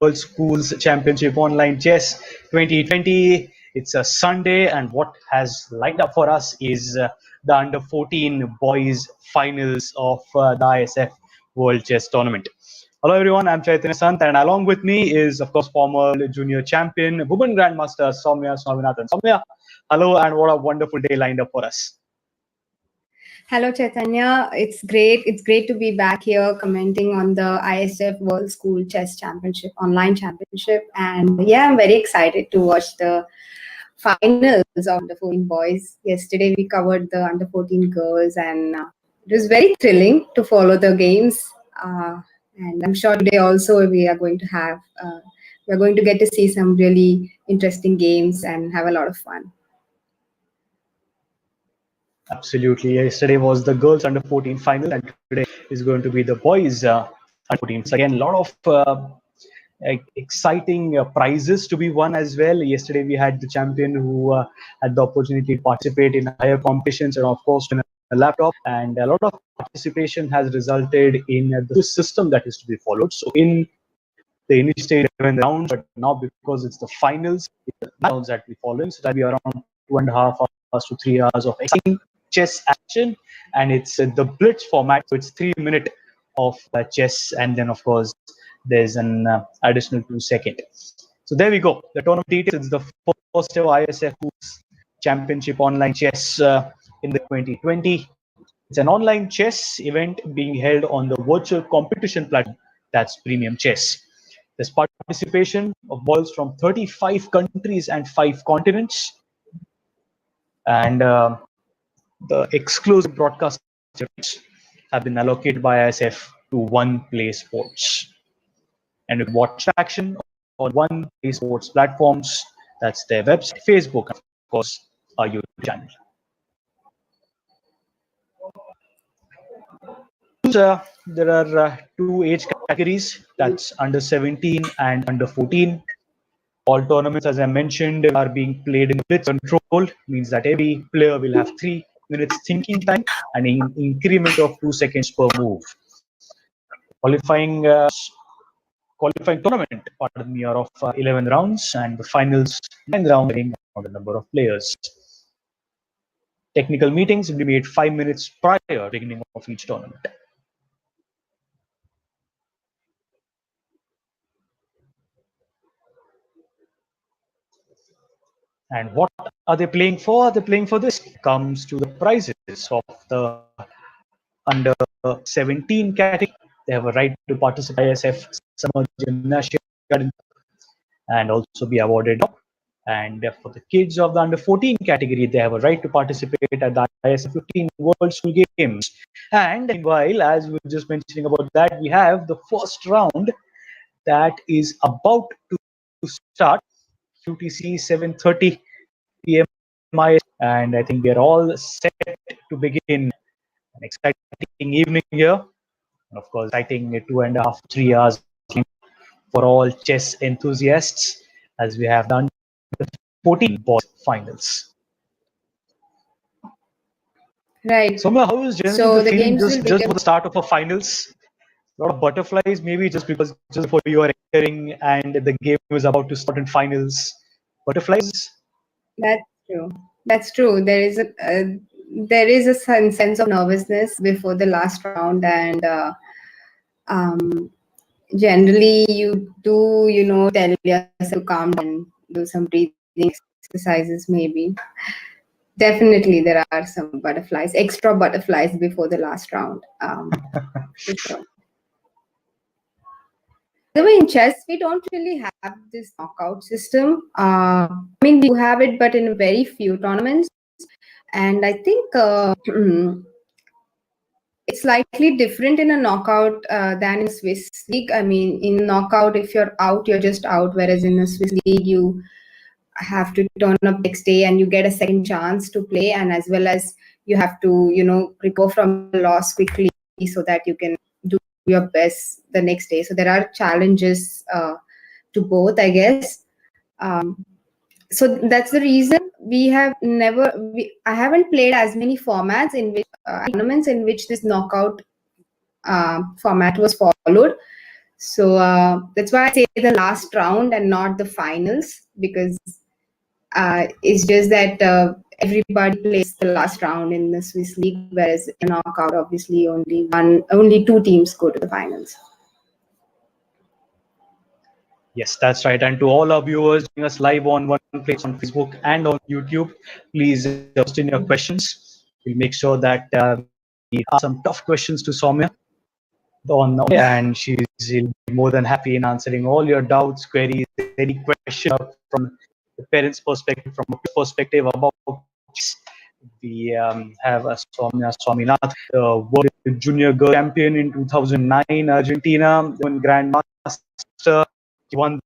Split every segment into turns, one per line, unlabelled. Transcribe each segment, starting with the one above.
World Schools Championship Online Chess 2020. It's a Sunday, and what has lined up for us is the Under 14 Boys Finals of the ISF World Chess Tournament. Hello everyone, I'm Chaitanya Sant, and along with me is, of course, former junior champion, Women Grandmaster Soumya Swaminathan. Soumya, hello, and what a wonderful day lined up for us.
Hello, Chaitanya. It's great. It's great to be back here commenting on the ISF World School Chess Championship, online championship. And yeah, I'm very excited to watch the finals of the 14 boys. Yesterday, we covered the under 14 girls, and it was very thrilling to follow the games. And I'm sure today also we are going to get to see some really interesting games and have a lot of fun.
Absolutely. Yesterday was the girls under 14 final, and today is going to be the boys under 14. So again, a lot of exciting prizes to be won as well. Yesterday we had the champion who had the opportunity to participate in higher competitions and of course win a laptop, and a lot of participation has resulted in the system that is to be followed. So in the initial stage 11 rounds, but now because it's the finals, it's the rounds that we follow. So that'll be around 2.5 hours to 3 hours of exciting chess action, and it's the blitz format, so it's 3 minutes of chess, and then of course there's an additional 2 seconds. So there we go. The tournament details. It's the first ever ISF Championship online chess in the 2020. It's an online chess event being held on the virtual competition platform, that's Premium Chess. There's participation of balls from 35 countries and 5 continents, and the exclusive broadcast have been allocated by ISF to One Play Sports. And with watch action on One Play Sports platforms, that's their website, Facebook, and of course, our YouTube channel. There are 2 age categories, that's under 17 and under 14. All tournaments, as I mentioned, are being played in blitz control, means that every player will have 3 minutes thinking time and an increment of 2 seconds per move. Qualifying tournament, pardon me, are of 11 rounds, and the finals 9 rounds on the number of players. Technical meetings will be made 5 minutes prior to the beginning of each tournament. And what are they playing for? They're playing for this. Comes to the prizes of the under 17 category. They have a right to participate in ISF Summer Gymnasium and also be awarded. And for the kids of the under 14 category, they have a right to participate at the ISF 15 World School Games. And meanwhile, as we were just mentioning about that, we have the first round that is about to start. UTC 7:30 p.m. and I think we're all set to begin an exciting evening here. And of course, exciting 2.5 to 3 hours for all chess enthusiasts as we have done the 14 boys finals.
Right.
So, how is generally the feeling just for the start of a finals? A lot of butterflies, maybe just before you are entering and the game is about to start in finals. Butterflies.
That's true. That's true. There is a sense of nervousness before the last round, and generally you do, tell yourself to calm down, do some breathing exercises, maybe. Definitely, there are some butterflies, extra butterflies before the last round. For sure. By the way, in chess, we don't really have this knockout system. I mean, we do have it, but in very few tournaments. And I think it's slightly different in a knockout than in Swiss League. I mean, in knockout, if you're out, you're just out. Whereas in a Swiss League, you have to turn up next day and you get a second chance to play. And as well as you have to, recover from loss quickly so that you can do your best the next day. So there are challenges to both, I guess. So that's the reason I haven't played as many formats in which tournaments in which this knockout format was followed. So that's why I say the last round and not the finals, because it's just that everybody plays the last round in the Swiss league, whereas in knockout, obviously only two teams go to the finals.
Yes, that's right. And to all our viewers joining us live on One Place on Facebook and on YouTube, please post in your questions. We'll make sure that we ask some tough questions to Soumya and she's more than happy in answering all your doubts, queries, any question from the parents' perspective, from a perspective about chess. We have a Soumya Swaminath, the world junior girl champion in 2009, Argentina, women grandmaster. She won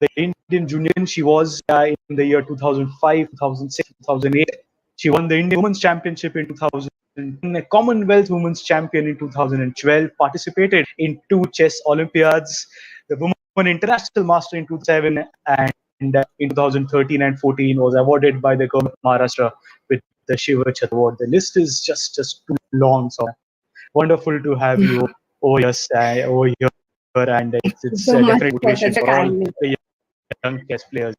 the Indian junior. She was in the year 2005, 2006, 2008. She won the Indian Women's Championship in 2010, a Commonwealth Women's Champion in 2012, participated in 2 chess Olympiads, the Women International Master in 2007, and in 2013 and 14 was awarded by the government of Maharashtra with the Shiva Chhat Award. The list is just too long. So wonderful to have you over here, and
Thank you
it's
so much
definitely
for
motivation
such a
for all
kind.
the young chess players.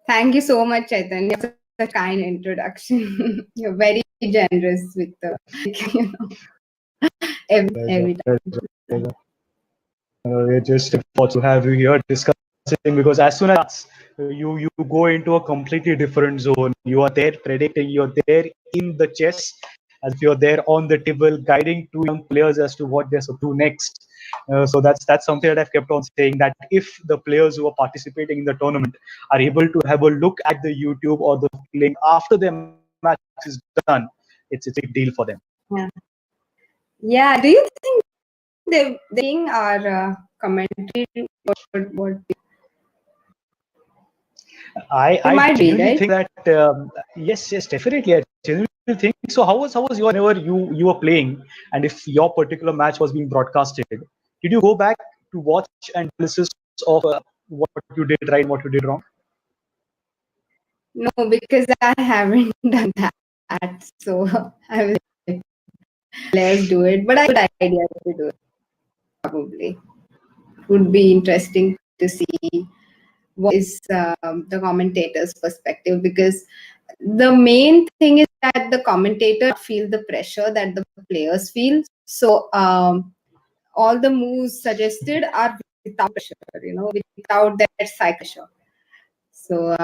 Thank you so much, Chaitanya, for such a kind introduction. You're very generous with the, you know, every time.
We're just fortunate to have you here discussing, because as soon as you go into a completely different zone, you are there predicting, you're there in the chess, as if you're there on the table guiding two young players as to what they're supposed to do next. So that's something that I've kept on saying, that if the players who are participating in the tournament are able to have a look at the YouTube or the link after their match is done, it's a big deal for them.
Yeah. Yeah. Do you think they being our commentary? What
I
might be,
genuinely
right?
think that yes, definitely. I genuinely think so. How was your, whenever you were playing, and if your particular match was being broadcasted, did you go back to watch and analysis of what you did right and what you did wrong?
No, because I haven't done that. So I will let players do it. But I have a good idea to do it. Probably would be interesting to see what is the commentator's perspective, because the main thing is that the commentator feel the pressure that the players feel. So all the moves suggested are without pressure, without that side pressure. So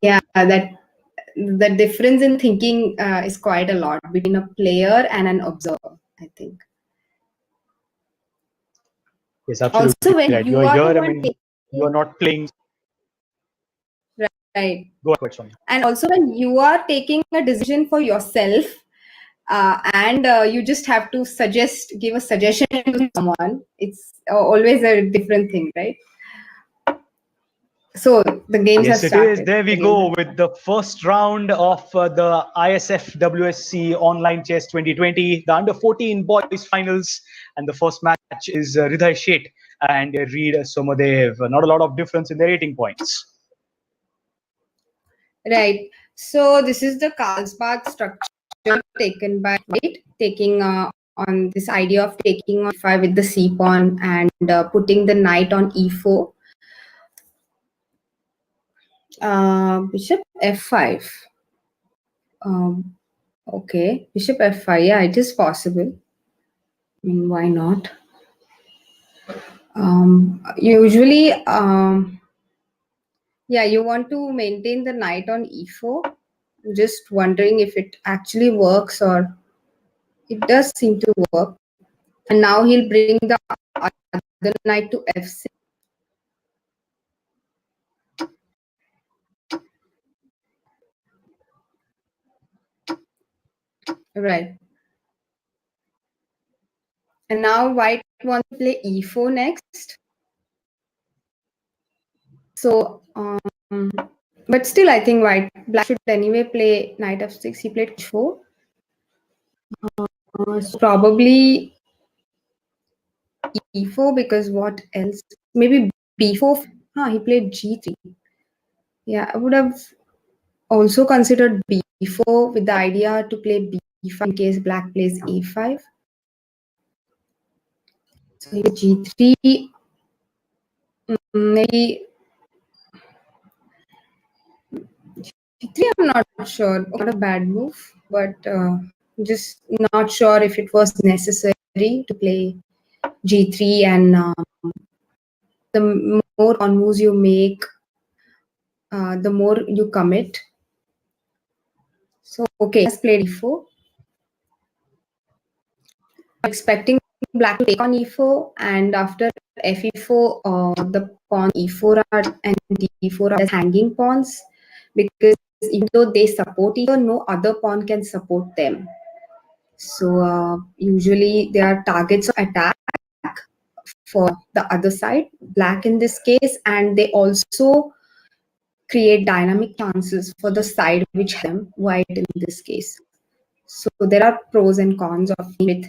yeah, that the difference in thinking is quite a lot between a player and an observer, I think.
Yes, absolutely
Also, when
right.
you
You're
are the
here. I
one
mean, you are
taking,
not playing.
right,
Go ahead, Sonia.
and also when you are taking a decision for yourself, and you just have to give a suggestion to someone, it's always a different thing, right? So the games have
Yes, it is.
started.
There we
The games
go
have
with the first round of the ISF WSC Online Chess 2020, the Under 14 Boys Finals. And the first match is Hriday Sheth and Reed Somadev. Not a lot of difference in the rating points.
Right. So this is the Carlsbad structure taken by White, taking on this idea of taking on e5 with the c pawn and putting the knight on e4. Bishop f5. Okay, bishop f5. Yeah, it is possible. I mean, why not? Usually, yeah, you want to maintain the knight on e4. Just wondering if it actually works, or it does seem to work. And now he'll bring the other knight to f6. Right. And now white wants to play e4 next. So, but still, I think black should anyway play knight f6. He played e4. So probably e4, because what else? Maybe b4. He played g3. Yeah, I would have also considered b4 with the idea to play b5 in case black plays a5. So g3, maybe g3. I'm not sure. Not a bad move, but just not sure if it was necessary to play g3. And the more pawn moves you make, the more you commit. So okay, let's play d4. Expecting black to take on e4, and after fe4, the pawn e4 are and d4 are as hanging pawns, because even though they support each other, no other pawn can support them. So usually they are targets of attack for the other side, black in this case, and they also create dynamic chances for the side which them, white in this case. So there are pros and cons of with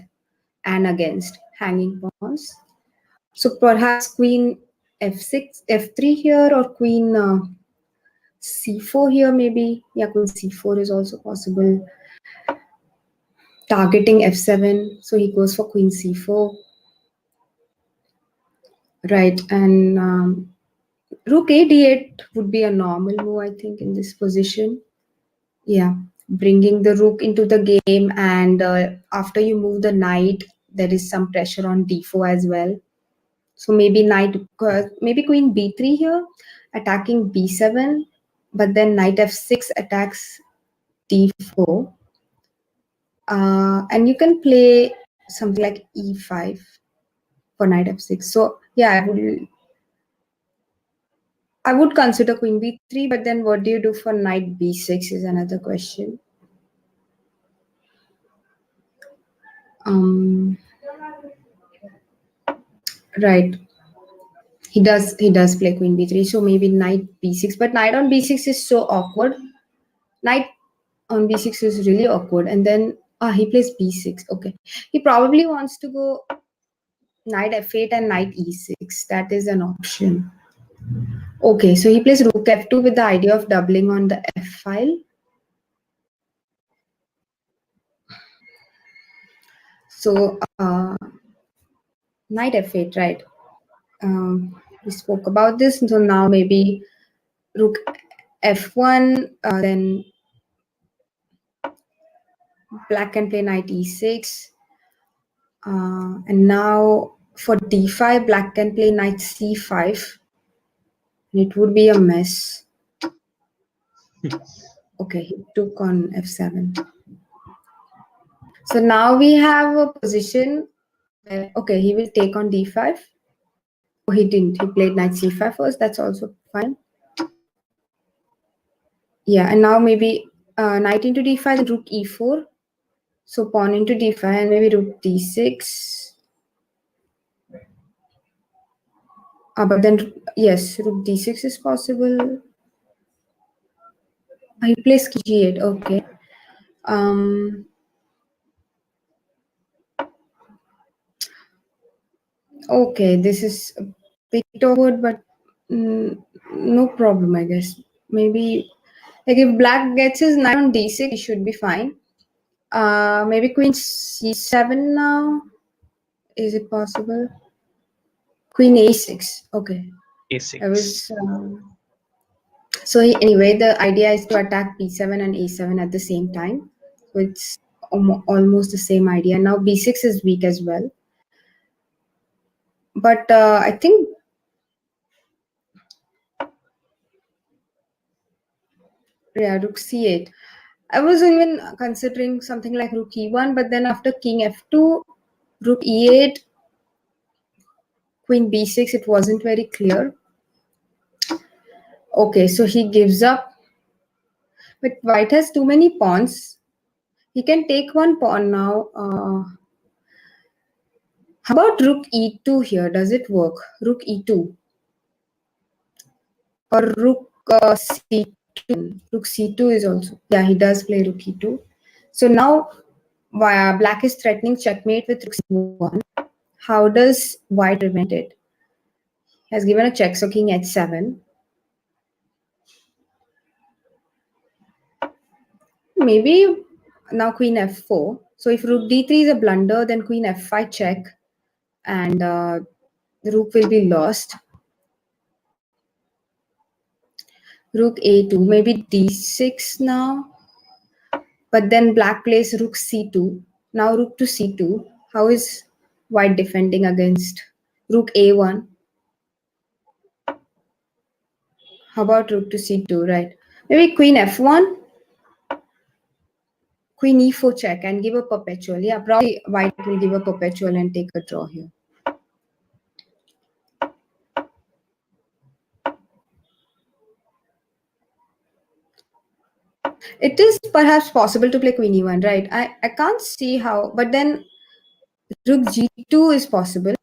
and against hanging pawns. So perhaps queen f6, f3 here, or queen c4 here maybe. Yeah, queen c4 is also possible. Targeting f7, so he goes for queen c4. Right, and rook a d8 would be a normal move, I think, in this position. Yeah, bringing the rook into the game, and after you move the knight, there is some pressure on d4 as well. So maybe maybe queen b3 here, attacking b7, but then knight f6 attacks d4. And you can play something like e5 for knight f6. So yeah, I would consider queen b3, but then what do you do for knight b6 is another question. Right. He does play queen b3, so maybe knight b6, but knight on b6 is so awkward. Knight on b6 is really awkward, and then he plays b6. Okay, he probably wants to go knight f8 and knight e6. That is an option. Okay, so he plays rook f2 with the idea of doubling on the f file. So knight f8, right? We spoke about this, so now maybe rook f1, then black can play knight e6, and now for d5, black can play knight c5, and it would be a mess. Okay, he took on f7. So now we have a position where, okay, he will take on d5. Oh, he didn't. He played knight c5 first. That's also fine. Yeah, and now maybe knight into d5 and rook e4. So pawn into d5 and maybe rook d6. But then, yes, rook d6 is possible. He plays g8. Okay. Okay, this is a bit awkward, but no problem, I guess. Maybe, like, if black gets his knight on d6, he should be fine. Maybe queen c7 now. Is it possible? Queen a6. Okay. I was.
A6.
So anyway, the idea is to attack b7 and a7 at the same time. So it's almost the same idea. Now b6 is weak as well. But I think, yeah, rook c8. I was even considering something like rook e1, but then after king f2, rook e8, queen b6, it wasn't very clear. Okay, so he gives up. But white has too many pawns. He can take one pawn now. How about rook e2 here? Does it work? Rook e2. Or rook c2. Rook c2 is also. Yeah, he does play rook e2. So now black is threatening checkmate with rook c1. How does white prevent it? He has given a check, so king h7. Maybe now queen f4. So if rook d3 is a blunder, then queen f5 check. and the rook will be lost. Rook a2, maybe d6 now. But then black plays rook c2. Now rook to c2. How is white defending against rook a1? How about rook to c2, right? Maybe queen f1, queen e4 check and give a perpetual. Yeah, probably white will give a perpetual and take a draw here. It is perhaps possible to play queen e1, right? I can't see how, but then rook g2 is possible.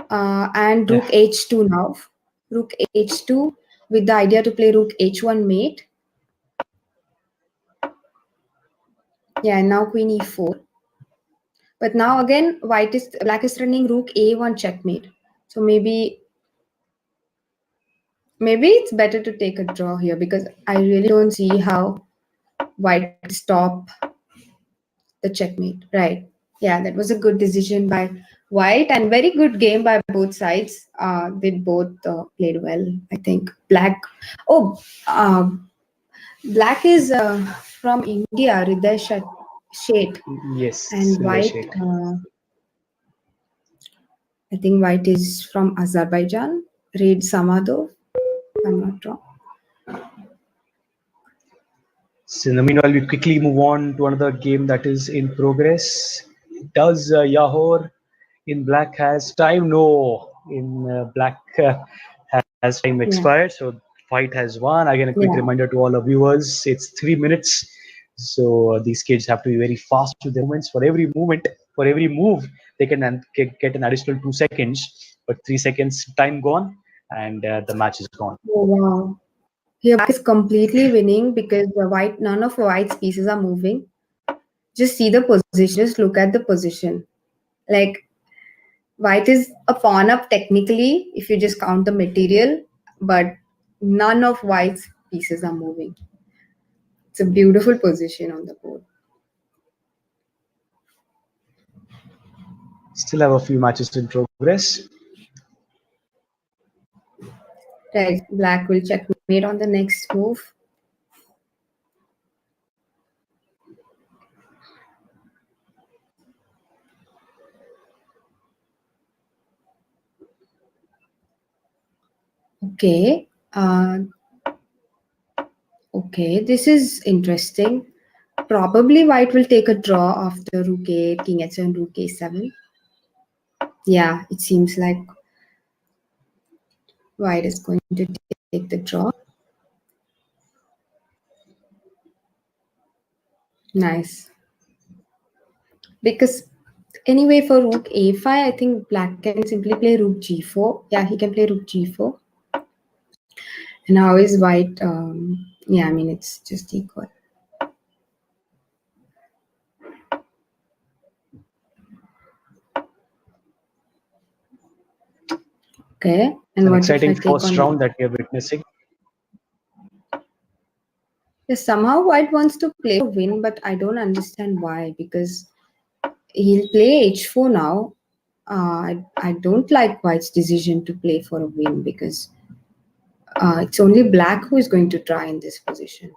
And rook h2 now. Rook h2 with the idea to play rook h1 mate. Yeah, and now queen e4. But now again, black is running rook a1 checkmate. So maybe it's better to take a draw here because I really don't see how white could stop the checkmate. Right. Yeah, that was a good decision by white and very good game by both sides. They both played well, I think. Oh, black is from India, Hriday Sheth,
Yes,
and
Hriday
white,
Sheth.
I think white is from Azerbaijan, Raid Samadov, if I'm not wrong.
So in the meanwhile, we quickly move on to another game that is in progress. Does Yahor in black has time? No, in black has time
Yeah,
expired. So white has won. Again, a quick
yeah.
reminder to all our viewers: it's 3 minutes. So these kids have to be very fast with their movements. For every move, they can get an additional 2 seconds. But 3 seconds time gone, and the match is gone.
Oh, wow. Here, black is completely winning because none of white's pieces are moving. Just see the position, just look at the position. Like, white is a pawn up technically if you just count the material, but none of white's pieces are moving. It's a beautiful position on the board.
Still have a few matches in progress.
Right, black will checkmate on the next move. Okay. Okay, this is interesting. Probably white will take a draw after rook a8, king h7, rook a7. Yeah, it seems like white is going to take the draw. Nice. Because anyway, for rook a5, I think black can simply play rook g4. Yeah, he can play rook g4. And now is white, yeah, I mean, it's just equal. Okay,
It's
and
an
what if I
exciting
take
first
on?
round that we are witnessing.
Yes, somehow white wants to play for win, but I don't understand why. Because he'll play h4 now. I don't like white's decision to play for a win because it's only black who is going to try in this position.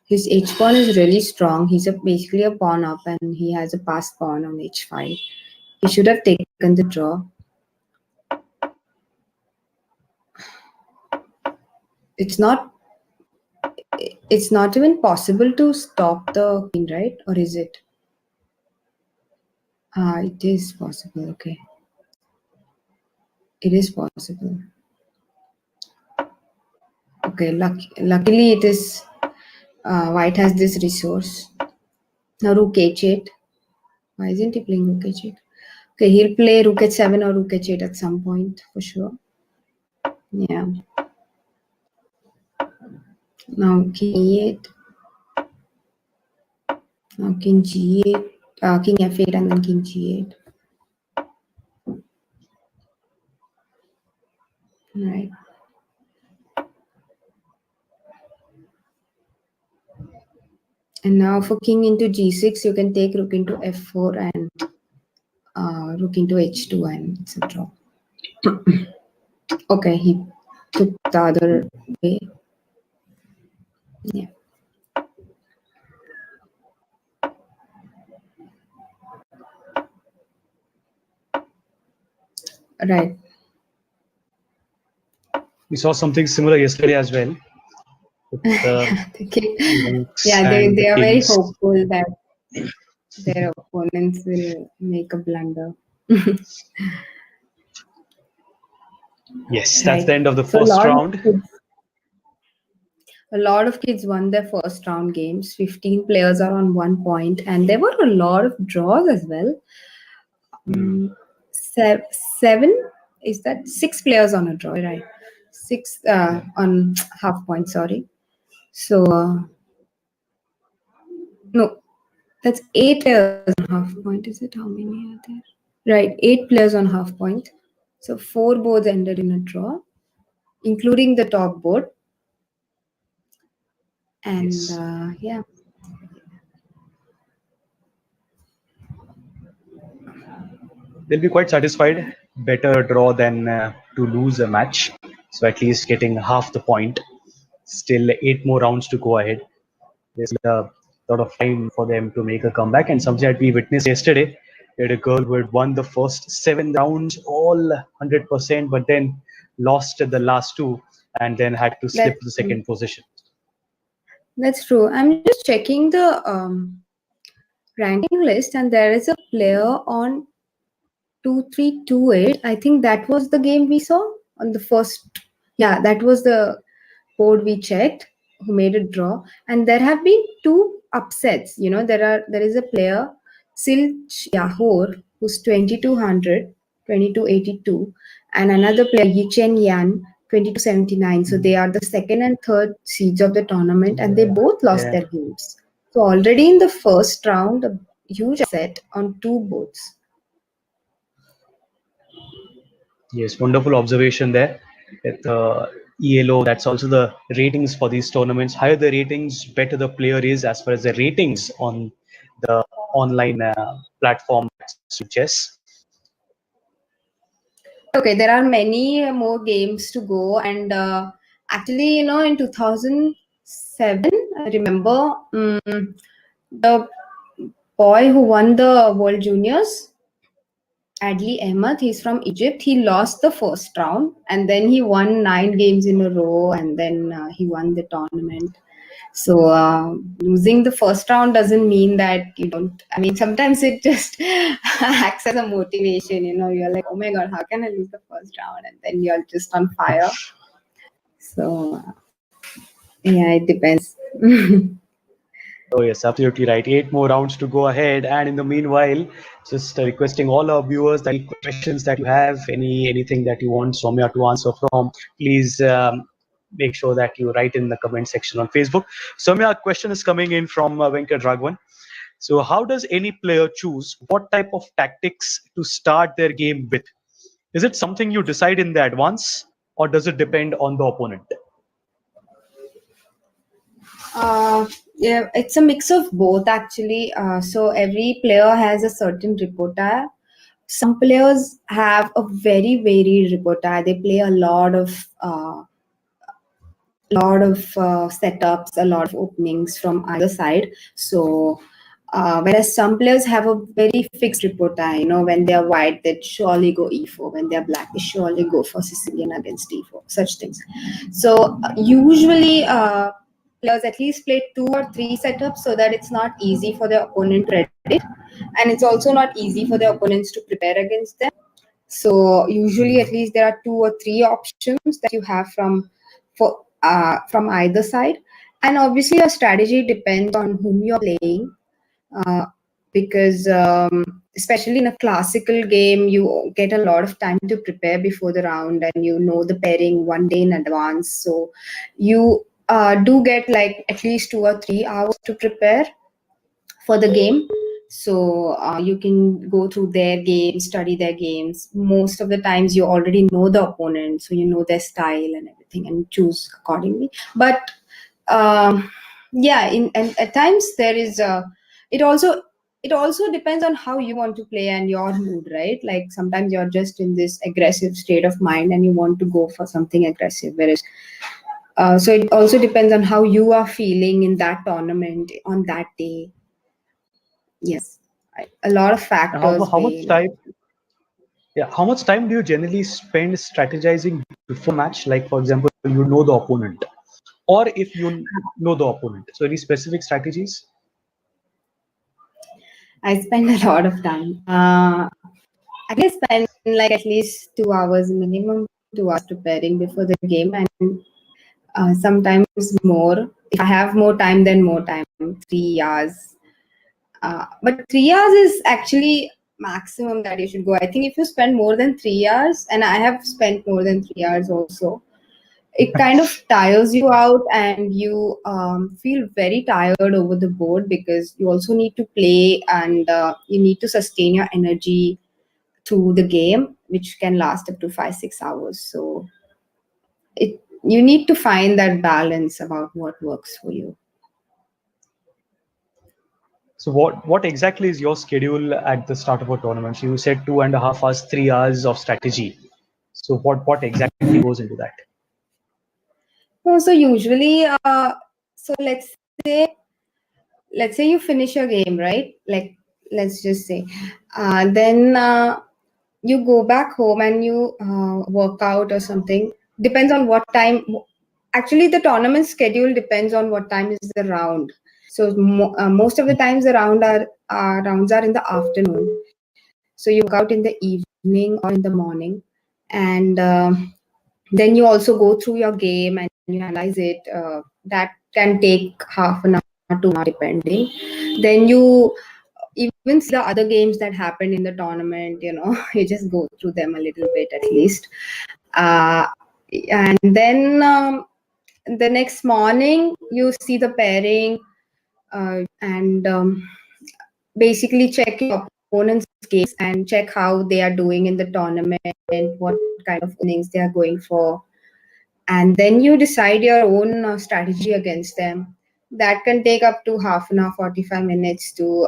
His h pawn is really strong. He's basically a pawn up and he has a passed pawn on h5. He should have taken the draw. It's not even possible to stop the queen, right? Or is it? It is possible. Okay. It is possible. Okay, luckily it is white has this resource. Now rook h8. Why isn't he playing rook h8? Okay, he'll play rook h7 or rook h8 at some point for sure. Yeah. Now king e8. Now king g8. King f8 and then king g8. Right. And now for king into g6, you can take rook into f4 and rook into h2, and it's a draw. Okay, he took the other way. Yeah. Right.
We saw something similar yesterday as well with the
Yeah,
rooks
they,
and the
they are very
kings.
hopeful that their opponents will make a blunder.
Yes, that's
Right.
the end of the
So
first round.
a lot of kids won their first round games. 15 players are on 1 point, and there were a lot of draws as well.
Hmm.
Se- seven, is that 6 players on a draw, right? Six
Yeah.
on half point, sorry. So, no, that's 8 players on half point. Is it? How many are there? Right, 8 players on half point. So, 4 boards ended in a draw, including the top board. And
Yes.
yeah.
They'll be quite satisfied. Better draw than to lose a match. So at least getting half the point. Still 8 more rounds to go ahead. There's a lot of time for them to make a comeback, and something that we witnessed yesterday. We had a girl who had won the first 7 rounds, all 100%, but then lost the last two, and then had to slip
That's
to the
true.
second position.
That's true. I'm just checking the ranking list, and there is a player on 2328. I think that was the game we saw on the first. Yeah, that was the board we checked who made a draw. And there have been 2 upsets. There is a player, Silch Yahor, who's 2200, 2282, and another player, Yichen Yan, 2279. So they are the second and third seeds of the tournament, and they both lost
Yeah.
their games. So already in the first round, a huge upset on 2 boards.
Yes, wonderful observation there. At ELO, that's also the ratings for these tournaments. Higher the ratings, better the player is as far as the ratings on the online platform suggests.
Okay, there are many more games to go, and actually, in 2007, I remember the boy who won the World Juniors, Adli Ahmed. He's from Egypt. He lost the first round, and then he won 9 games in a row, and then he won the tournament. So losing the first round doesn't mean that you don't. I mean, sometimes it just acts as a motivation. You're like, oh my god, how can I lose the first round? And then you're just on fire. So yeah, it depends.
Oh, yes, absolutely right. 8 more rounds to go ahead. And in the meanwhile, just requesting all our viewers that any questions that you have, anything that you want Soumya to answer from, please make sure that you write in the comment section on Facebook. Soumya, a question is coming in from Venkat Raghavan. So, how does any player choose what type of tactics to start their game with? Is it something you decide in the advance, or does it depend on the opponent?
Yeah, it's a mix of both actually. So every player has a certain repertoire. Some players have a very varied repertoire. They play a lot of setups, a lot of openings from either side. So, whereas some players have a very fixed repertoire, when they are white, they surely go e4. When they are black, they surely go for Sicilian against e4, such things. So, usually, players at least play 2 or 3 setups so that it's not easy for the opponent to read it. And it's also not easy for the opponents to prepare against them. So usually, at least there are 2 or 3 options that you have from either side, and obviously your strategy depends on whom you're playing, uh, because especially in a classical game, you get a lot of time to prepare before the round, and you know the pairing one day in advance. So you do get like at least 2 or 3 hours to prepare for the game. So you can go through their games, study their games. Most of the times you already know the opponent, so you know their style and everything, and choose accordingly. But yeah, and at times there is it also it also depends on how you want to play and your mood, right? Like sometimes you're just in this aggressive state of mind and you want to go for something aggressive, whereas so it also depends on how you are feeling in that tournament on that day. Yes, a lot of
And how,
factors
how much
weigh. Like,
time? Yeah, how much time do you generally spend strategizing before match? Like, for example, you know the opponent, or if you know the opponent. So, any specific strategies?
I spend a lot of time. I can spend like at least 2 hours minimum, 2 hours preparing before the game, and sometimes more. If I have more time, then more time, 3 hours. But 3 hours is actually maximum that you should go. I think if you spend more than 3 hours, and I have spent more than 3 hours also, it kind of tires you out and you feel very tired over the board because you also need to play and you need to sustain your energy through the game, which can last up to 5 6 hours. So it you need to find that balance about what works for you.
So, what exactly is your schedule at the start of a tournament? So you said 2.5 hours, 3 hours of strategy. So, what exactly goes into that?
So usually, so say let's say you finish your game, right? Like let's just say, then you go back home and you work out or something. Depends on what time. Actually, the tournament schedule depends on what time is the round. So most of the times the rounds are in the afternoon. So you work out in the evening or in the morning, and then you also go through your game and you analyze it. That can take half an hour to an hour depending. Then you even see the other games that happened in the tournament. You just go through them a little bit at least, uh, and then the next morning you see the pairing, and basically check your opponent's games and check how they are doing in the tournament, what kind of innings they are going for, and then you decide your own strategy against them. That can take up to half an hour, 45 minutes to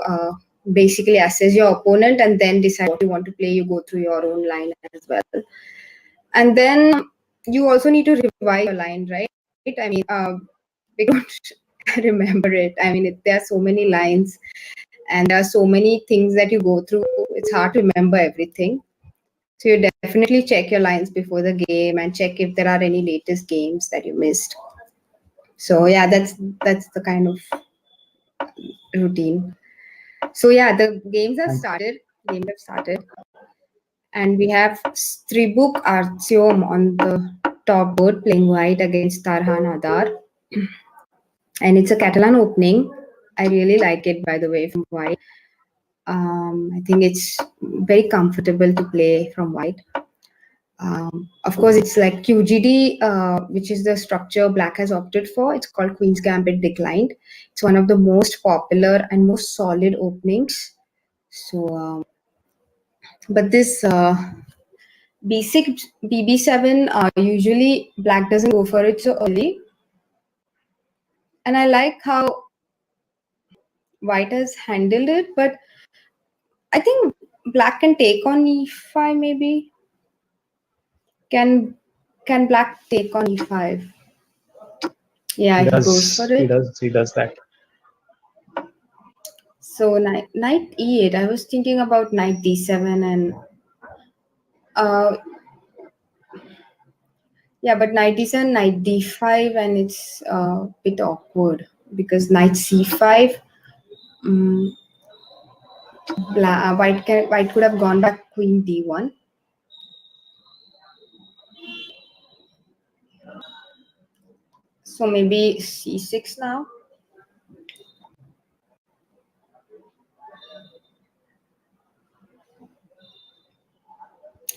basically assess your opponent and then decide what you want to play. You go through your own line as well. And then you also need to revise your line, right? I mean, we don't remember it. I mean, there are so many lines and there are so many things that you go through. It's hard to remember everything. So you definitely check your lines before the game and check if there are any latest games that you missed. So yeah, that's the kind of routine. So yeah, the games have
And
started. Games have started, and we have Stribuk Artyom on the top board playing white against Tarhan Adar, and it's a Catalan opening. I really like it, by the way, from white. I think it's very comfortable to play from white. Of course, it's like QGD, which is the structure Black has opted for. It's called Queen's Gambit Declined. It's one of the most popular and most solid openings. So, but this B6, BB7, usually Black doesn't go for it so early. And I like how White has handled it, but I think Black can take on E5 maybe. Can can Black take on E5? Yeah,
he
he goes for
does, he
it.
does, he does that.
So knight e8. I was thinking about knight d7 and uh yeah, but knight d7, knight d5, and it's a bit awkward because knight c5. Um, white could have gone back queen d1. So maybe c6 now.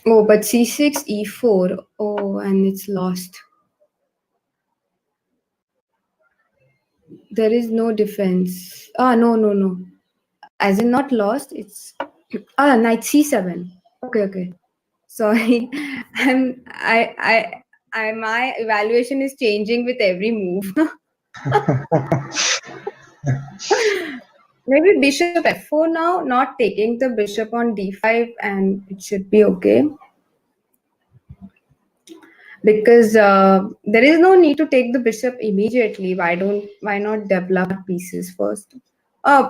Oh, but c6 e4. Oh, and it's lost. There is no defense. Ah, no. As in not lost. It's knight c7. Okay. Sorry, my evaluation is changing with every move. Maybe bishop f4 now, not taking the bishop on d5, and it should be okay. Because there is no need to take the bishop immediately. Why not develop pieces first?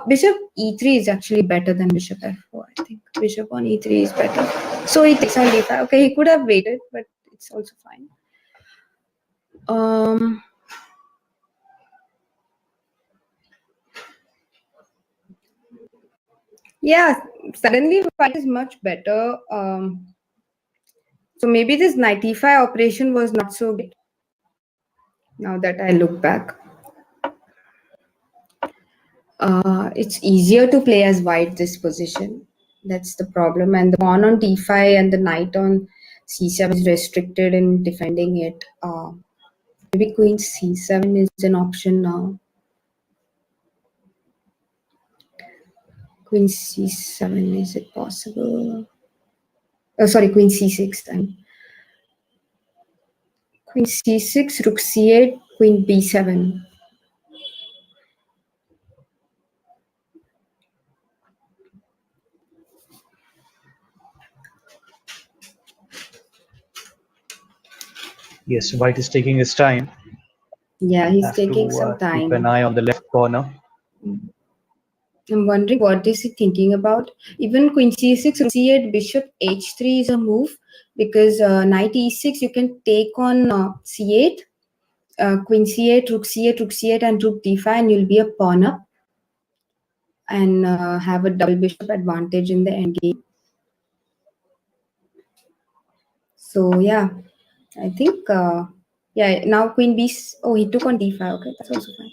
Bishop e3 is actually better than bishop f4. I think bishop on e3 is better. So he takes on d5. Okay, he could have waited, but it's also fine. Yeah, suddenly white is much better. So maybe this knight e5 operation was not so good. Now that I look back, it's easier to play as white this position. That's the problem. And the pawn on d5 and the knight on c7 is restricted in defending it. Maybe queen c7 is an option now. Queen c7, is it possible? Oh, sorry, queen c6 then. Queen c6, rook c8, queen b7.
Yes, white is taking his time.
Yeah, he's
Have
taking
to
some
keep an
time.
eye on the left corner.
I'm wondering what is he thinking about. Even queen c6, rook c8, bishop h3 is a move because knight e6 you can take on c8, queen c8, rook c8, rook c8, and rook d5, and you'll be a pawn up and have a double bishop advantage in the endgame. So yeah, I think yeah. Now queen b. Oh, he took on d5. Okay, that's also fine.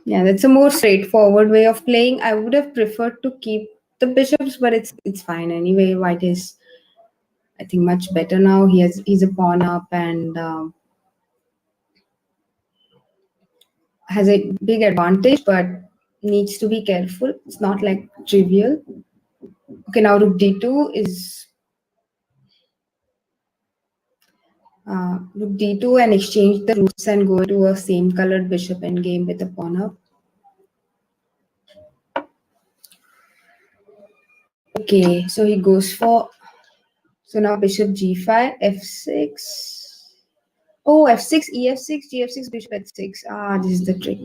Yeah, that's a more straightforward way of playing. I would have preferred to keep the bishops, but it's fine anyway. White is, I think, much better now. He's a pawn up and has a big advantage, but needs to be careful. It's not like trivial. Okay, now rook d2 is rook d2 and exchange the rooks and go to a same colored bishop endgame with a pawn up. Okay, so he goes for, so now bishop g5, f6. Oh, f6, ef6, gf6, bishop h6. Ah, this is the trick.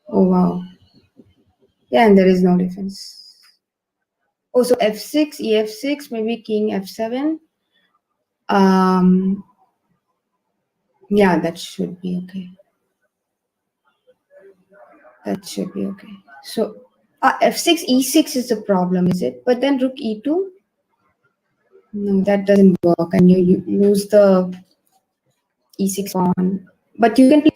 Oh, wow. Yeah, and there is no defense. Oh, so f6, ef6, maybe king f7. Yeah, that should be okay. That should be okay. So f6, e6 is the problem, is it? But then rook e2? No, that doesn't work. And you lose the e6 pawn. But you can play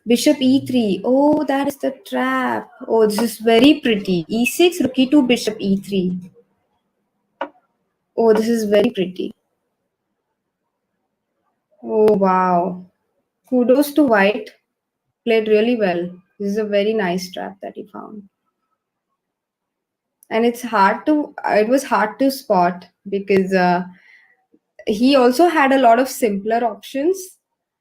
bishop e3. Oh, that is the trap. Oh, this is very pretty. e6, rook e2, bishop e3. Oh, this is very pretty. Oh, wow. Kudos to white. Played really well. This is a very nice trap that he found. And it was hard to spot because he also had a lot of simpler options.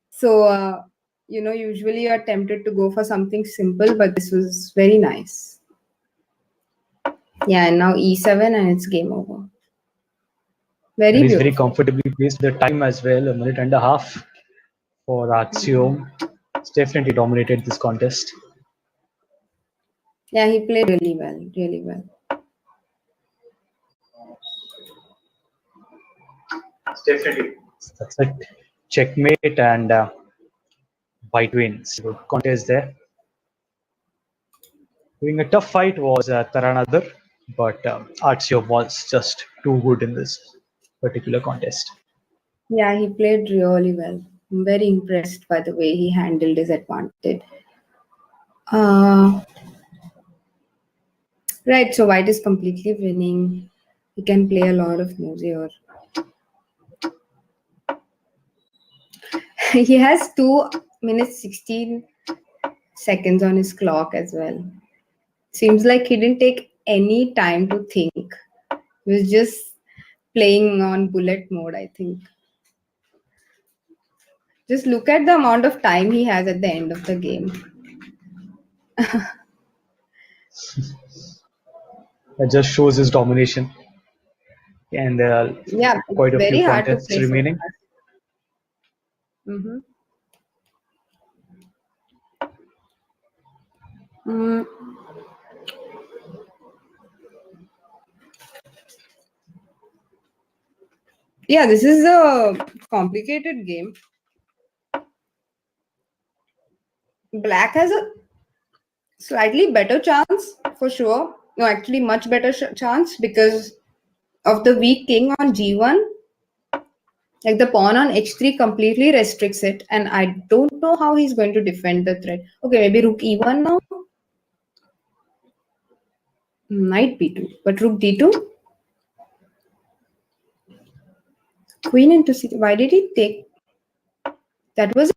So, usually you're tempted to go for something simple, but this was very nice. Yeah, and now e7 and it's game over. Very
And he's very
beautiful.
comfortably placed the time as well, a minute and a half for Axiom. It's definitely dominated this contest.
Yeah, he played really well, really well.
Definitely. That's it. Checkmate and white wins. Good contest there. Doing a tough fight was Taranadar, but Axiom was just too good in this particular contest.
Yeah, he played really well. I'm very impressed by the way he handled his advantage. Right, so white is completely winning. He can play a lot of moves here. He has 2 minutes 16 seconds on his clock as well. Seems like he didn't take any time to think. He was just playing on bullet mode, I think. Just look at the amount of time he has at the end of the game.
That just shows his domination. And
Yeah, it's
quite a few
very hard to
contests
play so
remaining.
fast. Mm-hmm. Mm, yeah, this is a complicated game. Black has a slightly better chance for sure. No, actually, much better chance because of the weak king on g1. Like the pawn on h3 completely restricts it, and I don't know how he's going to defend the threat. Okay, maybe rook e1 now. Knight b2, but rook d2. Queen into c. Why did he take? That was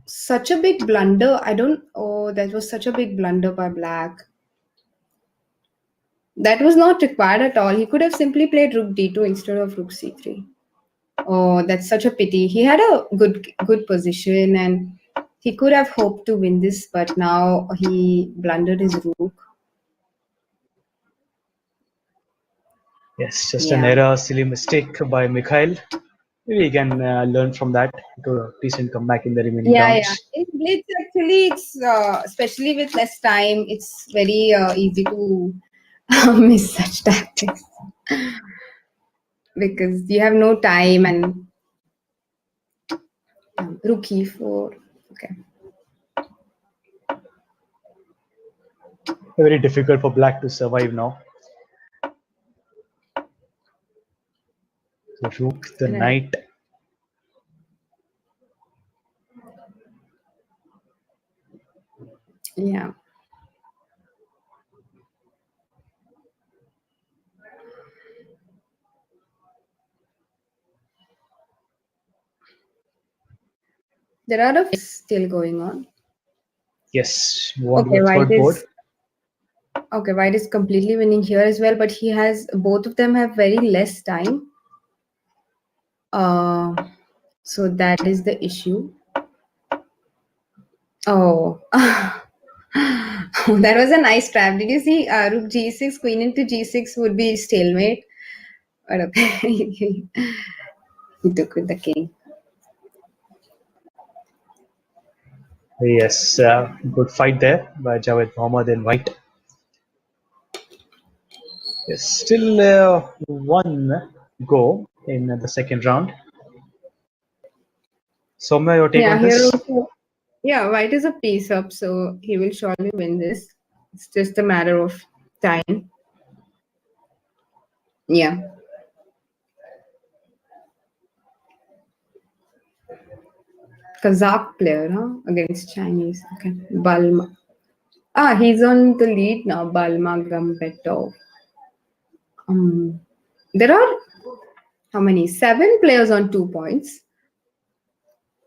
such a big blunder. I don't. Oh, that was such a big blunder by black. That was not required at all. He could have simply played rook d2 instead of rook c3. Oh, that's such a pity. He had a good position and he could have hoped to win this, but now he blundered his rook.
Yes, just an
Yeah.
error, silly mistake by Mikhail. Maybe he can learn from that to a decent comeback in the remaining
Yeah.
rounds.
In Blitz, actually, it's especially with less time, it's very easy to miss such tactics because you have no time and rook e4. Okay.
Very difficult for black to survive now. So rook, the
Right.
knight.
Yeah. There are a few still going on.
Yes, move on to
Okay,
the
white
third board.
is white is completely winning here as well, but he has both of them have very less time. Uh, so that is the issue. Oh, that was a nice trap. Did you see rook g6, queen into g6 would be stalemate? But okay, he took with the king.
Yes, good fight there by Javed Mohammad in white. Yes, still one go in the second round. Soumya, your take
Yeah,
on
here
this?
also. Yeah, white is a piece up, so he will surely win this. It's just a matter of time. Yeah. Kazakh player, huh? Against Chinese. Okay. Balma. Ah, he's on the lead now. Balma Gambetov. There are how many? 7 players on 2 points,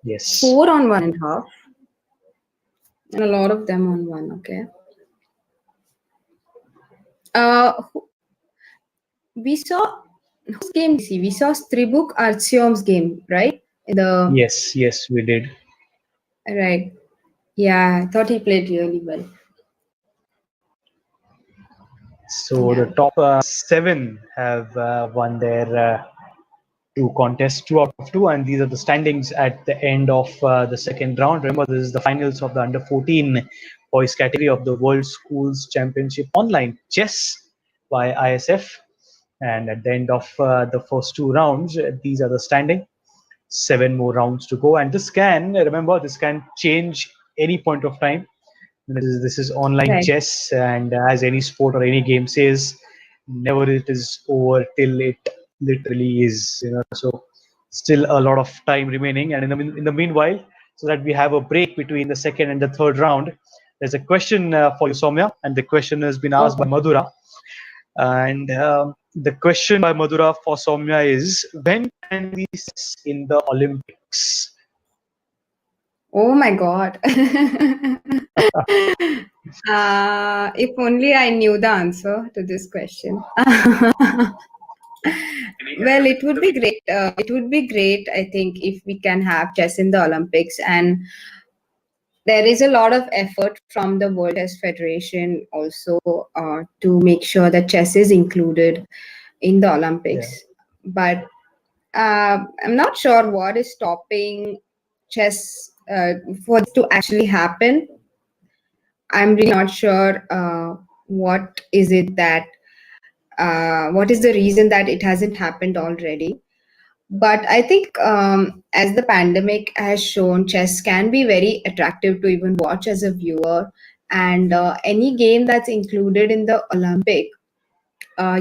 Yes.
4 on 1.5, and a lot of them on 1. Okay. We saw whose game? Did we see? We saw Stribuk Artyom's game, right?
Yes, we did.
Right. Yeah, I thought he played really well.
So the
Yeah.
top seven have won their two contests, 2 out of 2, and these are the standings at the end of the second round. Remember, this is the finals of the under 14 boys category of the World Schools Championship online chess by ISF. And at the end of the first 2 rounds, these are the standing. 7 more rounds to go, and this can change any point of time. This is online
Right.
chess, and as any sport or any game says, never it is over till it literally is. So still a lot of time remaining, and in the meanwhile, so that we have a break between the second and the third round, there's a question for you, Soumya, and the question has been asked by
Okay.
Madhura, and the question by Madhura for Soumya is: when can we see in the Olympics?
Oh my God. If only I knew the answer to this question. Well, it would be great. It would be great, I think, if we can have chess in the Olympics. And there is a lot of effort from the World Chess Federation also to make sure that chess is included in the
Yeah.
Olympics. But I'm not sure what is stopping chess for this to actually happen. I'm really not sure what is it that what is the reason that it hasn't happened already. But I think as the pandemic has shown, chess can be very attractive to even watch as a viewer. And any game that's included in the Olympic,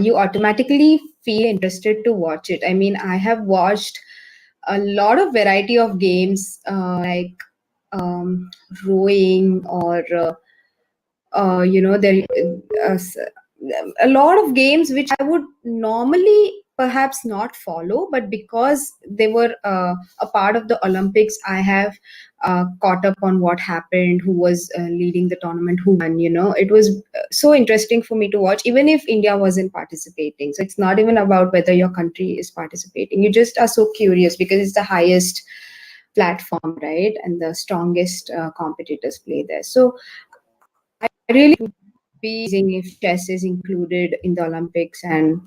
you automatically feel interested to watch it. I mean, I have watched a lot of variety of games like um, rowing or there a lot of games which I would normally perhaps not follow, but because they were a part of the Olympics, I have caught up on what happened, who was leading the tournament, who won. It was so interesting for me to watch, even if India wasn't participating. So it's not even about whether your country is participating. You just are so curious because it's the highest platform, right? And the strongest competitors play there. So I really be amazing if chess is included in the Olympics, and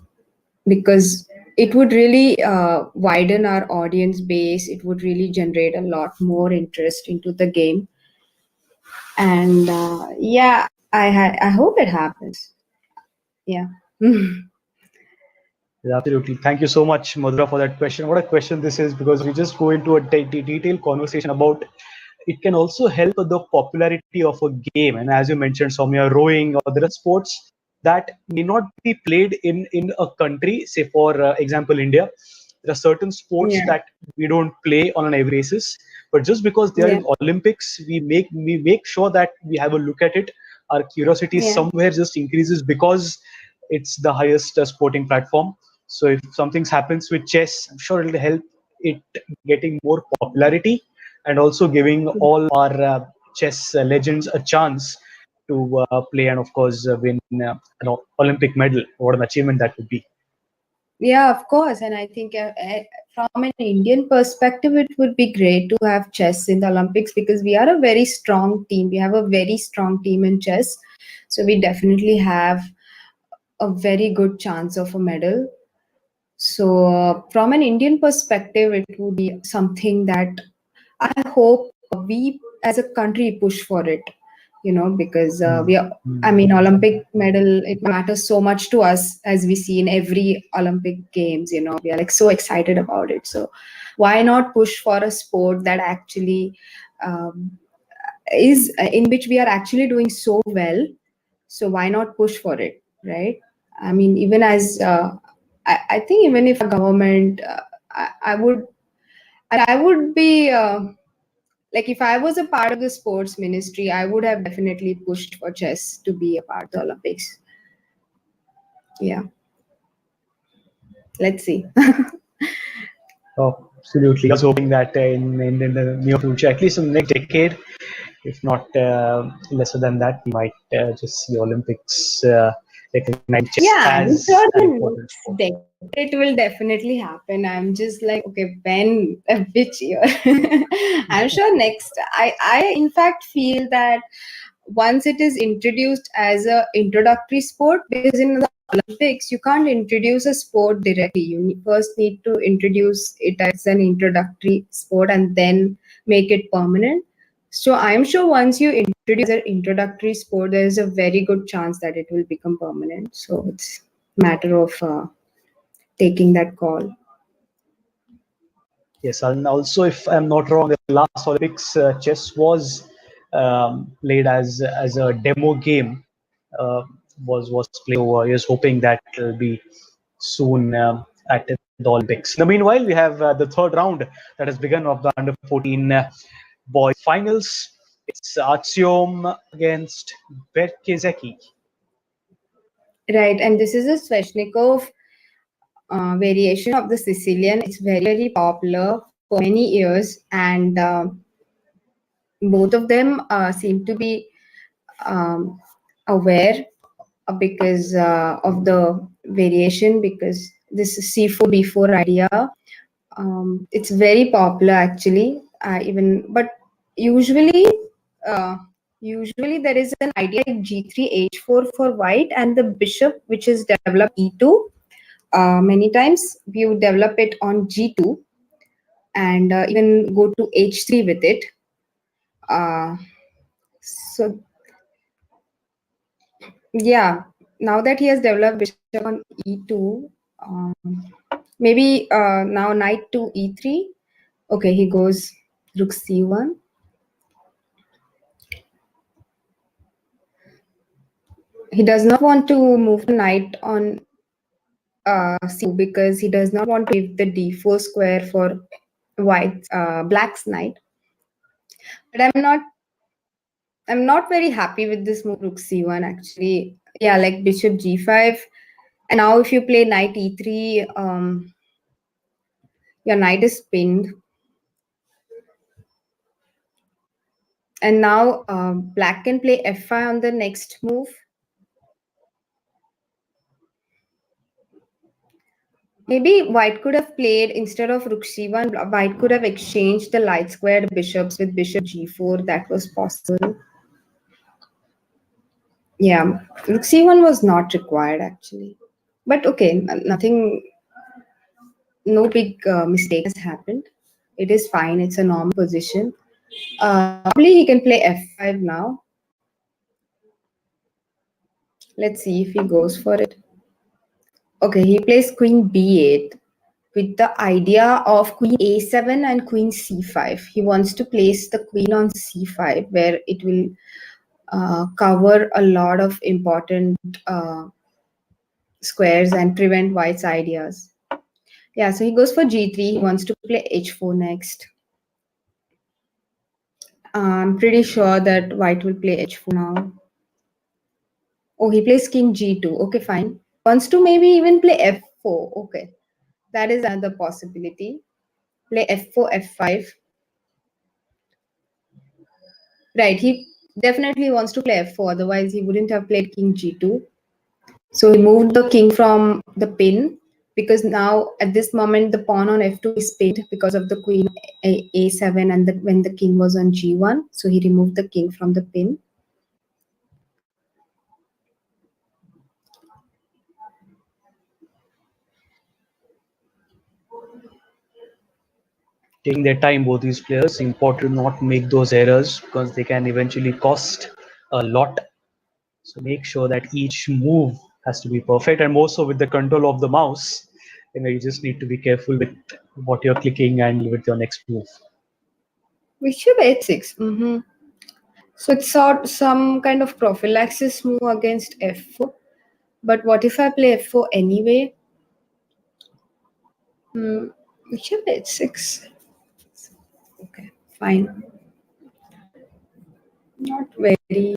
because it would really widen our audience base, it would really generate a lot more interest into the game. And yeah, I hope it happens. Yeah.
Yeah, absolutely. Thank you so much, Madhura, for that question. What a question this is, because we just go into a detailed conversation about it can also help the popularity of a game. And as you mentioned, Soumya, rowing or there are sports that may not be played in a country, say for example, India. There are certain sports
Yeah.
that we don't play on an every basis, but just because they are
Yeah.
in Olympics, we make sure that we have a look at it. Our curiosity
Yeah.
somewhere just increases because it's the highest sporting platform. So if something happens with chess, I'm sure it'll help it getting more popularity and also giving all our chess legends a chance to play and of course win an Olympic medal. What an achievement that would be.
Yeah, of course. And I think from an Indian perspective, it would be great to have chess in the Olympics because we are a very strong team. We have a very strong team in chess. So we definitely have a very good chance of a medal. So, from an Indian perspective, it would be something that I hope we as a country push for it, because
Hmm.
we are, I mean, Olympic medal, it matters so much to us as we see in every Olympic games, we are like so excited about it. So, why not push for a sport that actually um, is in which we are actually doing so well? So, why not push for it, right? I mean, even as I think even if a government, I would be like if I was a part of the sports ministry, I would have definitely pushed for chess to be a part of the Olympics. Yeah, let's see.
Oh, absolutely. I was hoping that in the near future, at least in the next decade, if not lesser than that, we might just see Olympics recognize chess
Yeah, I'm
as
sure
an
the
important
next
sport.
decade it will definitely happen. I'm just like, okay, when, which year? I'm sure next. I in fact feel that once it is introduced as a introductory sport, because in the Olympics you can't introduce a sport directly. You first need to introduce it as an introductory sport and then make it permanent. So I'm sure once you introduce an introductory sport, there is a very good chance that it will become permanent. So it's matter of taking that call.
Yes, and also, if I'm not wrong, the last Olympics, chess was played as a demo game. Uh, was played. So here's hoping that will be soon at the Olympics. In the meanwhile, we have the third round that has begun of the under 14 boys finals. It's Artyom against Berkezeki.
Right, and this is a Sveshnikov variation of the Sicilian. It's very, very popular for many years, and both of them seem to be aware because of the variation. Because this c4 b4 idea. It's very popular actually. Even but usually, uh, usually there is an idea like g3 h4 for white, and the bishop which is developed e2. Many times you develop it on g2 and even go to h3 with it. Uh, so yeah, now that he has developed bishop on e2, maybe now knight to e3. Okay, he goes rook c1. He does not want to move the knight on c2 because he does not want to give the d4 square for white black's knight. But I'm not very happy with this move rook c1 actually. Yeah, like bishop g5, and now if you play knight e3, your knight is pinned. And now black can play f5 on the next move. Maybe white could have played, instead of rook c1, white could have exchanged the light squared bishops with bishop g4. That was possible. Yeah, rook c1 was not required actually. But okay, nothing, no big mistake has happened. It is fine. It's a normal position. Probably he can play f5 now. Let's see if he goes for it. Okay, he plays queen b8 with the idea of queen a7 and queen c5. He wants to place the queen on c5 where it will cover a lot of important squares and prevent white's ideas. Yeah, so he goes for g3. He wants to play h4 next. I'm pretty sure that white will play h4 now. Oh, he plays king g2. Okay, fine. Wants to maybe even play f4. Okay, that is another possibility. Play f4, f5. Right, he definitely wants to play f4. Otherwise, he wouldn't have played king g2. So he moved the king from the pin, because now at this moment the pawn on f2 is pinned because of the queen a7 and when the king was on g1. So he removed the king from the pin.
Taking their time, both these players. Important to not make those errors because they can eventually cost a lot. So make sure that each move has to be perfect, and more so with the control of the mouse. You just need to be careful with what you're clicking and with your next move.
Bishop h6. So it's sort some kind of prophylaxis move against f4. But what if I play f4 anyway? Bishop h6. Okay, fine. Not very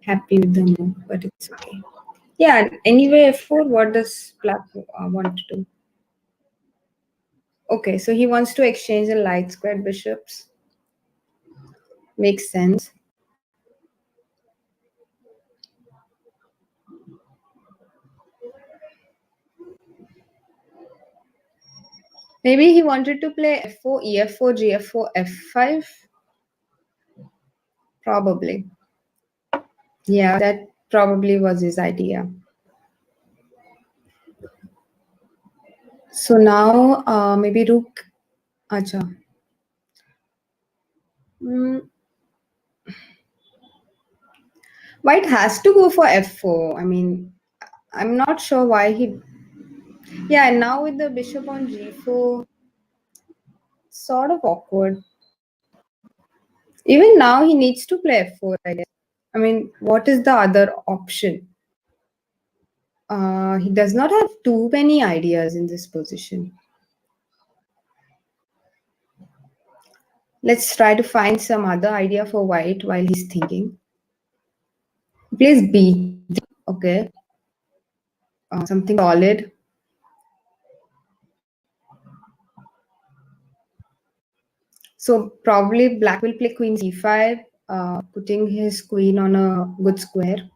happy with the move, but it's okay. Yeah, anyway, f4, what does black want to do? Okay, so he wants to exchange the light squared bishops. Makes sense. Maybe he wanted to play f4, ef4, gf4, f5. Probably. Yeah, that probably was his idea. So now maybe rook. Acha. White has to go for f4. I mean, I'm not sure why he. Yeah, and now with the bishop on g4, sort of awkward. Even now, he needs to play f4, I guess. I mean, what is the other option? He does not have too many ideas in this position. Let's try to find some other idea for white while he's thinking. He plays b3. Okay. Something solid. So probably black will play queen c5, putting his queen on a good square.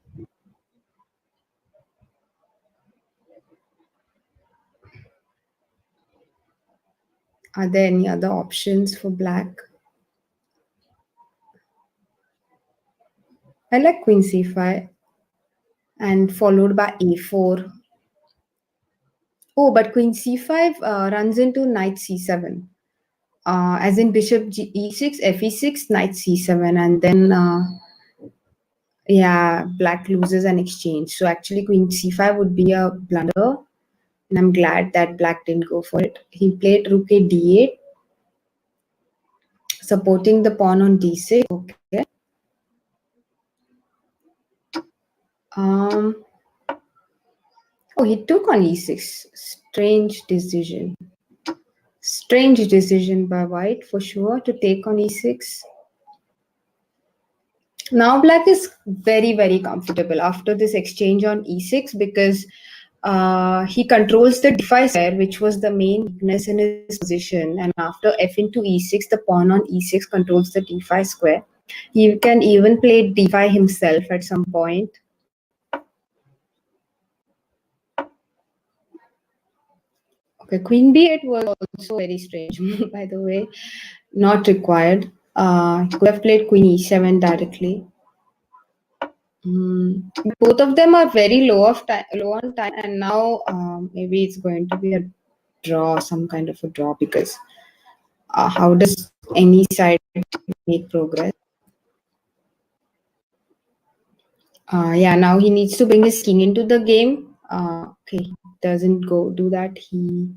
Are there any other options for black? I like queen c5 and followed by a4. Oh, but queen c5 runs into knight c7. As in bishop e6, fe6, knight c7, and then yeah, black loses an exchange. So actually, queen c5 would be a blunder, and I'm glad that black didn't go for it. He played rook a d8, supporting the pawn on d6. Okay. Um. Oh, he took on e6. Strange decision. Strange decision by white for sure to take on e6. Now black is very, very comfortable after this exchange on e6 because he controls the d5 square, which was the main weakness in his position. And after f into e6, the pawn on e6 controls the d5 square. He can even play d5 himself at some point. Okay, queen b8 was also very strange, by the way, not required. He could have played queen e7 directly. Both of them are very low on time, and now maybe it's going to be a draw, some kind of a draw, because how does any side make progress? Yeah, now he needs to bring his king into the game. Okay, he doesn't go do that. He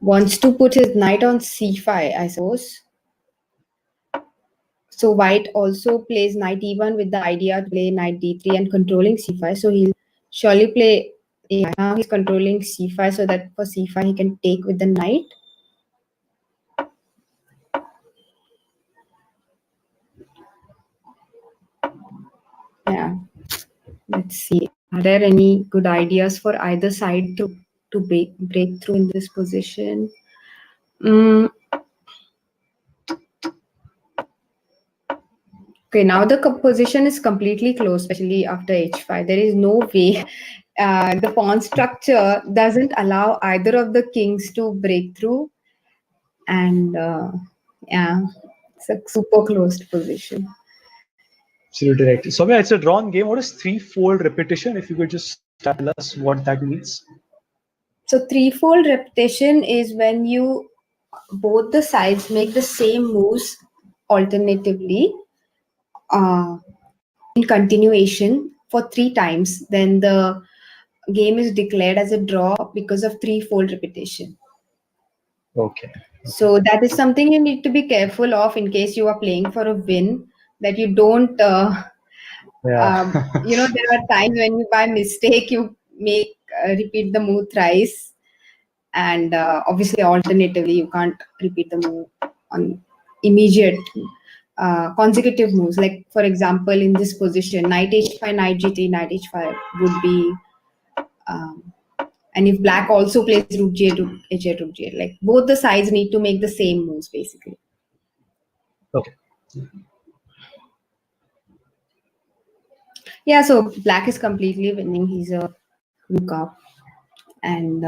wants to put his knight on c5, I suppose. So white also plays knight e1 with the idea to play knight d3 and controlling c5. So he'll surely play a5. Now he's controlling c5 so that for c5 he can take with the knight. Yeah, let's see. Are there any good ideas for either side to break through in this position? Okay, now the position is completely closed, especially after h5. There is no way. The pawn structure doesn't allow either of the kings to break through. And yeah, it's a super closed position.
Absolutely right. Soumya, it's a drawn game. What is threefold repetition? If you could just tell us what that means.
So threefold repetition is when you both the sides make the same moves alternatively in continuation for 3 times. Then the game is declared as a draw because of threefold repetition.
Okay.
So that is something you need to be careful of in case you are playing for a win, that you don't
Yeah.
there are times when you by mistake you make repeat the move thrice, and obviously alternatively you can't repeat the move on immediate consecutive moves. Like for example, in this position, knight h5, knight g3, knight h5 would be and if black also plays rook g8, rook h8, rook g8, like both the sides need to make the same moves basically.
Okay.
Yeah, so black is completely winning. He's a rook up, and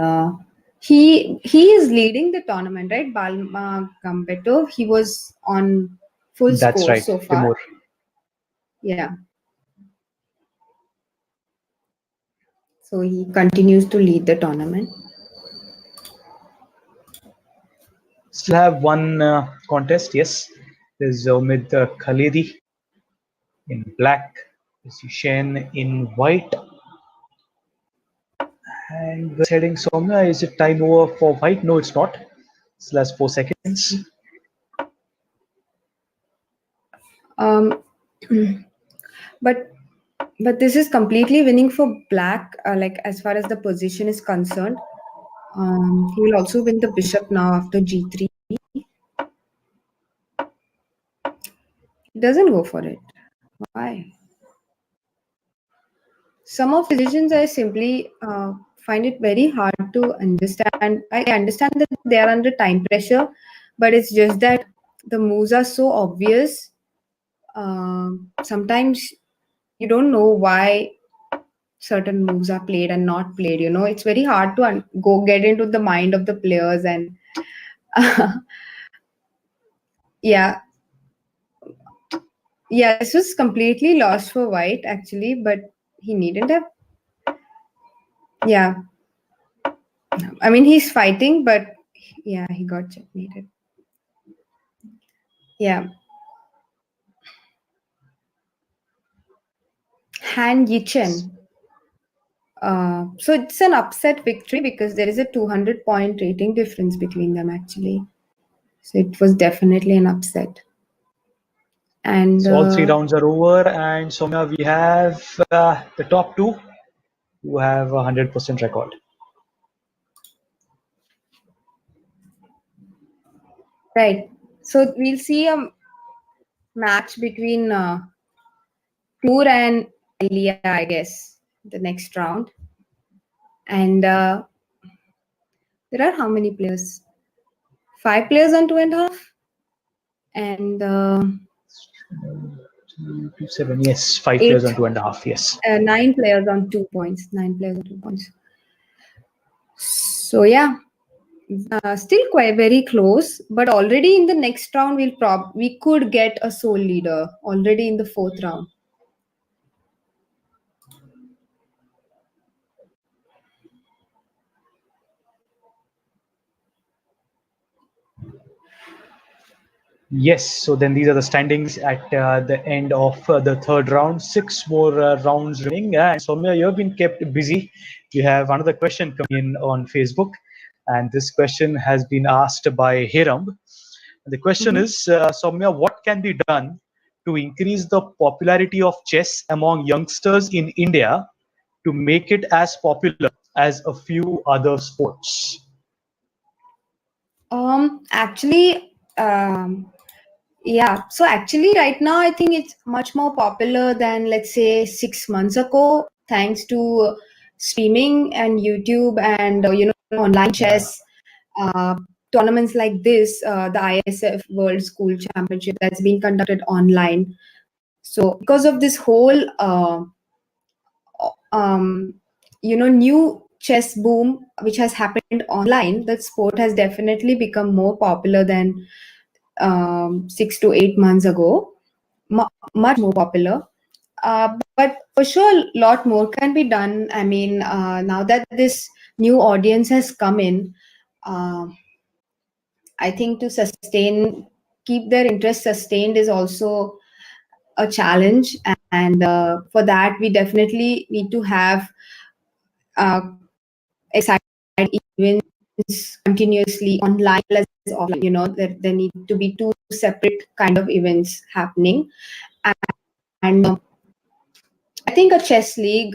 he is leading the tournament, right? Balma Gambetov. He was on full
That's
score
right,
so far.
Timur.
Yeah. So he continues to lead the tournament.
Still have one contest. Yes, there's Omid Khalidi in black. There's Hussein in white. And we're heading Soumya. Is it time over for white? No, it's not. Still has 4 seconds.
But this is completely winning for black. Like as far as the position is concerned, he will also win the bishop now after g3. He doesn't go for it. Why? Some of the decisions I simply find it very hard to understand. I understand that they are under time pressure, but it's just that the moves are so obvious. Sometimes you don't know why certain moves are played and not played. It's very hard to go get into the mind of the players and Yeah, yeah, this was completely lost for white actually, but he needn't have. Yeah, I mean he's fighting, but yeah, he got checkmated. Yeah, Han Yichen. So it's an upset victory because there is a 200-point rating difference between them actually. So it was definitely an upset. And
So all three rounds are over, and Soumya, we have the top two who have a 100% record.
right. So we'll see a match between Noor and Elia, I guess, the next round. And there are how many players? 5 players on 2.5, and
7, yes, 5 players
eight,
on 2.5, yes.
9 players on 2 points. 9 players on 2 points. So yeah, still quite very close. But already in the next round, we could get a sole leader already in the fourth round.
Yes, so then these are the standings at the end of the third round. 6 more rounds remaining. And Soumya, you have been kept busy. You have another question coming in on Facebook, and this question has been asked by Hiram. The question is, Soumya, what can be done to increase the popularity of chess among youngsters in India to make it as popular as a few other sports?
Actually, yeah. So actually, right now, I think it's much more popular than let's say 6 months ago, thanks to streaming and YouTube and online chess tournaments like this, the ISF World School Championship that's being conducted online. So because of this whole new chess boom which has happened online, the sport has definitely become more popular than 6 to 8 months ago, much more popular. But for sure, a lot more can be done. I mean, now that this new audience has come in, uh, I think to keep their interest sustained is also a challenge. And for that, we definitely need to have exciting events continuously online as offline. There need to be two separate kind of events happening. And I think a chess league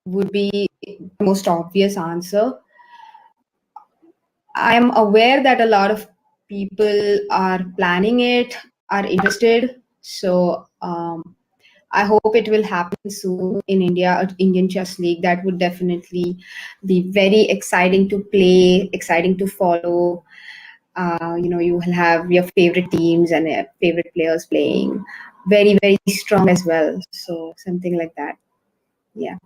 would be the most obvious answer. I am aware that a lot of people are planning it, are interested. So I hope it will happen soon in India, Indian Chess League. That would definitely be very exciting to play, exciting to follow. You will have your favorite teams and favorite players playing very, very strong as well. So something like that. Yeah.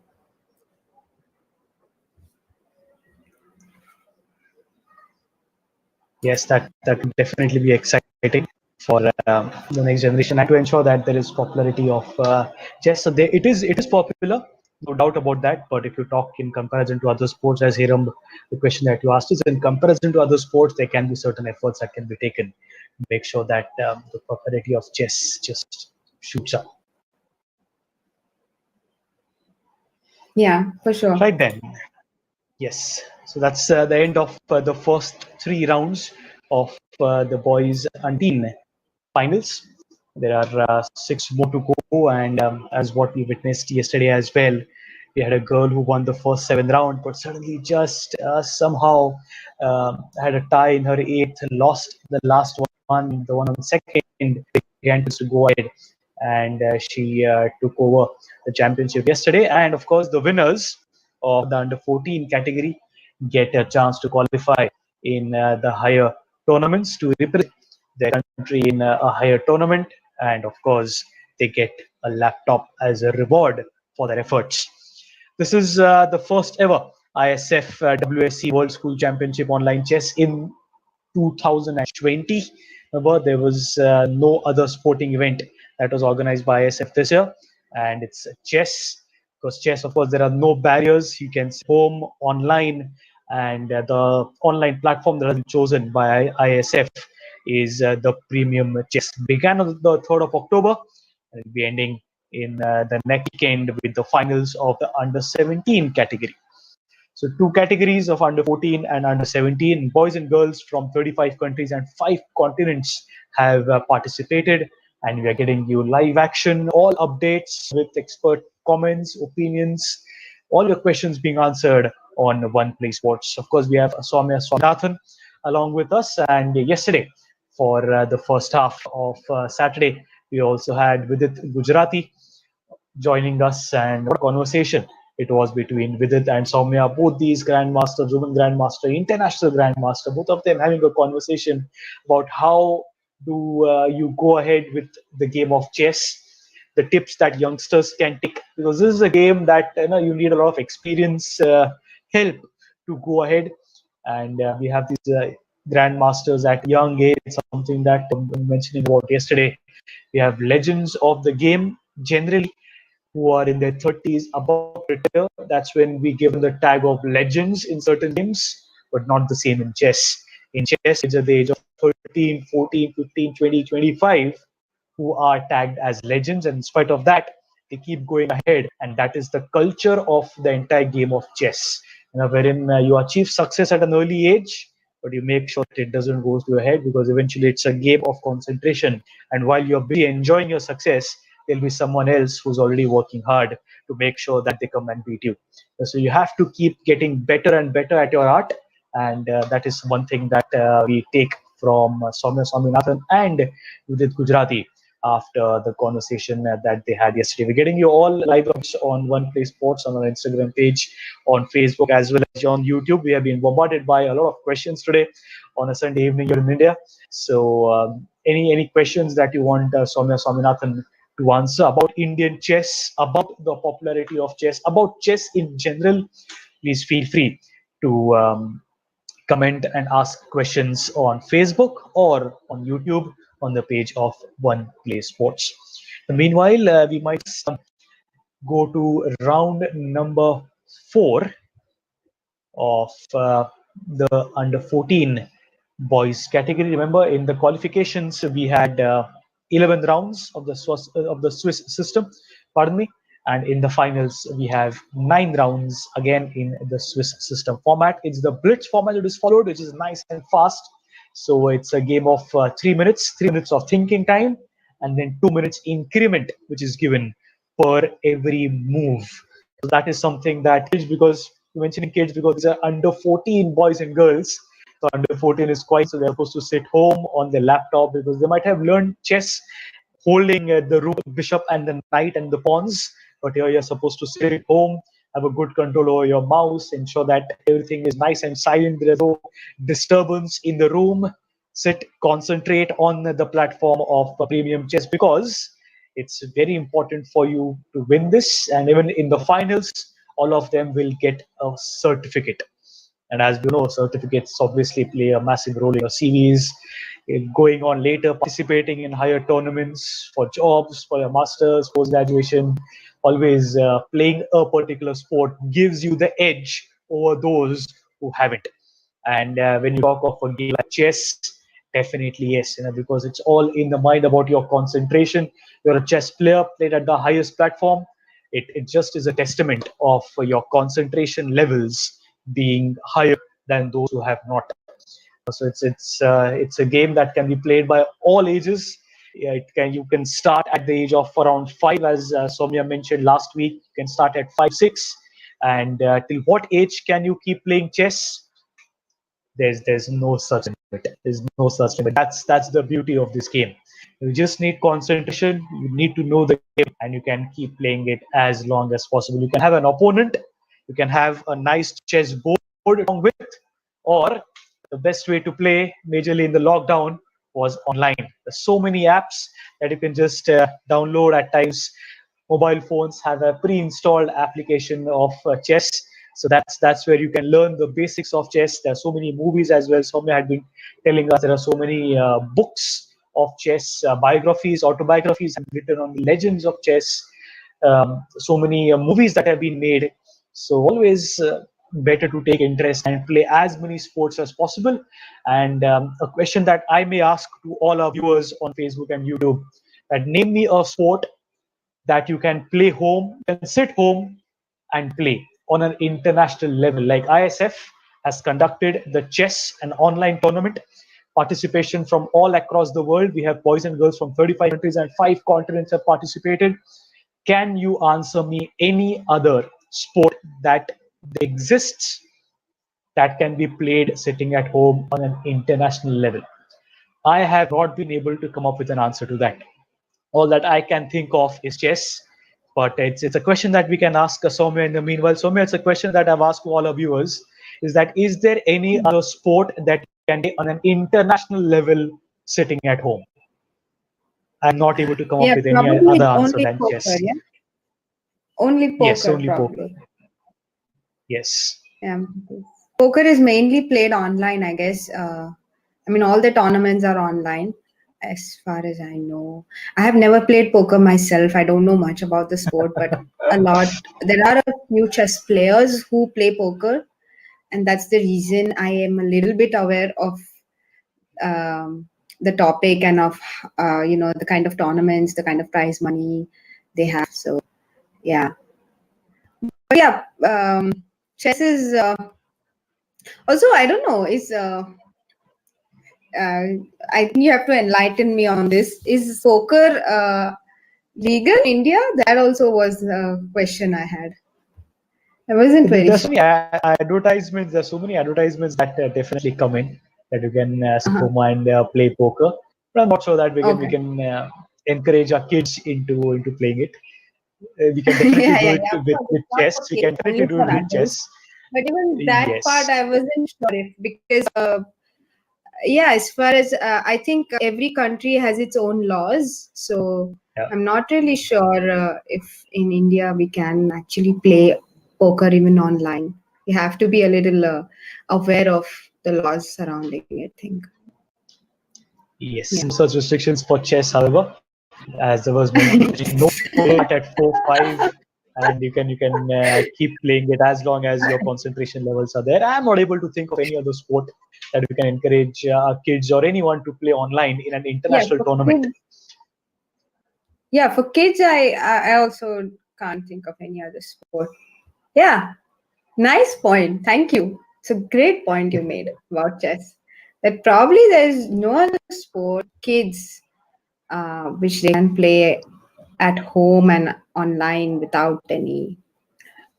Yes, that would definitely be exciting for the next generation, and to ensure that there is popularity of chess. So it is popular, no doubt about that. But if you talk in comparison to other sports, as Hiram, the question that you asked is in comparison to other sports, there can be certain efforts that can be taken to make sure that the popularity of chess just shoots up.
Yeah, for sure.
Right then. Yes, so that's the end of the first 3 rounds of the boys under 14 finals. There are 6 more to go, and as what we witnessed yesterday as well, we had a girl who won the first 7 round, but suddenly just somehow had a tie in her eighth, lost the last one, the one on second, began to go ahead, and she took over the championship yesterday. And of course, the winners of the under 14 category get a chance to qualify in the higher tournaments to represent their country in a higher tournament, and of course they get a laptop as a reward for their efforts. This is the first ever ISF WSC World School Championship online chess in 2020. Remember, there was no other sporting event that was organized by ISF this year, and it's chess. Because chess, of course, there are no barriers. You can home online, and the online platform that has been chosen by ISF is the premium chess. Began on the 3rd of October, and will be ending in the next weekend with the finals of the under 17 category. So two categories of under 14 and under 17, boys and girls from 35 countries and 5 continents have participated, and we are getting you live action, all updates with expert comments, opinions, all your questions being answered on One Play Sports. Of course, we have Soumya Swaminathan along with us, and yesterday for the first half of Saturday, we also had Vidit Gujarati joining us, and what a conversation it was between Vidit and Soumya, both these grandmasters, women grandmaster, international grandmaster, both of them having a conversation about how do you go ahead with the game of chess, the tips that youngsters can take, because this is a game that you need a lot of experience, help to go ahead, and we have these grandmasters at young age, something that I'm mentioning about yesterday. We have legends of the game generally who are in their 30s about to retire. That's when we give them the tag of legends in certain games, but not the same in chess. In chess, it's at the age of 13, 14, 15, 20, 25 who are tagged as legends, and in spite of that, they keep going ahead, and that is the culture of the entire game of chess. Wherein you achieve success at an early age, but you make sure that it doesn't go to your head, because eventually it's a game of concentration. And while you're busy enjoying your success, there'll be someone else who's already working hard to make sure that they come and beat you. So you have to keep getting better and better at your art, and that is one thing that we take from Soumya Swaminathan and Udit Gujarati after the conversation that they had yesterday. We're getting you all live on One Play Sports on our Instagram page, on Facebook, as well as on YouTube. We have been bombarded by a lot of questions today on a Sunday evening here in India. So, any questions that you want Soumya Swaminathan to answer about Indian chess, about the popularity of chess, about chess in general, please feel free to comment and ask questions on Facebook or on YouTube on the page of One Play Sports. Meanwhile, we might go to round number 4 of the under 14 boys category. Remember, in the qualifications we had 11 rounds of the Swiss system, pardon me, and in the finals we have 9 rounds again in the Swiss system format. It's the blitz format that is followed, which is nice and fast. So it's a game of 3 minutes of thinking time, and then 2 minutes increment, which is given per every move. So that is something that kids, because you mentioning kids, because these are under 14 boys and girls. So under 14 is quite, so they're supposed to sit home on their laptop, because they might have learned chess holding the rook, bishop, and the knight and the pawns. But here you're supposed to sit at home, have a good control over your mouse, ensure that everything is nice and silent. There's no disturbance in the room. Sit, concentrate on the platform of premium chess, because it's very important for you to win this. And even in the finals, all of them will get a certificate. And as you know, certificates obviously play a massive role in your CVs, in going on later, participating in higher tournaments for jobs, for your masters, post graduation. Always playing a particular sport gives you the edge over those who haven't. And when you talk of a game like chess, definitely yes, because it's all in the mind about your concentration. You're a chess player, played at the highest platform. It just is a testament of your concentration levels being higher than those who have not. So it's a game that can be played by all ages. Yeah, you can start at the age of around 5, as Soumya mentioned last week. You can start at 5, 6, and till what age can you keep playing chess? There's no such limit. There's no such limit. That's the beauty of this game. You just need concentration. You need to know the game, and you can keep playing it as long as possible. You can have an opponent. You can have a nice chess board along with, or the best way to play majorly in the lockdown was online. There's so many apps that you can just download. At times, mobile phones have a pre-installed application of chess. So that's where you can learn the basics of chess. There are so many movies as well. Soumya had been telling us there are so many books of chess, biographies, autobiographies have been written on the legends of chess. So many movies that have been made. So always better to take interest and play as many sports as possible. And a question that I may ask to all our viewers on Facebook and YouTube: that name me a sport that you can play home, you can sit home and play on an international level. Like ISF has conducted the chess and online tournament. Participation from all across the world. We have boys and girls from 35 countries and 5 continents have participated. Can you answer me any other sport that exists that can be played sitting at home on an international level? I have not been able to come up with an answer to that. All that I can think of is chess, but it's a question that we can ask Soumya in the meanwhile. Soumya, it's a question that I've asked to all our viewers: is there any other sport that can be on an international level sitting at home? I'm not able to come up
Yeah,
with any other
probably
answer
only
than
poker.
chess.
Yeah, only
Yes,
poker,
only poker.
probably.
Yes.
Yeah, poker is mainly played online, I guess. I mean, all the tournaments are online, as far as I know. I have never played poker myself. I don't know much about the sport, but a lot. There are a few chess players who play poker, and that's the reason I am a little bit aware of the topic and of the kind of tournaments, the kind of prize money they have. So yeah, but yeah, chess is also, I don't know, is uh, I think you have to enlighten me on this. Is poker legal in India? That also was a question I had. I wasn't very
There's
sure.
so many advertisements. There's so many advertisements that definitely come in that you can sit
Uh-huh.
home and play poker. But I'm not sure that we
Okay.
can encourage our kids into playing it. We can definitely
Yeah,
do
yeah,
it
yeah. Of
with
course, it's not
chess.
for
We
kids,
can definitely
only
do
for
it with
adults.
chess.
But even that part,
Yes.
I wasn't sure if, because yeah, as far as I think every country has its own laws, so
Yeah.
I'm not really sure if in India we can actually play poker even online. You have to be a little aware of the laws surrounding it, I think.
Yes.
Yeah.
No such restrictions for chess, however, as there was mentioned, no start at 4-5, and you can keep playing it as long as your concentration levels are there. I'm not able to think of any other sport that we can encourage kids or anyone to play online in an
Yeah,
international
for
tournament.
kids, yeah, for kids, I also can't think of any other sport. Yeah, nice point. Thank you. It's a great point you made about chess. That probably there's no other sport kids which they can play at home and online without any.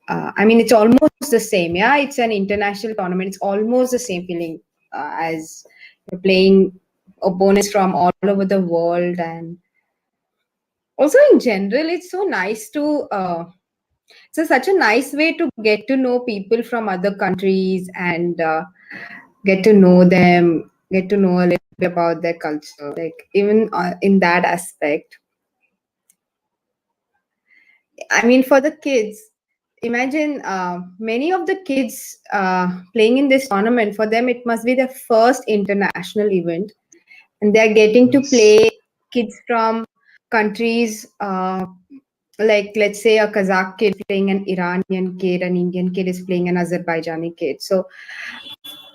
I mean, it's almost the same. Yeah, it's an international tournament. It's almost the same feeling as you're playing opponents from all over the world, and also in general, it's so nice to. It's such a nice way to get to know people from other countries and get to know them, get to know a little bit about their culture. Like even in that aspect, I mean, for the kids, imagine many of the kids playing in this tournament. For them, it must be their first international event, and they're getting to
Yes.
play kids from countries like, let's say, a Kazakh kid playing an Iranian kid, an Indian kid is playing an Azerbaijani kid. So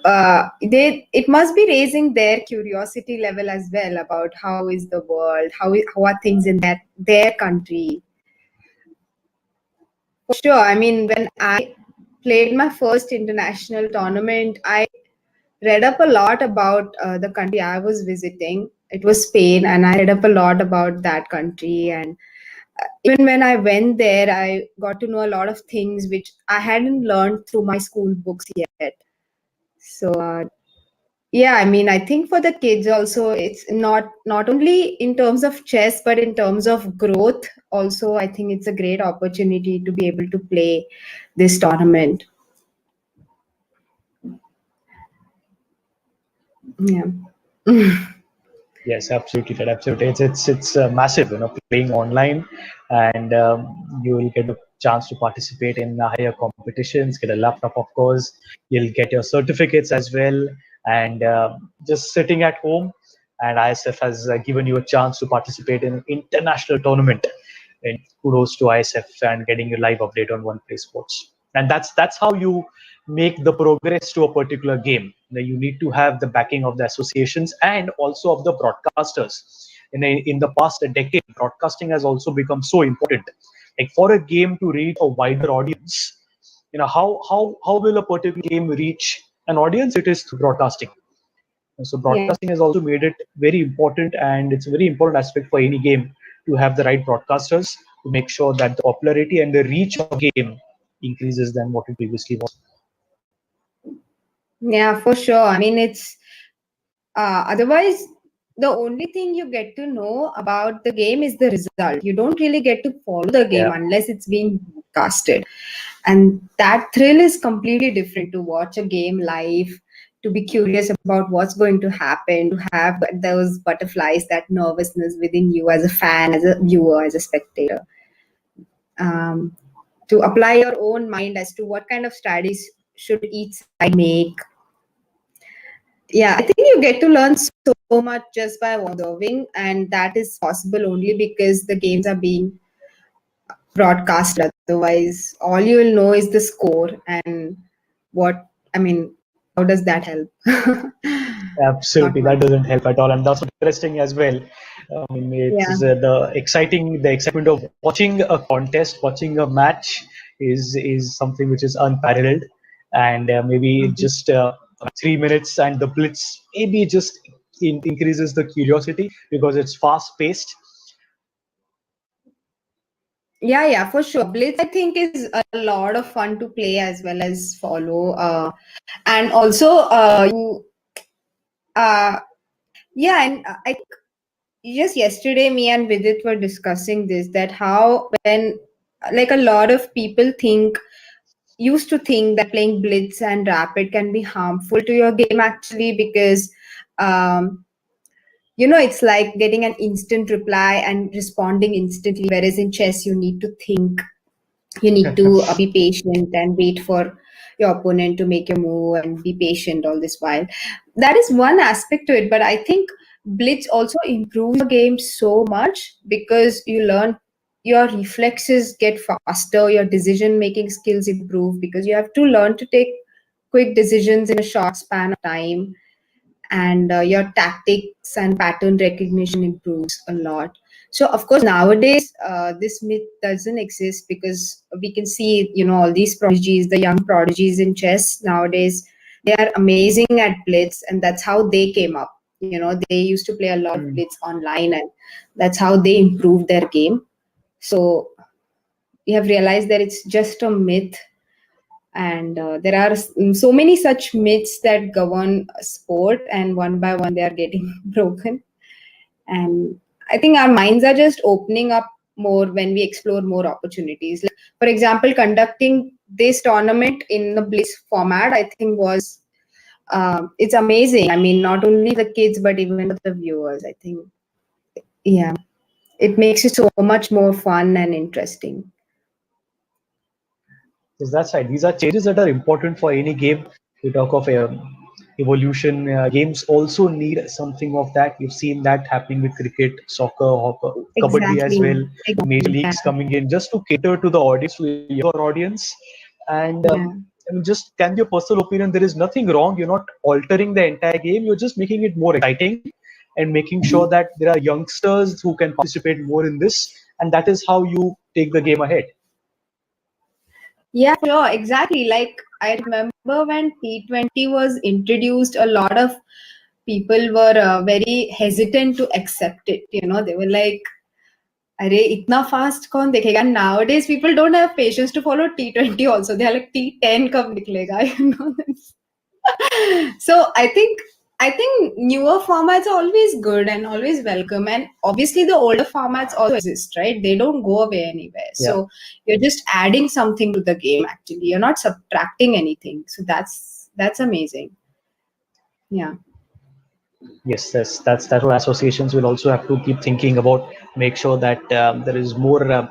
they it must be raising their curiosity level as well about how is the world, how are things in their country. For sure. I mean, when I played my first international tournament, I read up a lot about the country I was visiting. It was Spain, and I read up a lot about that country. And even when I went there, I got to know a lot of things which I hadn't learned through my school books yet. So yeah, I mean, I think for the kids also, it's not only in terms of chess, but in terms of growth. Also, I think it's a great opportunity to be able to play this tournament. Yeah.
Yes, absolutely right. Absolutely, it's massive. Playing online, and you will get to chance to participate in higher competitions, get a laptop, of course. You'll get your certificates as well. And just sitting at home, and ISF has given you a chance to participate in an international tournament. And kudos to ISF and getting a live update on One Play Sports. And that's how you make the progress to a particular game. Now, you need to have the backing of the associations and also of the broadcasters. In the past decade, broadcasting has also become so important. Like for a game to reach a wider audience, how will a particular game reach an audience? It is through broadcasting. And so
Yeah.
broadcasting has also made it very important, and it's a very important aspect for any game to have the right broadcasters to make sure that the popularity and the reach of the game increases than what it previously was.
Yeah, for sure. I mean, it's otherwise the only thing you get to know about the game is the result. You don't really get to follow the game
Yeah,
unless it's being broadcasted. And that thrill is completely different to watch a game live, to be curious about what's going to happen, to have those butterflies, that nervousness within you as a fan, as a viewer, as a spectator. Um, to apply your own mind as to what kind of strategies should each side make. Yeah, I think you get to learn so much just by observing, and that is possible only because the games are being broadcasted. Otherwise, all you will know is the score and what, I mean, how does that help? Not
absolutely.
much.
That doesn't help at all, and that's interesting as well. I mean,
Yeah.
it's the excitement of watching a contest, watching a match is something which is unparalleled, and maybe
Mhm.
just 3 minutes and the blitz maybe just increases the curiosity because it's fast paced.
Yeah, for sure. Blitz, I think, is a lot of fun to play as well as follow. And also, uh, yeah, and I just yesterday me and Vidit were discussing this, that how when like a lot of people used to think that playing blitz and rapid can be harmful to your game actually, because um it's like getting an instant reply and responding instantly, whereas in chess you need to think, you need to be patient and wait for your opponent to make a move and be patient all this while. That is one aspect to it, but I think blitz also improves the game so much because you learn, your reflexes get faster, your decision making skills improve because you have to learn to take quick decisions in a short span of time, and your tactics and pattern recognition improves a lot. So of course nowadays this myth doesn't exist because we can see, all these prodigies, the young prodigies in chess nowadays, they are amazing at blitz, and that's how they came up. They used to play a lot of
Mm.
blitz online, and that's how they improved their game. So we have realized that it's just a myth, and there are so many such myths that govern sport, and one by one they are getting broken. And I think our minds are just opening up more when we explore more opportunities. Like, for example, conducting this tournament in the blitz format, I think was it's amazing. I mean, not only the kids but even for the viewers, I think. Yeah, it makes it so much more fun and interesting.
Yes, that's right. These are changes that are important for any game. We talk of evolution. Games also need something of that. You've seen that happening with cricket, soccer, hockey, kabaddi as
Exactly.
well. Major
Exactly. Yeah.
leagues coming in just to cater to the audience, to a younger audience. And
Yeah.
I mean, just can be your personal opinion. There is nothing wrong. You're not altering the entire game. You're just making it more exciting and making sure that there are youngsters who can participate more in this. And that is how you take the game ahead.
Yeah, sure, exactly. Like I remember when T20 was introduced, a lot of people were very hesitant to accept it. They were like, "Arey, itna fast kaun dekhega?" And nowadays, people don't have patience to follow T20 also. They're like, T10 kab niklega, So I think newer formats are always good and always welcome, and obviously the older formats also exist, right? They don't go away anywhere.
Yeah.
So you're just adding something to the game. Actually, you're not subtracting anything. So that's amazing. Yeah.
Yes, that's what associations will also have to keep thinking about. Make sure that there is more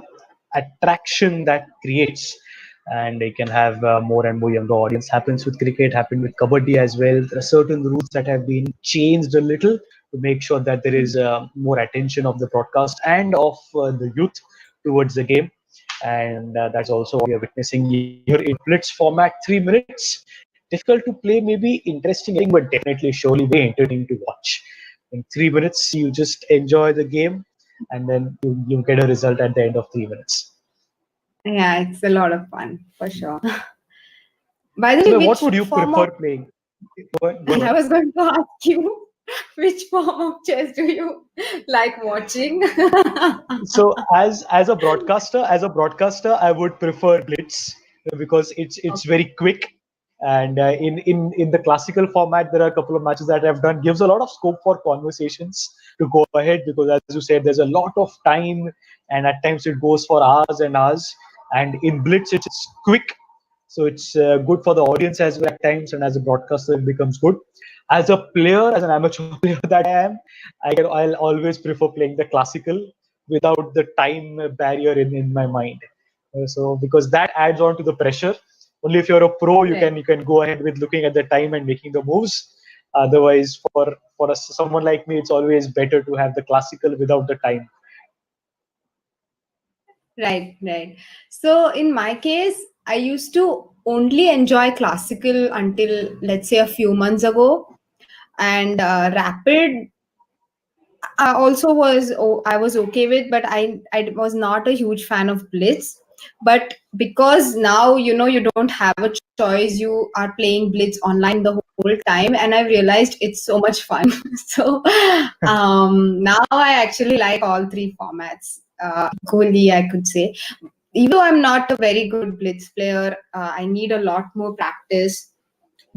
attraction that creates, and you can have more and more younger audience. Happens with cricket, happened with kabaddi as well. There are certain rules that have been changed a little to make sure that there is more attention of the broadcast and of the youth towards the game. And that's also what we are witnessing here in blitz format. 3 minutes, difficult to play, maybe interesting, but definitely surely very entertaining to watch. In 3 minutes you just enjoy the game, and then you get a result at the end of 3 minutes.
Yeah, it's a lot of fun for sure. By the way,
So what
which
would you
form of
prefer playing? Go
I
ahead.
was going to ask you which form of chess do you like watching?
So as a broadcaster, I would prefer blitz because it's very quick. And in the classical format, there are a couple of matches that I've done, gives a lot of scope for conversations to go ahead, because as you said, there's a lot of time, and at times it goes for hours and hours. And in blitz, it's quick, so it's good for the audience as well at times, and as a broadcaster, it becomes good. As a player, as an amateur player that I am, I'll always prefer playing the classical without the time barrier in my mind. So because that adds on to the pressure. Only if you're a pro, you
Right.
can go ahead with looking at the time and making the moves. Otherwise, someone like me, it's always better to have the classical without the time.
Right, right. So in my case, I used to only enjoy classical until, let's say, a few months ago, and rapid also I was okay with, but I was not a huge fan of blitz. But because now you don't have a choice, you are playing blitz online the whole time, and I realized it's so much fun. So now I actually like all three formats equally, I could say. Even though I'm not a very good blitz player, I need a lot more practice,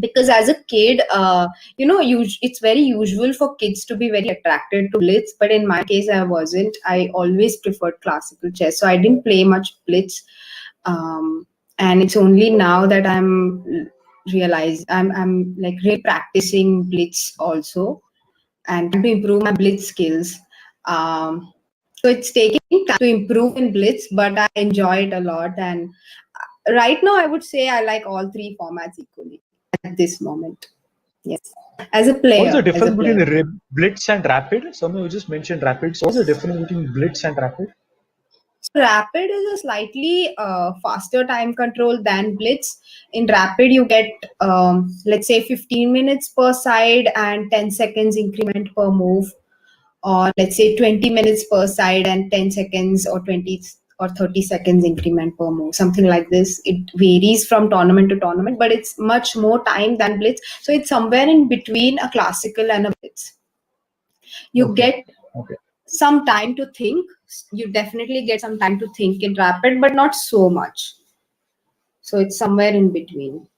because as a kid, it's very usual for kids to be very attracted to blitz, but in my case I wasn't. I always preferred classical chess, so I didn't play much blitz. And it's only now that I'm like really practicing blitz also, and trying to improve my blitz skills. So it's taking time to improve in blitz, but I enjoy it a lot. And right now I would say I like all three formats equally at this moment. Yes. As a
What is the
player, as a
difference between
player.
blitz and rapid? Someone you just mentioned rapid. So what's the difference between blitz and rapid?
So rapid is a slightly faster time control than blitz. In rapid, you get let's say 15 minutes per side and 10 seconds increment per move, or let's say 20 minutes per side and 10 seconds or 20 or 30 seconds increment per move, something like this. It varies from tournament to tournament, but it's much more time than blitz. So it's somewhere in between a classical and a blitz. You
Okay.
get
Okay.
some time to think. You definitely get some time to think in rapid, but not so much. So it's somewhere in between.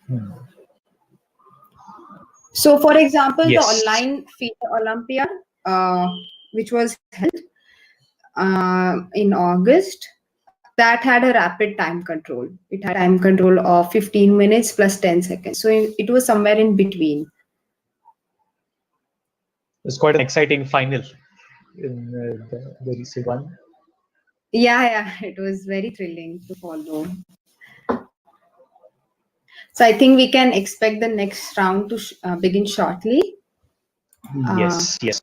Hmm.
So, for example, the
Yes.
online FIDE Olympiad, which was held in August, that had a rapid time control. It had time control of 15 minutes plus 10 seconds. So it was somewhere in between.
It's quite an exciting final in the recent one.
Yeah, yeah, it was very thrilling to follow. So I think we can expect the next round to begin shortly. Uh,
Yes, yes,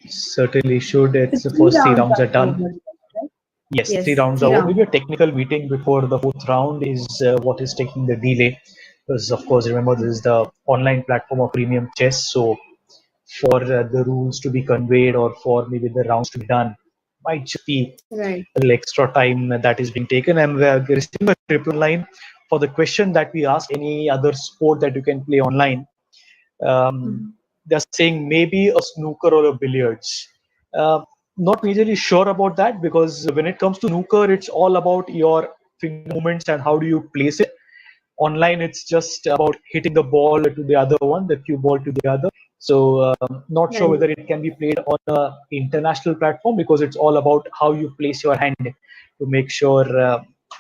certainly should.
the
It's the
three
first three
rounds
rounds are
are
done.
over, right?
Yes, three
Yes,
rounds are
three
over.
rounds.
Maybe a technical meeting before the fourth round is what is taking the delay. Because, of course, remember, this is the online platform of premium chess. So, for the rules to be conveyed or for maybe the rounds to be done, might just be
Right.
a little extra time that is being taken. And we're receiving a triple line for the question that we asked: any other sport that you can play online? Um,
Mhm.
they're saying maybe a snooker or a billiards. Uh, Not majorly sure about that, because when it comes to snooker, it's all about your finger movements and how do you place it. Online, it's just about hitting the ball to the other one, the cue ball to the other. So, not sure
Right.
whether it can be played on a international platform, because it's all about how you place your hand to make sure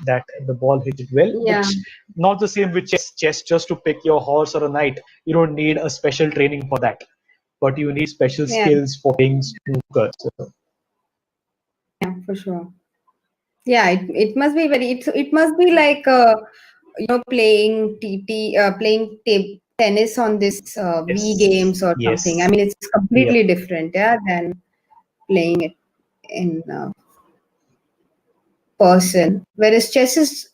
that the ball hit it well.
Yeah.
Which not the same with chess. Chess, just to pick your horse or a knight, you don't need a special training for that, but you need special
Yeah.
skills for playing snooker. So,
Yeah, for sure. Yeah, it must be it must be like playing tennis on this Wii
Yes,
games or something. I
yes,
mean, it's
yep,
completely different, yeah, than playing it in person. Whereas chess is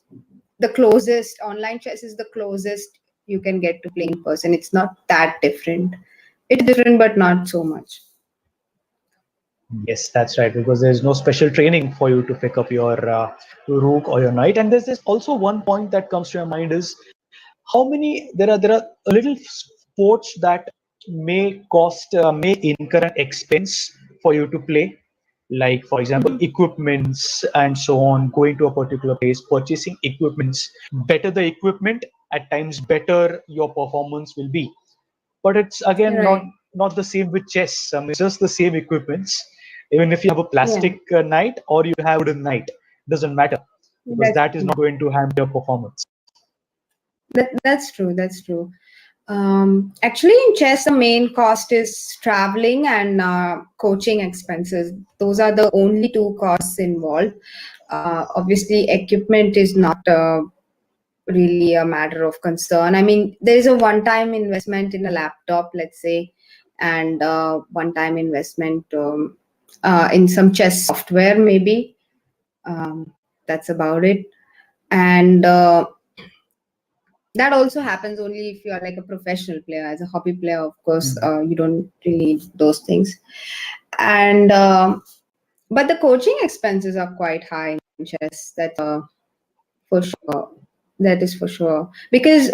the closest, online chess is the closest you can get to playing in person. It's not that different. It's different, but not so much.
yes, that's right. Because there's no special training for you to pick up your rook or your knight. And there's this also one point that comes to your mind is how many there are little sports that may incur an expense for you to play, like for example
Mhm.
equipments and so on. Going to a particular place, purchasing equipments, better the equipment, at times better your performance will be. But it's again not
Right.
not the same with chess. I mean, it's just the same equipments. Even if you have a
Yeah.
plastic knight or you have a wooden knight, doesn't matter, because
That's
that is
true.
not going to hamper your performance.
That's true. That's true. Actually, in chess, the main cost is traveling and coaching expenses. Those are the only two costs involved. Obviously, equipment is not really a matter of concern. I mean, there is a one-time investment in a laptop, let's say, and one-time investment in some chess software, maybe. Um, that's about it. And that also happens only if you are like a professional player. As a hobby player, of course,
Mhm.
you don't really need those things. And but the coaching expenses are quite high in chess. That's for sure. That is for sure because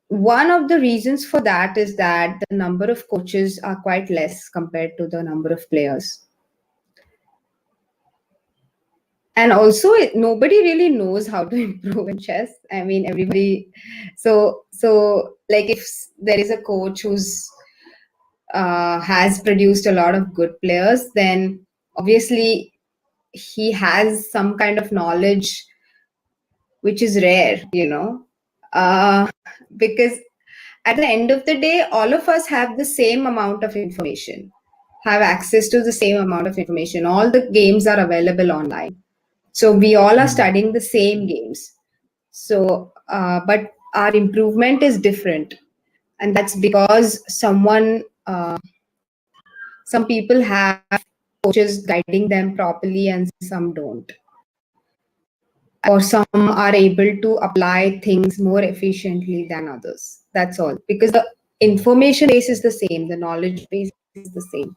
one of the reasons for that is that the number of coaches are quite less compared to the number of players. And also nobody really knows how to improve in chess. I mean, everybody, so like if there is a coach who's has produced a lot of good players, then obviously he has some kind of knowledge which is rare, because at the end of the day, all of us have the same amount of information, have access to the same amount of information. All the games are available online. So we all are
Mhm.
studying the same games. So, but our improvement is different. And that's because some people have coaches guiding them properly and some don't. Or some are able to apply things more efficiently than others. That's all. Because the information base is the same, the knowledge base is the same.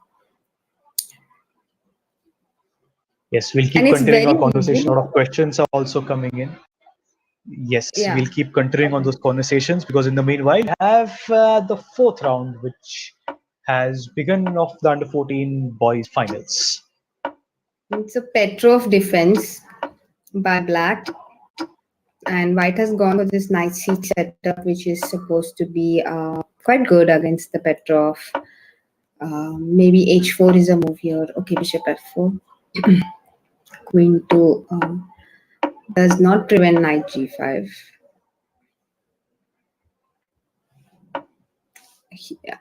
Yes, we'll
And
keep
it's
continuing
very
our conversation. A
easy.
lot of questions are also coming in. Yes, we'll
Yeah.
keep continuing on those conversations, because in the meanwhile, we have the fourth round, which has begun of the under 14 boys finals.
It's a Petrov defense by black, and white has gone for this knight c setup, which is supposed to be quite good against the Petrov. Maybe h4 is a move here. Okay, bishop f4. Queen to does not prevent knight g5.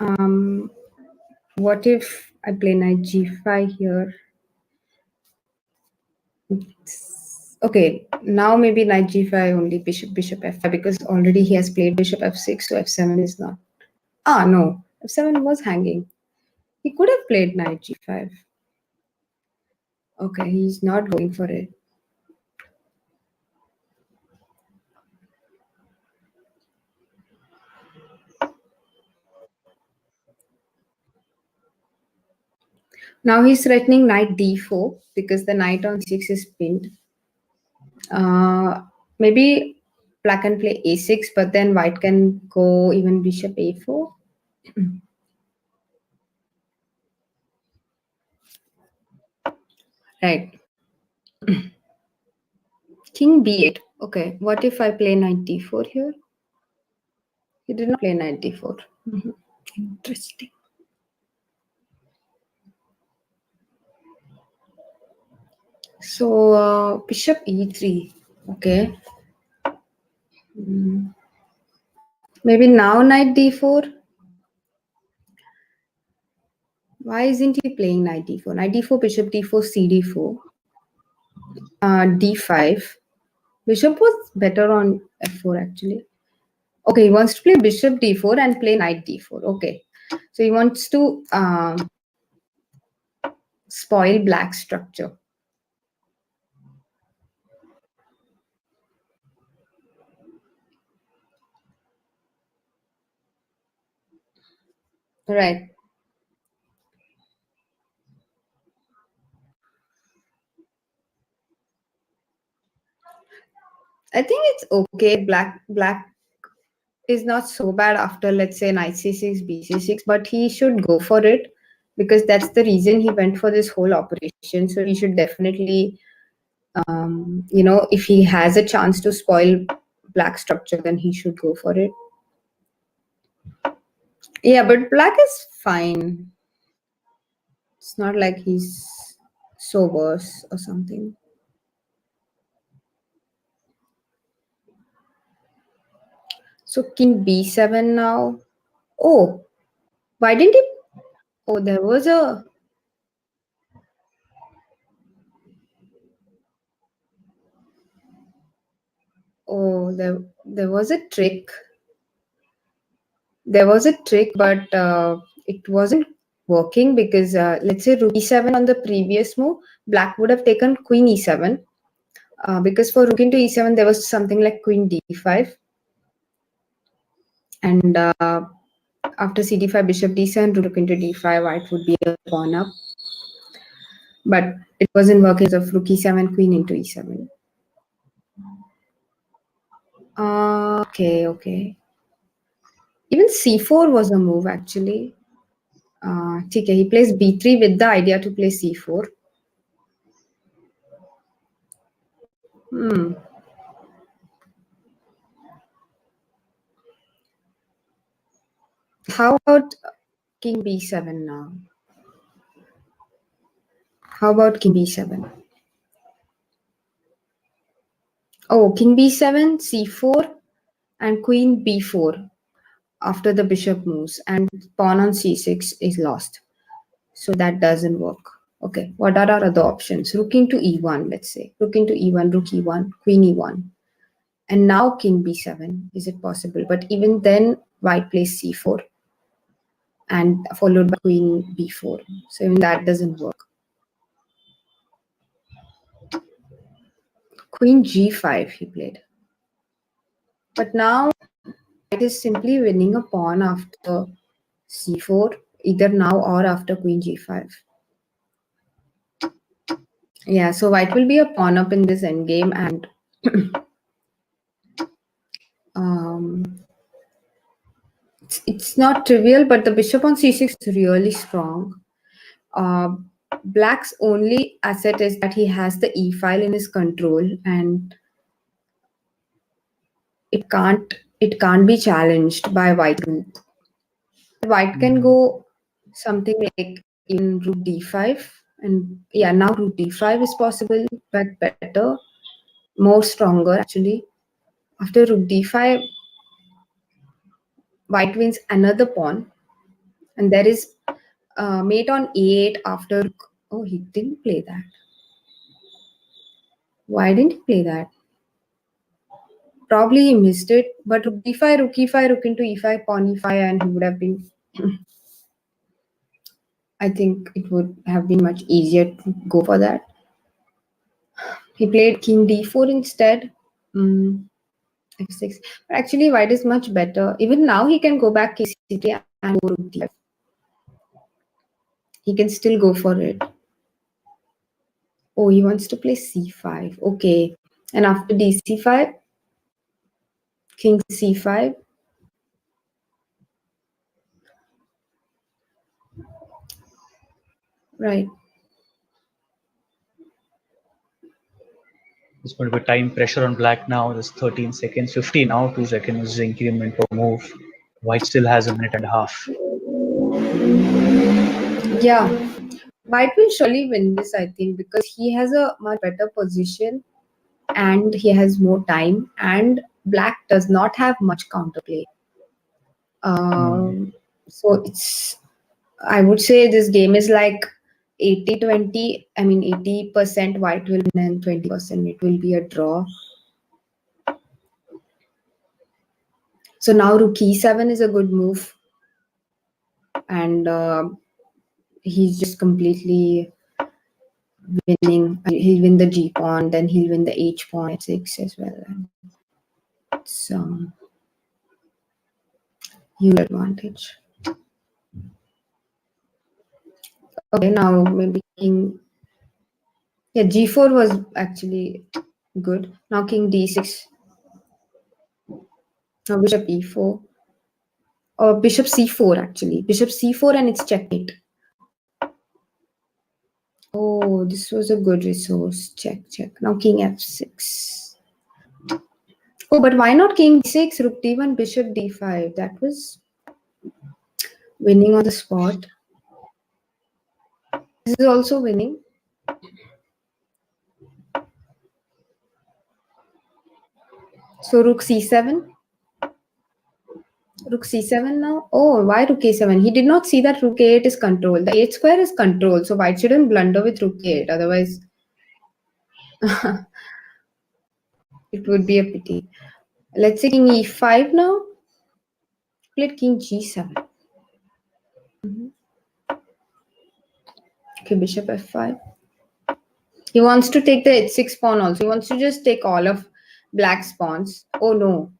Um, what if I play knight g5 here? Okay, now maybe knight g5 only, bishop f5, because already he has played bishop f6, so f7 is not. Ah, no, f7 was hanging. He could have played knight g5. Okay, he's not going for it. Now he's threatening knight d4 because the knight on c6 is pinned. Maybe black can play a6, but then white can go even bishop a4. Right. King b8. Okay, what if I play knight d4 here? He did not play knight d4. Mhm. Interesting. So bishop e3. Okay. Mm. Maybe now knight d4. Why isn't he playing knight d4? Knight d4, bishop d4, c d4. D5. Bishop was better on F4 actually. Okay, he wants to play bishop D4 and play knight D4. Okay, so he wants to spoil black structure. Right. I think it's okay. Black is not so bad after, let's say, knight c6, bc6, but he should go for it because that's the reason he went for this whole operation. So he should definitely, if he has a chance to spoil black structure, then he should go for it. Yeah, but black is fine. It's not like he's so worse or something. So king b7 now. Oh, why didn't he? Oh, there was a. Oh, there was a trick. There was a trick, but it wasn't working because let's say rook e7 on the previous move, black would have taken queen e7. Because for rook into e7, there was something like queen d5. And after cd5, bishop d7, rook into d5, white would be a pawn up. But it wasn't working of rook e7, queen into e7. Okay. Even c4 was a move actually. Okay, he plays b3 with the idea to play c4. How about king b7 now? How about king b7? Oh, king b7, c4, and queen b4 after the bishop moves, and pawn on c6 is lost. So that doesn't work. Okay, what are our other options? Rook into e1, let's say. Rook into e1, rook e1, queen e1. And now king b7. Is it possible? But even then, white plays c4 and followed by queen b4. So even that doesn't work. Queen g5 he played. But now white is simply winning a pawn after c4, either now or after queen g5. Yeah, so white will be a pawn up in this endgame, and it's not trivial, but the bishop on c6 is really strong. Black's only asset is that he has the e file in his control, and it can't be challenged by white rook. White can go something like in rook d5, and yeah, now rook d5 is possible, but better, more stronger actually. After rook d5, white wins another pawn, and there is mate on a8 after. Oh, he didn't play that. Why didn't he play that? Probably he missed it, but rook d5, rook e5, rook into e5, pawn e5, and he would have been. I think it would have been much easier to go for that. He played king d4 instead. F6. But actually, white is much better. Even now, he can go back king c3 and go rook d5. He can still go for it. Oh, he wants to play c5. Okay. And after dc5, king c5. Right.
There's going to be time pressure on black now. There's 13 seconds, 15 now, 2 seconds increment per move. White still has a minute and a half.
Yeah. White will surely win this, I think, because he has a much better position and he has more time, and black does not have much counterplay. So I would say this game is like 80-20. I mean, 80% white will win and 20% it will be a draw. So now rook e7 is a good move. And he's just completely winning. He'll win the g pawn, then he'll win the h pawn at 6 as well. So huge advantage. Okay, now maybe king. Yeah, g4 was actually good. Now king d6. Now bishop e4. Or bishop c4 actually. Bishop c4 and it's checkmate. Oh, this was a good resource. Check, check. Now king f6. Oh, but why not king d6, rook d1, bishop d5? That was winning on the spot. This is also winning. So rook c7. Rook c7 now. Oh, why rook a7? He did not see that rook a8 is control. The 8 square is control. So white shouldn't blunder with rook a8. Otherwise, it would be a pity. Let's say king e5 now. Played king g7. Okay, bishop f5. He wants to take the h6 pawn also. He wants to just take all of black's pawns. Oh no.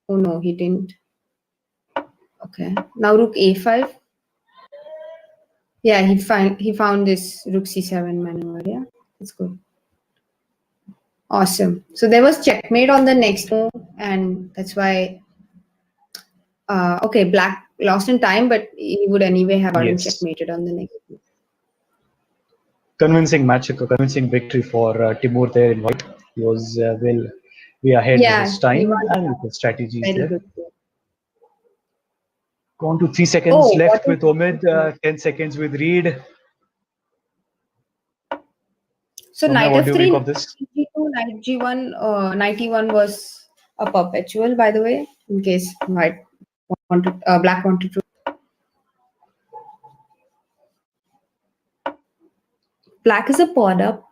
Oh no, he didn't. Okay. Now rook a5. Yeah, he found this rook c7 maneuver. Yeah, that's good. Awesome. So there was checkmate on the next move, and that's why. Okay, black lost in time, but he would anyway have gotten checkmated on the next move.
Convincing match, a convincing victory for Timur there in white. He was way ahead with his time and with the strategies
Very
there.
good.
Gone to 3 seconds left with Omid, 10 seconds with Reed.
So knight
what do you
f3,
make of this?
g2, knight g1, knight e1 was a perpetual, by the way, in case white wanted, black wanted to. Black is a pawn up,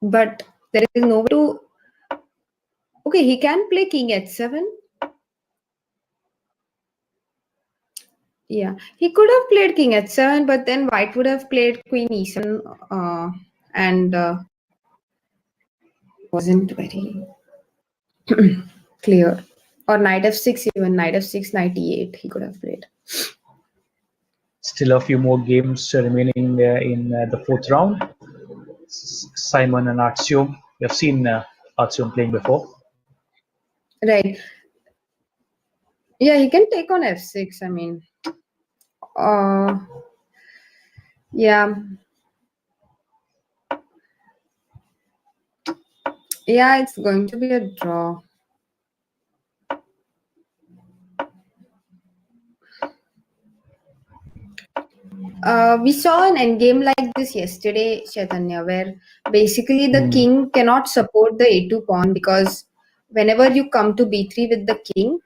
but there is no way to. Okay, he can play king h7. Yeah, he could have played king h7, but then white would have played queen e7, and wasn't very clear. Or knight f6, even knight f6, knight e8, he could have played.
Still a few more games remaining in the fourth round. Simon and Artyom. We have seen Artyom playing before.
Right. Yeah, he can take on f6. I mean, yeah. Yeah, it's going to be a draw. We saw an endgame like this yesterday, Chaitanya, where basically the king cannot support the a2 pawn because whenever you come to b3 with the king,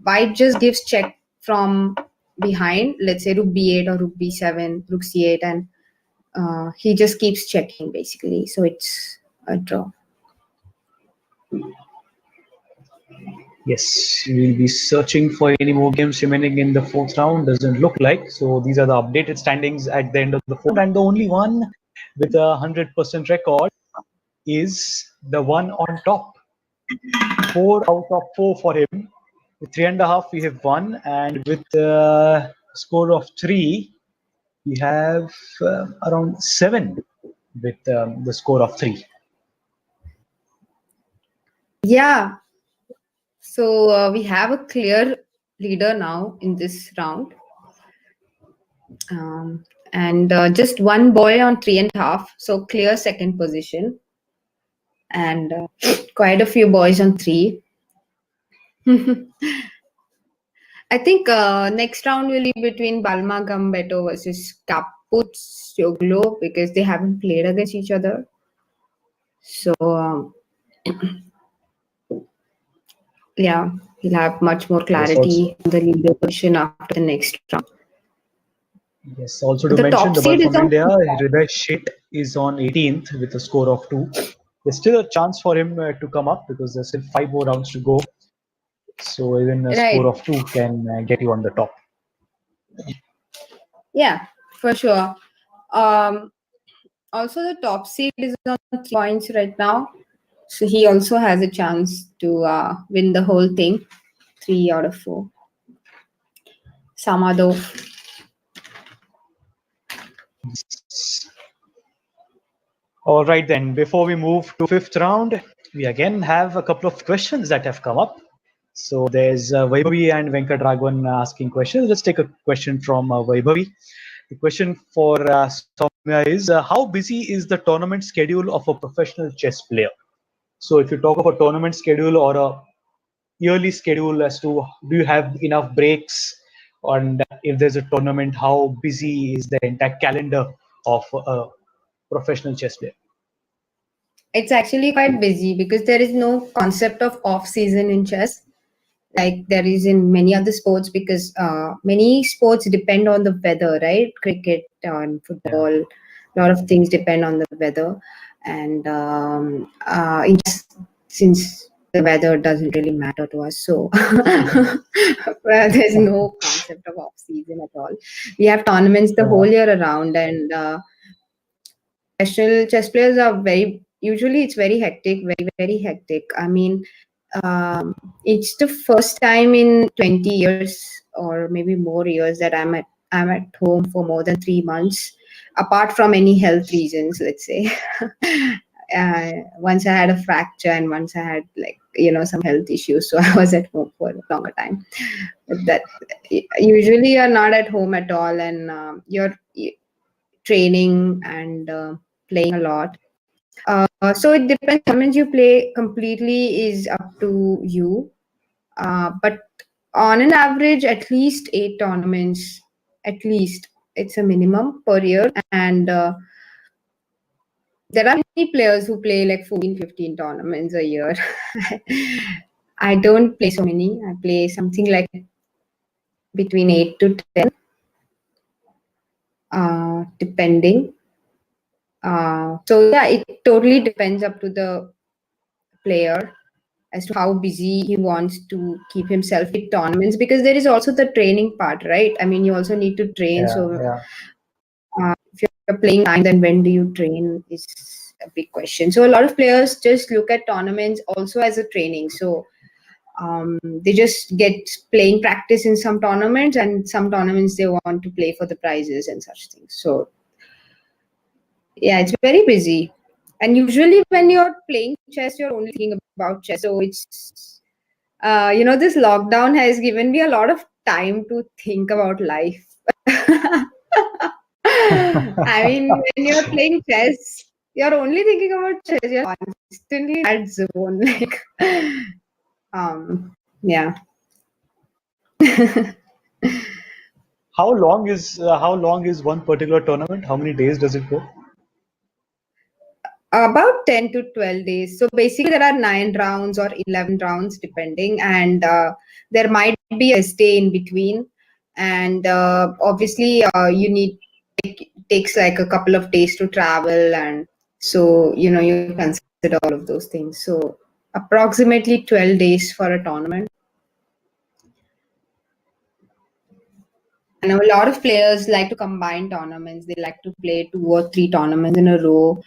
white just gives check from behind, let's say rook b8 or rook b7, rook c8, and he just keeps checking basically. So it's a draw.
Yes, we'll be searching for any more games remaining in the fourth round. Doesn't look like. So these are the updated standings at the end of the fourth. And the only one with a 100% record is the one on top. 4 out of 4 for him. With 3.5, we have won. And with a score of 3, we have around 7 with the score of 3.
Yeah. So we have a clear leader now in this round. And just one boy on 3.5. So clear second position. And quite a few boys on 3. I think next round will be between Balma Gambetto versus Kaput Sioglo because they haven't played against each other. So yeah, we'll have much more clarity on the leader position after the next round.
Yes, also to
The
mention
top
the one
seed is
from
on
India,
feedback.
Hriday Sheth is on 18th with a score of 2. There's still a chance for him to come up because there's still 5 more rounds to go. So even a score
Right.
of 2 can get you on the top.
Yeah, for sure. Um, Also, the top seed is on 3 points right now. So he also has a chance to win the whole thing. 3 out of 4. Samadov.
All right, then, before we move to fifth round, we again have a couple of questions that have come up. So there's Vaibhavi and Venkatraghavan asking questions. Let's take a question from Vaibhavi. The question for Soumya is, how busy is the tournament schedule of a professional chess player? So if you talk of a tournament schedule or a yearly schedule as to do you have enough breaks, and if there's a tournament, how busy is the entire calendar of a professional chess player?
It's actually quite busy because there is no concept of off season in chess like there is in many other sports because many sports depend on the weather, right? Cricket and
Yeah.
football, a lot of things depend on the weather. And in chess, since the weather doesn't really matter to us, so well, there's no concept of off season at all. We have tournaments the whole
Yeah.
year around, and professional chess players are very usually it's very hectic, very hectic. I mean, um, it's the first time in 20 years or maybe more years that I'm at home for more than 3 months, apart from any health reasons, let's say. Once I had a fracture and once I had some health issues, so I was at home for a longer time. But that usually you're not at home at all, and you're training and playing a lot. So it depends. Tournaments you play completely is up to you. But on an average, at least 8 tournaments, at least it's a minimum per year. And there are many players who play like 14, 15 tournaments a year. I don't play so many. I play something like between 8 to 10, depending. So yeah, it totally depends up to the player as to how busy he wants to keep himself with tournaments because there is also the training part, right? I mean, you also need to train.
Yeah.
So
Yeah.
if you're playing time, then when do you train is a big question. So a lot of players just look at tournaments also as a training. So they just get playing practice in some tournaments, and some tournaments they want to play for the prizes and such things. So yeah, it's very busy. And usually when you're playing chess, you're only thinking about chess. So it's this lockdown has given me a lot of time to think about life. I mean, when you're playing chess, you're only thinking about chess. You're constantly in that zone. Like, yeah.
How long is one particular tournament? How many days does it go?
About 10 to 12 days. So basically, there are 9 rounds or 11 rounds, depending, and there might be a stay in between. And obviously, you need takes like a couple of days to travel, and so you consider all of those things. So approximately 12 days for a tournament. And a lot of players like to combine tournaments. They like to play 2 or 3 tournaments in a row,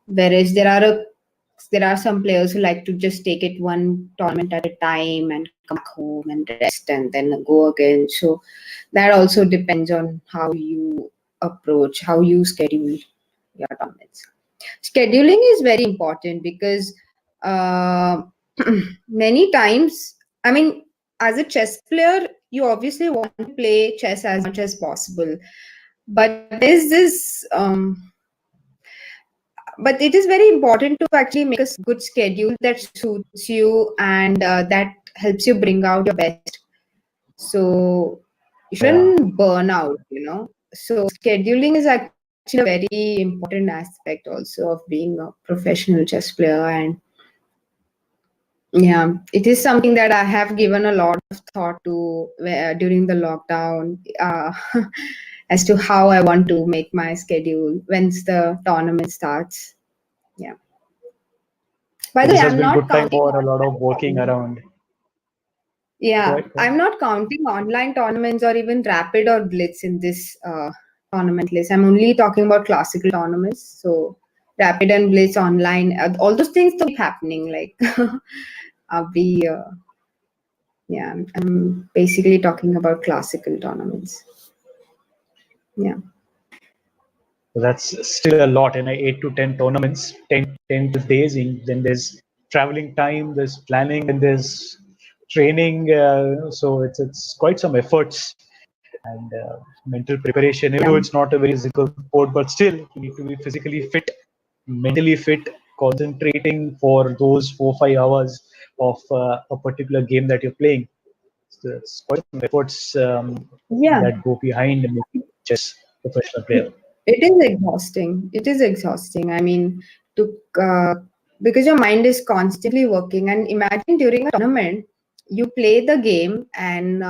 whereas there are some players who like to just take it one tournament at a time and come back home and rest and then go again. So that also depends on how you approach, how you schedule your tournaments. Scheduling is very important because uh, many times, I mean, as a chess player, you obviously want to play chess as much as possible. But there's this but it is very important to actually make a good schedule that suits you and that helps you bring out your best. So you
Yeah.
shouldn't burn out. So scheduling is actually a very important aspect also of being a professional chess player. And yeah, it is something that I have given a lot of thought to during the lockdown. as to how I want to make my schedule, when's the tournament starts. Yeah. By the
So
way,
this has
I'm
been
not
good time
counting
for a lot
online
of working
tournaments.
around. Go
Yeah,
ahead, go ahead.
I'm not counting online tournaments or even rapid or blitz in this tournament list. I'm only talking about classical tournaments. So rapid and blitz online, all those things don't keep happening. Like, we, yeah, I'm basically talking about classical tournaments. Yeah.
So that's still a lot in 8 to 10 tournaments, 10 days. Then there's traveling time, there's planning, and there's training. So it's quite some efforts and mental preparation. Even though
Yeah.
it's not a very physical sport, but still you need to be physically fit, mentally fit, concentrating for those 4 5 hours of a particular game that you're playing. So it's quite some efforts
Yeah.
that go behind making chess professional player.
It is exhausting. It is exhausting. I mean, to because your mind is constantly working. And imagine during a tournament, you play the game, and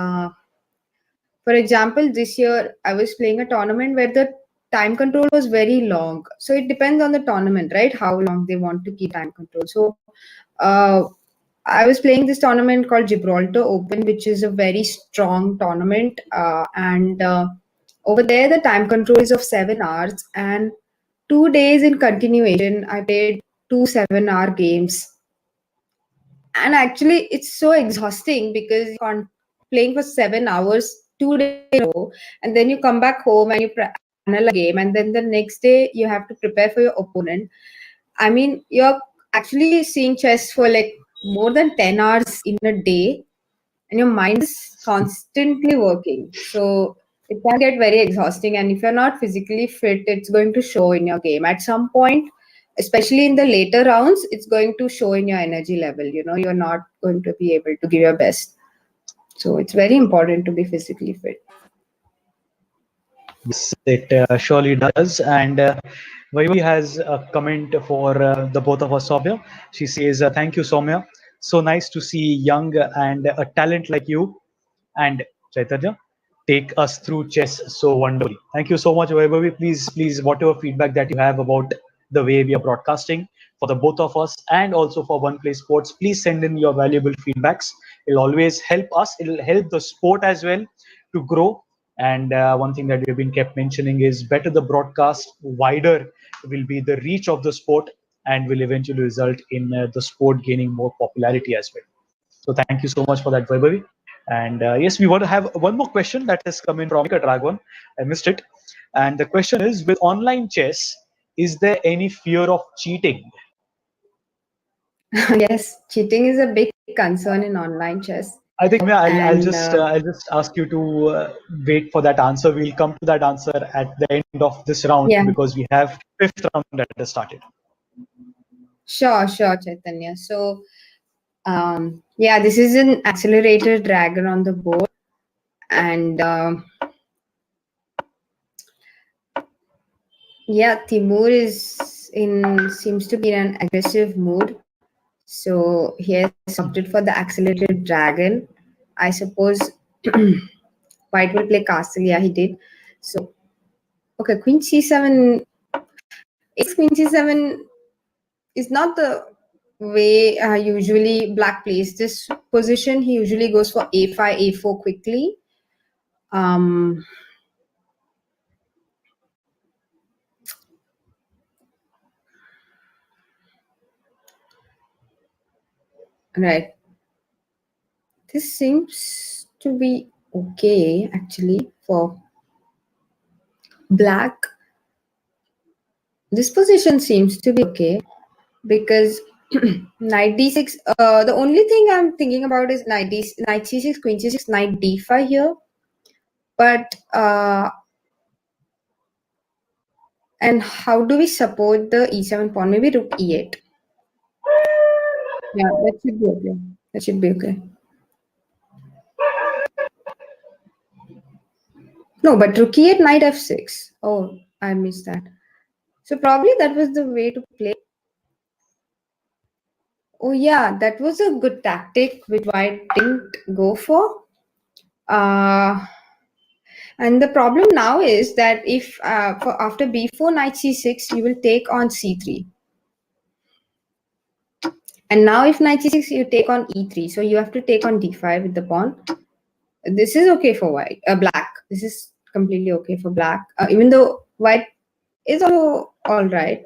for example, this year I was playing a tournament where the time control was very long. So it depends on the tournament, right? How long they want to keep time control. So uh, I was playing this tournament called Gibraltar Open, which is a very strong tournament, and over there the time control is of 7 hours, and 2 days in continuation I played two 7 hour games. And actually it's so exhausting because you're playing for 7 hours 2 days in a row, and then you come back home and you analyze the game, and then the next day you have to prepare for your opponent. I mean, you're actually seeing chess for like more than 10 hours in a day, and your mind is constantly working. So it can get very exhausting. And if you're not physically fit, it's going to show in your game. At some point, especially in the later rounds, it's going to show in your energy level. You know, you're not going to be able to give your best. So it's very important to be physically fit.
Yes, it surely does. And Vaibhavi has a comment for the both of us, Soumya. She says, "Thank you, Soumya. So nice to see young and a talent like you and Chaitanya take us through chess so wonderfully. Thank you so much, Vaibhavi. Please, whatever feedback that you have about the way we are broadcasting for the both of us and also for One Play Sports, please send in your valuable feedbacks. It'll always help us. It'll help the sport as well to grow. And one thing that we've been kept mentioning is better the broadcast, wider will be the reach of the sport, and will eventually result in the sport gaining more popularity as well. So thank you so much for that, Vaibhavi. And yes, we want to have one more question that has come in from Mika Dragon. I missed it. And the question is, with online chess, is there any fear of cheating?
Yes, cheating is a big concern in online chess.
I think Soumya,
And
I'll just ask you to wait for that answer. We'll come to that answer at the end of this round
yeah,
because we have fifth round that has started.
sure, Chaitanya. So, yeah, this is an accelerated dragon on the board, and yeah, Timur is in seems to be in an aggressive mood. So he has opted for the accelerated dragon. I suppose White will play castle. Yeah, he did. So okay, Queen C7. Ace Queen C7 is not the way usually Black plays this position. He usually goes for A5, A4 quickly. Um, right. This seems to be okay actually for Black. This position seems to be okay because knight d6. The only thing I'm thinking about is knight c6, queen c6, knight d5 here. But and how do we support the e7 pawn? Maybe rook e8. Yeah, that should be okay. That should be okay. No, but rook e8, knight f6. Oh, I missed that. So probably that was the way to play. Oh yeah, that was a good tactic which White didn't go for. Uh, And the problem now is that if after b4 knight c6, you will take on c3. And now if knight c6, you take on e3. So you have to take on d5 with the pawn. This is okay for black. This is completely okay for black. Even though white is also all right.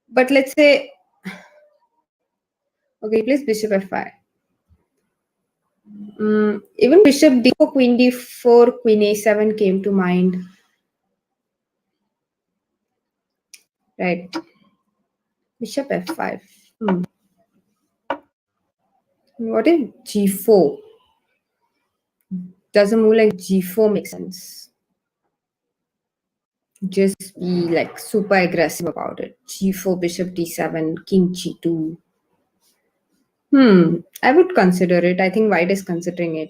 But let's say, okay, he plays bishop f5. Even bishop d4, queen d4, queen a7 came to mind. Right. Bishop f5. What if g4? Does a move like g4 make sense? Just be like super aggressive about it. g4, bishop d7, king g2. I would consider it. I think white is considering it.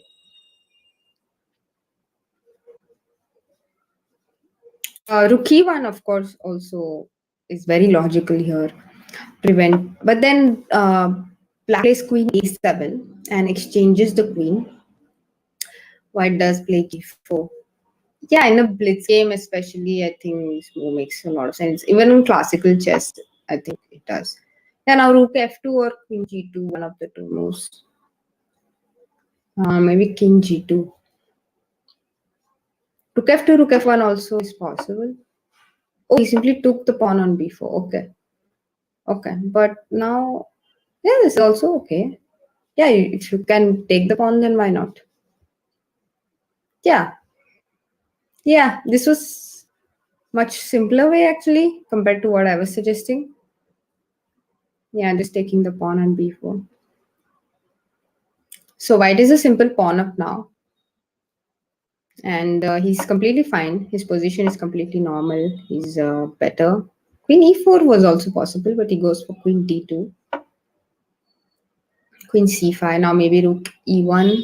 Rook e1, of course, also is very logical here. But then black plays queen a7 and exchanges the queen. White does play g4. Yeah, in a blitz game especially, I think this move makes a lot of sense. Even in classical chess, I think it does. Yeah, now rook f2 or queen g2, one of the two moves. Maybe king g2. Rook f2, rook f1 also is possible. Oh, he simply took the pawn on b4. Okay, but now, yeah, this is also okay. Yeah, if you can take the pawn, then why not? Yeah, this was much simpler way actually compared to what I was suggesting. Yeah, just taking the pawn on b4. So white is a simple pawn up now. And he's completely fine. His position is completely normal. He's better. Queen e4 was also possible, but he goes for queen d2. Queen c5. Now maybe rook e1,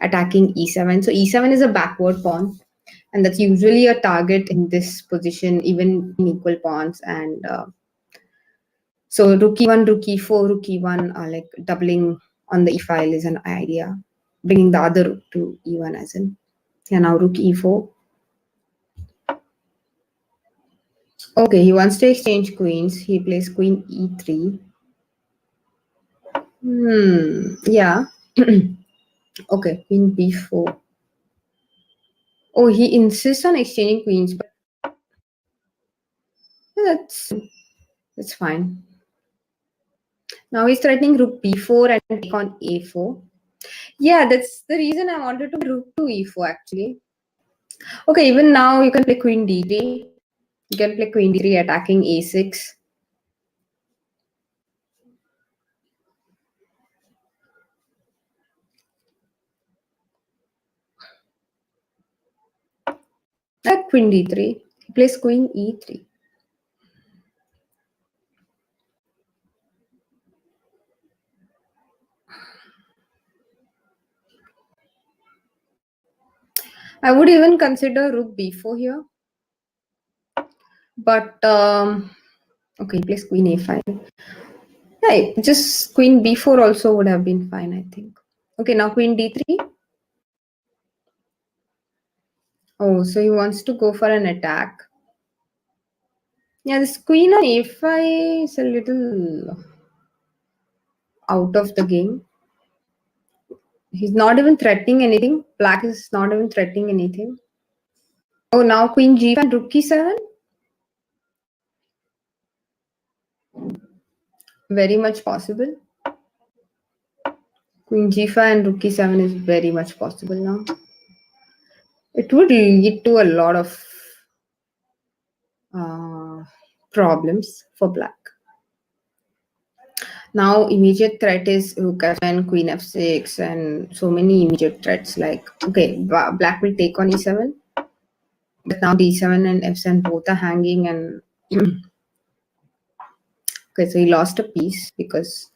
attacking e7. So e7 is a backward pawn. And that's usually a target in this position, even in equal pawns. And so rook e1, rook e4, rook e1 are like doubling on the e file is an idea. Bringing the other rook to e1 as in. Yeah, now rook e4. Okay, he wants to exchange queens. He plays queen e3. Yeah. Okay, queen b4. Oh, he insists on exchanging queens, but that's fine. Now he's threatening rook b4 and take on a4. Yeah, that's the reason I wanted to rook to e4 actually. Okay, even now you can play queen d3. You can play queen d3 attacking a6. Queen d3. He plays queen e3. I would even consider rook b4 here. But okay, he plays queen a5. Yeah, just queen b4 also would have been fine, I think. Okay, now queen d3. Oh, so he wants to go for an attack. Yeah, this queen on a5 is a little out of the game. He's not even threatening anything. Black is not even threatening anything. Oh, now queen g5 and rook e7. Very much possible. Queen g5 and rook e7 is very much possible now. It would lead to a lot of problems for black. Now immediate threat is rook f7, queen f6, and so many immediate threats like, okay, black will take on e7. But now d7 and f7 both are hanging and okay, so he lost a piece because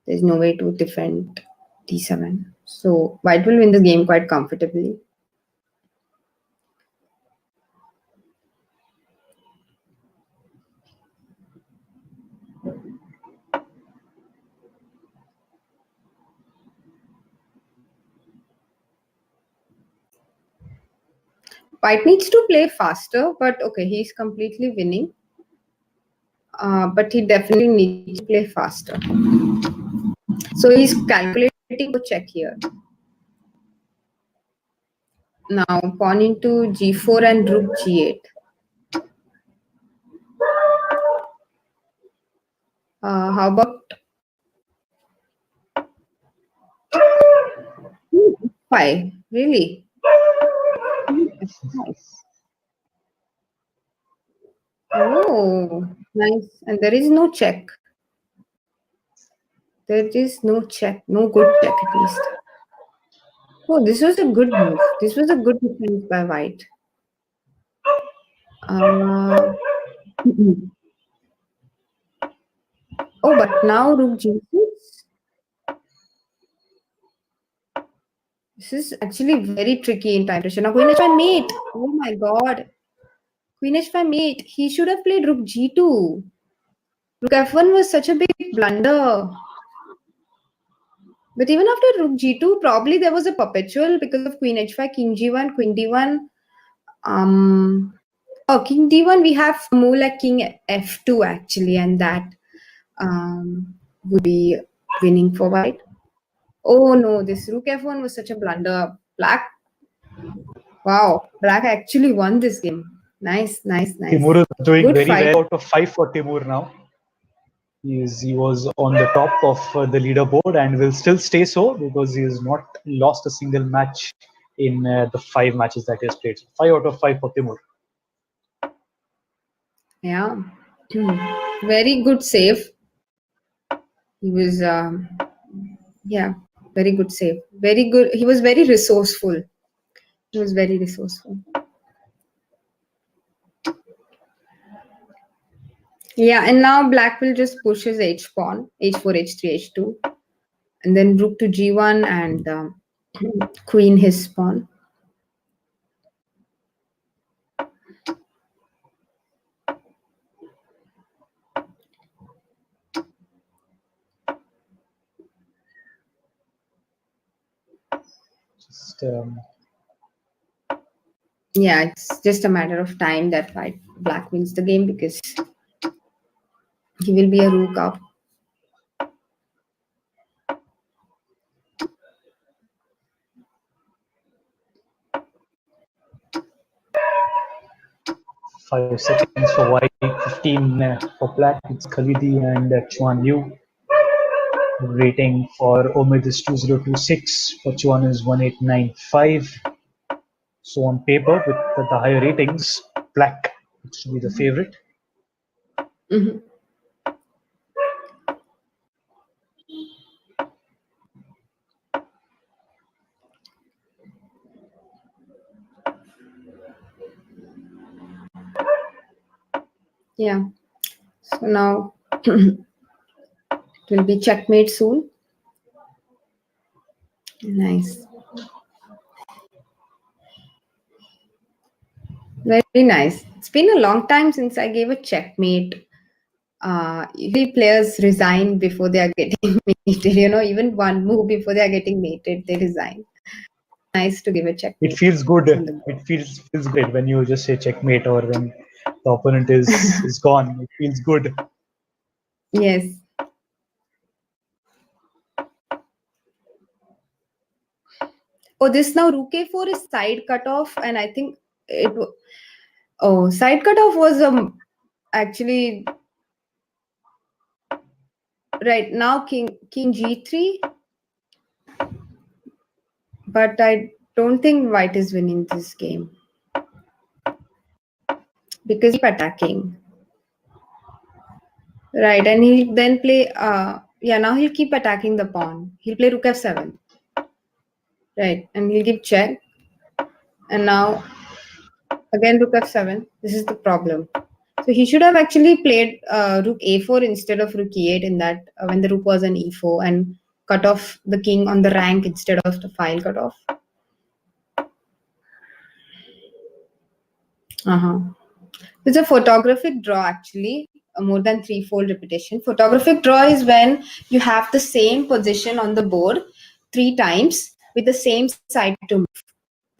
there's no way to defend d7. So white will win the game quite comfortably. White needs to play faster, but okay, he's completely winning. But he definitely needs to play faster. So he's calculating to check here. Now pawn into g4 and rook g8. How about 5? Really? Nice. Oh, nice. And there is no check. There is no check, no good check at least. Oh, this was a good move. This was a good defense by White. Oh, but now rook g6. This is actually very tricky in time pressure. Now queen h5 mate. Oh my god. Queen h5 mate. He should have played rook g2. Rook f1 was such a big blunder. But even after rook g2, probably there was a perpetual because of queen h5, king g1, queen d1. Oh, king d1, we have more like king f2 actually, and that would be winning for White. Oh no, this rook f1 was such a blunder. Black, wow, Black actually won this game. Nice, nice, nice.
Timur is doing
Good
very
fight.
well. Out of 5 for Timur now. He was on the top of the leaderboard and will still stay so because he has not lost a single match in the 5 matches that he has played. 5 out of 5 for Timur.
Yeah, very good save. He was, yeah, very good save. Very good. He was very resourceful. He was very resourceful. Yeah, and now Black will just push his h pawn, h4, h3, h2, and then rook to g1 and queen his pawn. Yeah, it's just a matter of time that Black wins the game because he will be a rook up.
Five seconds for White, 15 for Black. It's Khalidi and Chuan Liu. Rating for Omid is 2026, for Chuan is 1895. So on paper, with the higher ratings, Black looks to be the favorite.
Mm-hmm. Yeah. So now it will be checkmate soon. Nice. Very nice. It's been a long time since I gave a checkmate. Usually players resign before they are getting mated. Even one move before they are getting mated, they resign. Nice to give a checkmate.
It feels good. It feels great when you just say checkmate or when the opponent is gone. It feels good.
Yes. Oh, this now rook a4 is side cutoff, and I think it. Oh, side cutoff was actually right now king g3, but I don't think White is winning this game because he's attacking. Right, and he'll then play. Yeah, now he'll keep attacking the pawn. He'll play rook f7. Right, and he'll give check. And now again rook f7. This is the problem. So he should have actually played rook a4 instead of rook e8 in that when the rook was on e4 and cut off the king on the rank instead of the file cutoff. It's a photographic draw actually, more than threefold repetition. Photographic draw is when you have the same position on the board 3 times with the same side to move.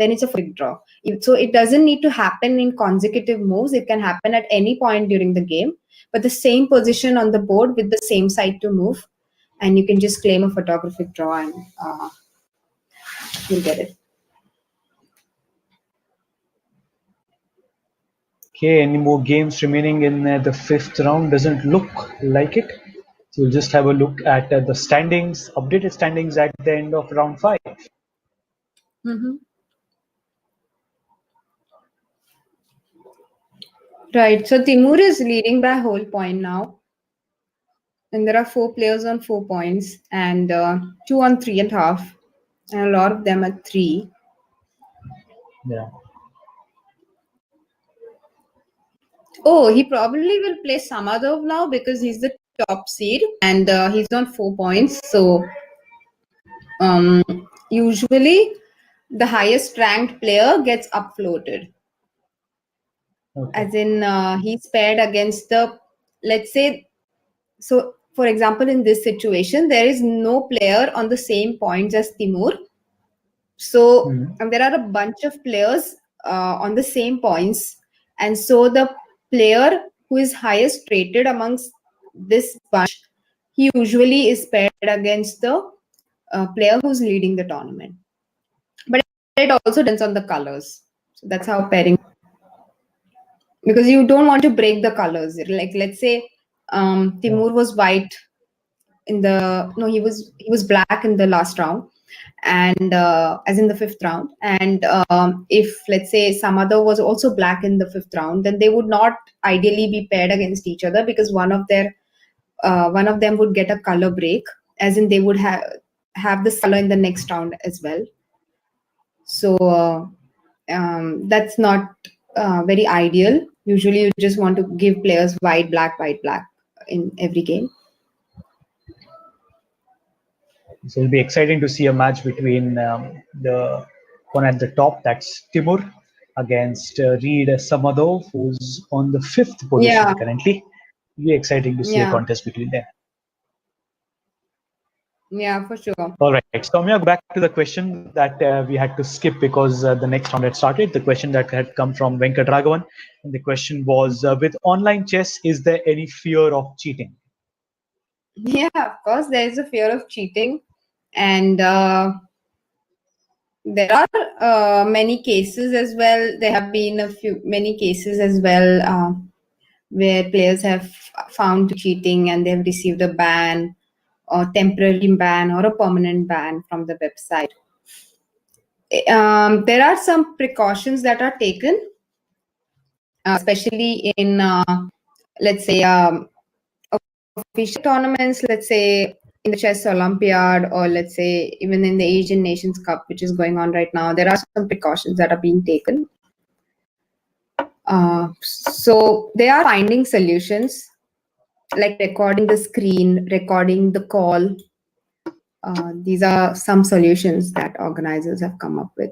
then it's a quick draw. So it doesn't need to happen in consecutive moves. It can happen at any point during the game, but the same position on the board with the same side to move, and you can just claim a photographic draw and you'll get it.
Okay, any more games remaining in the fifth round? Doesn't look like it. So we'll just have a look at the standings, updated standings at the end of round 5.
Mm-hmm. Right. So Timur is leading by a whole point now. And there are 4 players on 4 points and 2 on 3.5. And a lot of them are 3.
Yeah.
Oh, he probably will play Samadov now because he's the top seed and he's on 4 points. So um, usually the highest ranked player gets upfloated.
Okay.
As in he's paired against the, let's say, so for example, in this situation, there is no player on the same points as Timur. So there are a bunch of players on the same points. And so the player who is highest rated amongst this bunch, he usually is paired against the player who's leading the tournament. But it also depends on the colors. So that's how pairing, because you don't want to break the colors. Like let's say Timur was white in the no he was black in the last round, and as in the fifth round, and if let's say some other was also black in the fifth round, then they would not ideally be paired against each other because one of them would get a color break, as in they would have this color in the next round as well. So that's not very ideal. Usually you just want to give players white black in every game.
So it'll be exciting to see a match between the one at the top, that's Timur, against Reed Samadov, who's on the 5th position
Yeah,
currently. It'll be exciting to see a
yeah,
contest between them.
yeah, for sure.
All right, Soumya, go back to the question that we had to skip because the next round had started. The question that had come from Venkat Raghavan. And the question was, with online chess, is there any fear of cheating?
Yeah, of course, there is a fear of cheating, and there are many cases as well. There have been many cases as well where players have found cheating and they've received a ban, or temporary ban, or a permanent ban from the website. There are some precautions that are taken, especially in, let's say, official tournaments, let's say in the Chess Olympiad, or let's say even in the Asian Nations Cup, which is going on right now. There are some precautions that are being taken. So they are finding solutions, like recording the screen, recording the call. These are some solutions that organizers have come up with.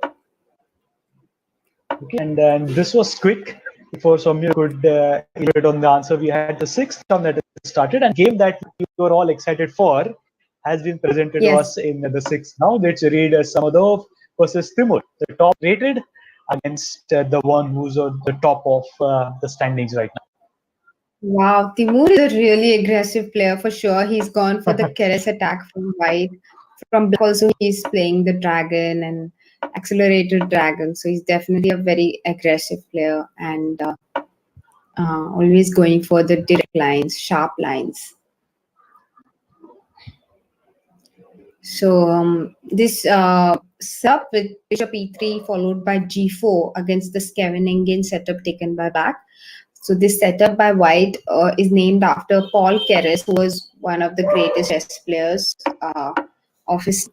Okay, and this was quick. Before Soumya could elaborate on the answer, we had the 6th round that started, and game that we were all excited for has been presented to us in the 6th round. Let's read Samadov versus Timur, the top rated, against the one who's on the top of the standings right now.
Wow, Timur is a really aggressive player for sure. He's gone for the Keres attack from white. From black also, he's playing the dragon and accelerated dragon. So he's definitely a very aggressive player and always going for the direct lines, sharp lines. So this setup with bishop e3 followed by g4 against the Scheveningen setup taken by black. So this setup by white is named after Paul Keres, who was one of the greatest chess players of his,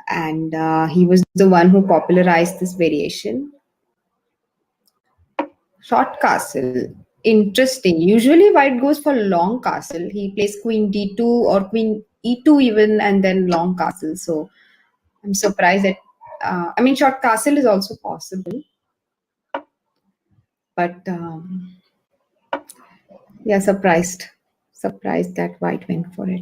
and he was the one who popularized this variation. Short castle, interesting. Usually white goes for long castle. He plays queen d2 or queen e2 even, and then long castle. So I'm surprised that I mean, short castle is also possible, but yeah, surprised that white went for it.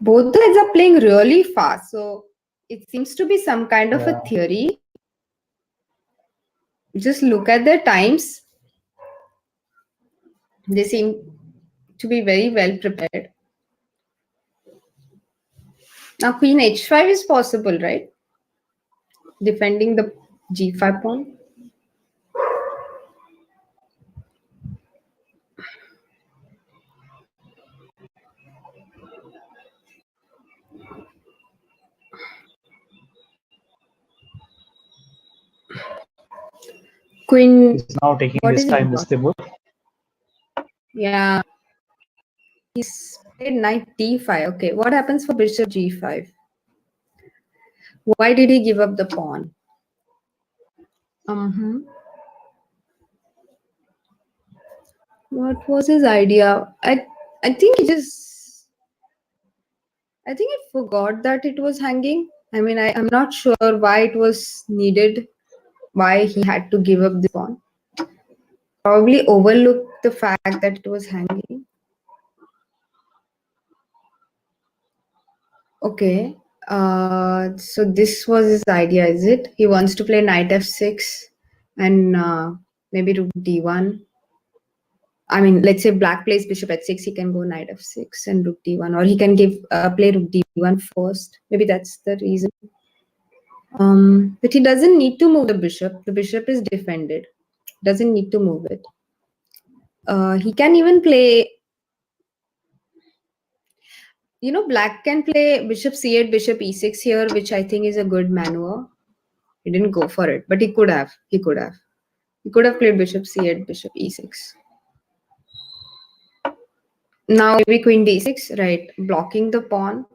both the sides are playing really fast, so it seems to be some kind of a
Yeah.
theory. Just look at their times. They seem to be very well prepared. Now queen h5 is possible, right? Defending the g5 pawn. Queen,
He's now taking
what
his
is it
time,
about?
Mr. Timur.
Yeah, he's played knight d5. Okay, what happens for bishop g5? Why did he give up the pawn? What was his idea? I think I think he forgot that it was hanging. I mean, I'm not sure why it was needed, why he had to give up the pawn. Probably overlooked the fact that it was hanging. Okay. So this was his idea, is it? He wants to play knight f6 and maybe rook d1. I mean, let's say black plays bishop h6, he can go knight f6 and rook d1, or he can give play rook d1 first. Maybe that's the reason. But he doesn't need to move the bishop. The bishop is defended. Doesn't need to move it. He can even play. Black can play bishop c8, bishop e6 here, which I think is a good maneuver. He didn't go for it, but he could have. He could have. He could have played bishop c8, bishop e6. Now maybe queen d6, right? Blocking the pawn,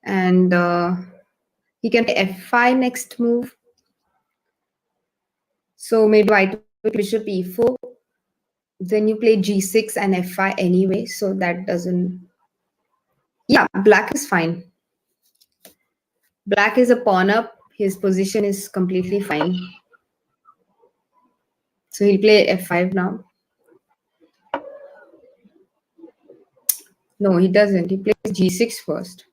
and he can play f5 next move. So maybe white bishop e4. Then you play g6 and f5 anyway, so that doesn't. Yeah, black is fine. Black is a pawn up. His position is completely fine. So he'll play f5 now. No, he doesn't. He plays g6 first.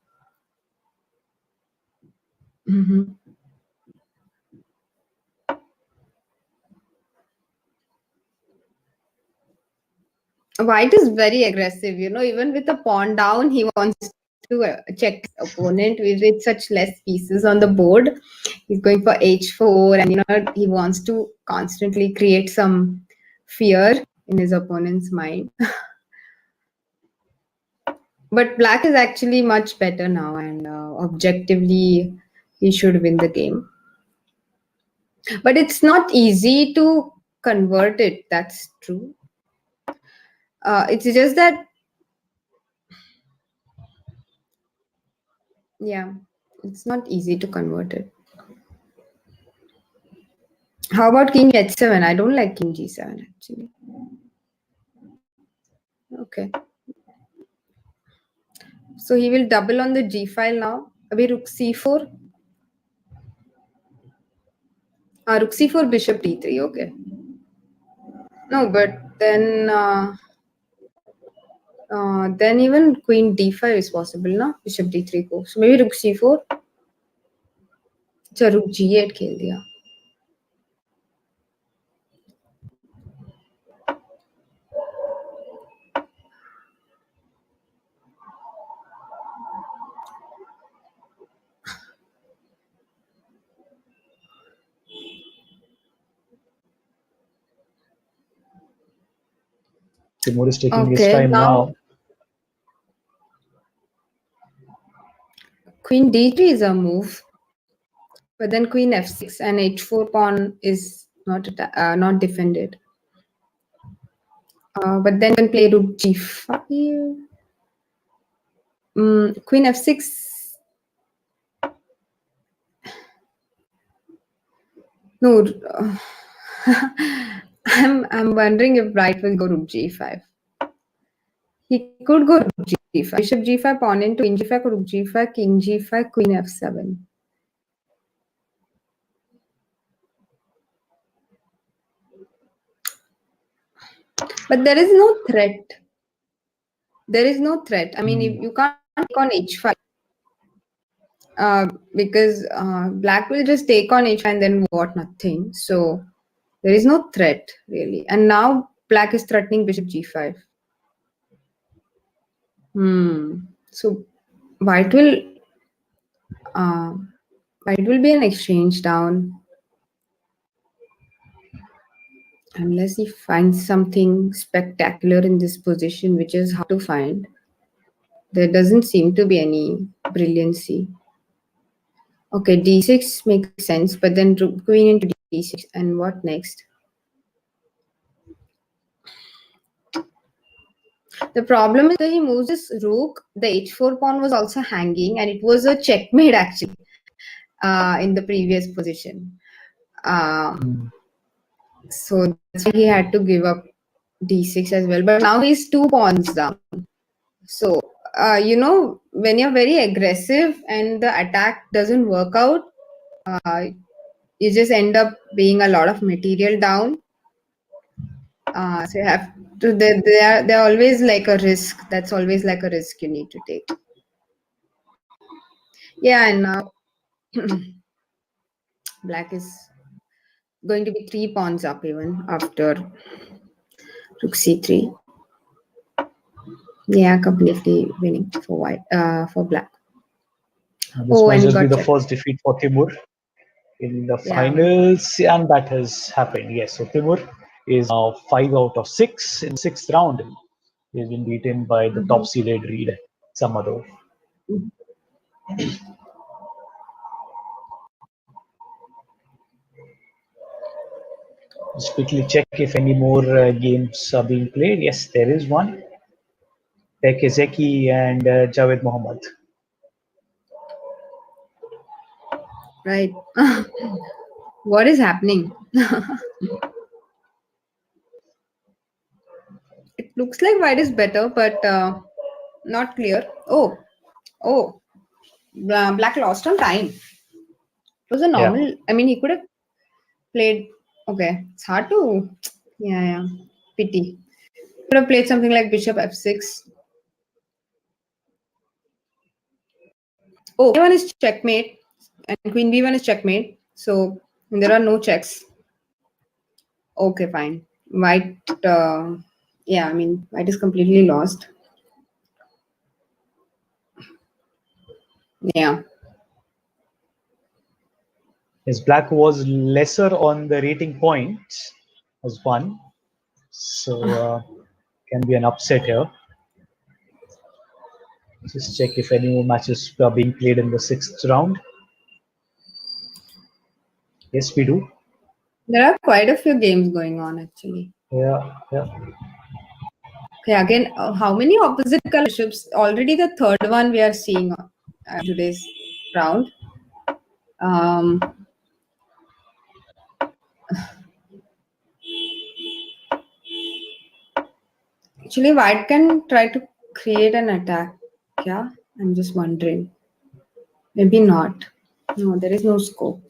White is very aggressive. Even with the pawn down, he wants to check his opponent with such less pieces on the board. He's going for h4, and he wants to constantly create some fear in his opponent's mind. But black is actually much better now, and objectively, he should win the game. But it's not easy to convert it. That's true. It's just that, yeah, it's not easy to convert it. How about king h7? I don't like king g7 actually. Okay. So he will double on the g file now. Abhi rook c4. Rook c4, bishop d3. Okay. No, but then even queen d5 is possible, na? Bishop d3 ko. So maybe rook c4. अच्छा rook g8 खेल दिया.
Timur is taking his
Okay,
time
now
now.
queen d3 is a move, but then queen f6 and h4 pawn is not defended. But then when play rook g5, queen f6. No, I'm wondering if Bright will go rook g5. He could go rook g5. Bishop g5, pawn into queen g5, rook g5, king g5, queen f7. But there is no threat. There is no threat. I mean, if you can't take on h5. because black will just take on h5 and then what, nothing. So there is no threat really. And now black is threatening bishop g5. So white will uh, white will be an exchange down unless he finds something spectacular in this position, which is hard to find. There doesn't seem to be any brilliancy. Okay, d6 makes sense, but then queen into d6, and what next? The problem is that he moves his rook. The h4 pawn was also hanging, and it was a checkmate actually in the previous position. So that's why he had to give up d6 as well. But now he's 2 pawns down. So when you're very aggressive and the attack doesn't work out, you just end up being a lot of material down. So you have to. They're always like a risk. That's always like a risk you need to take. Yeah, and now black is going to be 3 pawns up even after rook c3. Yeah, completely winning for white. For black.
This
Oh,
might
and he
just be
got
the
checked.
first defeat for Timur in the
Yeah.
finals, and that has happened. Yes, so Timur is now 5 out of 6 in the 6th round. He has been beaten by the top seeded Reed Samadov. Just quickly check if any more games are being played. Yes, there is one. Zeki and Javed Mohammad.
Right. What is happening? It looks like white is better, but not clear. Oh, black lost on time. It was a
Yeah.
normal. I mean, he could have played. Okay, it's hard to. Yeah. Pity. Could have played something like bishop f6. Oh, a1 is checkmate, and queen b1 is checkmate. So there are no checks. Okay, fine. White. Yeah, I mean, white is completely lost. Yeah.
His black was lesser on the rating points as one. So can be an upset here. Just check if any more matches are being played in the 6th round. Yes, we do.
There are quite a few games going on actually.
Yeah.
Okay, again, how many opposite color bishops? Already the third one we are seeing today's round. Actually, white can try to create an attack. Yeah, I'm just wondering. Maybe not. No, there is no scope.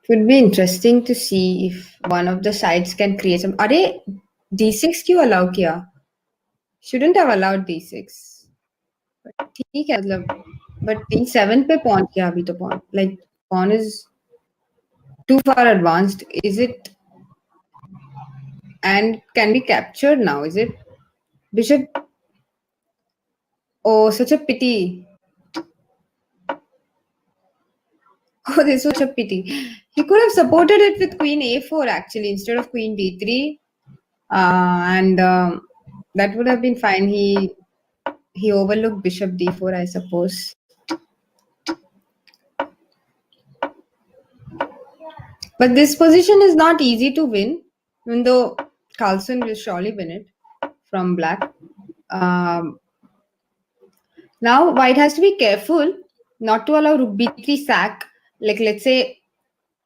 It would be interesting to see if one of the sides can create some. Are d6 क्यों allow किया? Shouldn't have allowed d6. ठीक है मतलब, but d7 पे pawn किया अभी तो pawn. Like pawn is too far advanced. Is it? And can be captured now? Is it? Bishop. Oh, such a pity. Oh, this was such a pity. He could have supported it with queen a4 actually instead of queen d3, and that would have been fine. He overlooked bishop d4, I suppose. But this position is not easy to win, even though Carlsen will surely win it from black. Now white has to be careful not to allow rook b3 sack. Like let's say,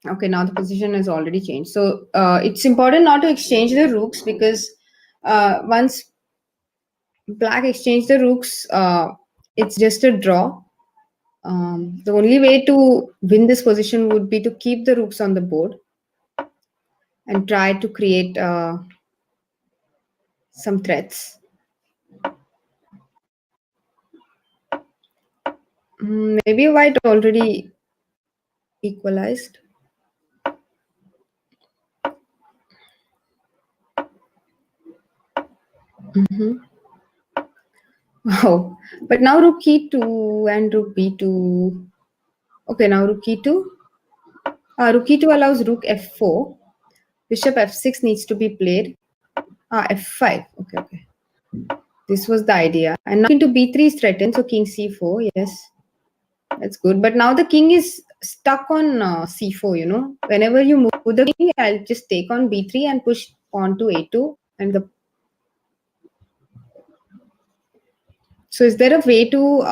okay, now the position has already changed. So it's important not to exchange the rooks because once black exchange the rooks, it's just a draw. The only way to win this position would be to keep the rooks on the board. and try to create some threats. Maybe white already equalized. Wow. But now rook e2 and rook b2. Okay, now rook e2. Rook e2 allows rook f4. Bishop f6 needs to be played. F5. Okay. This was the idea. And now into b3 is threatened, so king c4. Yes, that's good. But now the king is stuck on c4, you know. Whenever you move the king, I'll just take on b3 and push on to a2. So is there a way to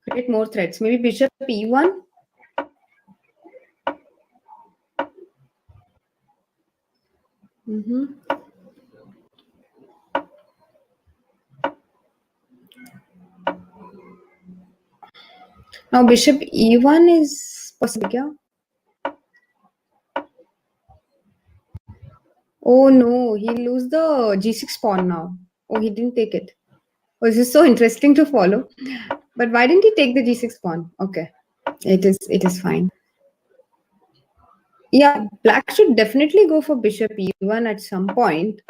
create more threats? Maybe bishop e1? Now bishop e1 is possible, kya? Oh no, he'll lose the g6 pawn now. Oh, he didn't take it. Oh, this is so interesting to follow. But why didn't he take the g6 pawn? Okay, it is fine. Yeah, black should definitely go for bishop e1 at some point.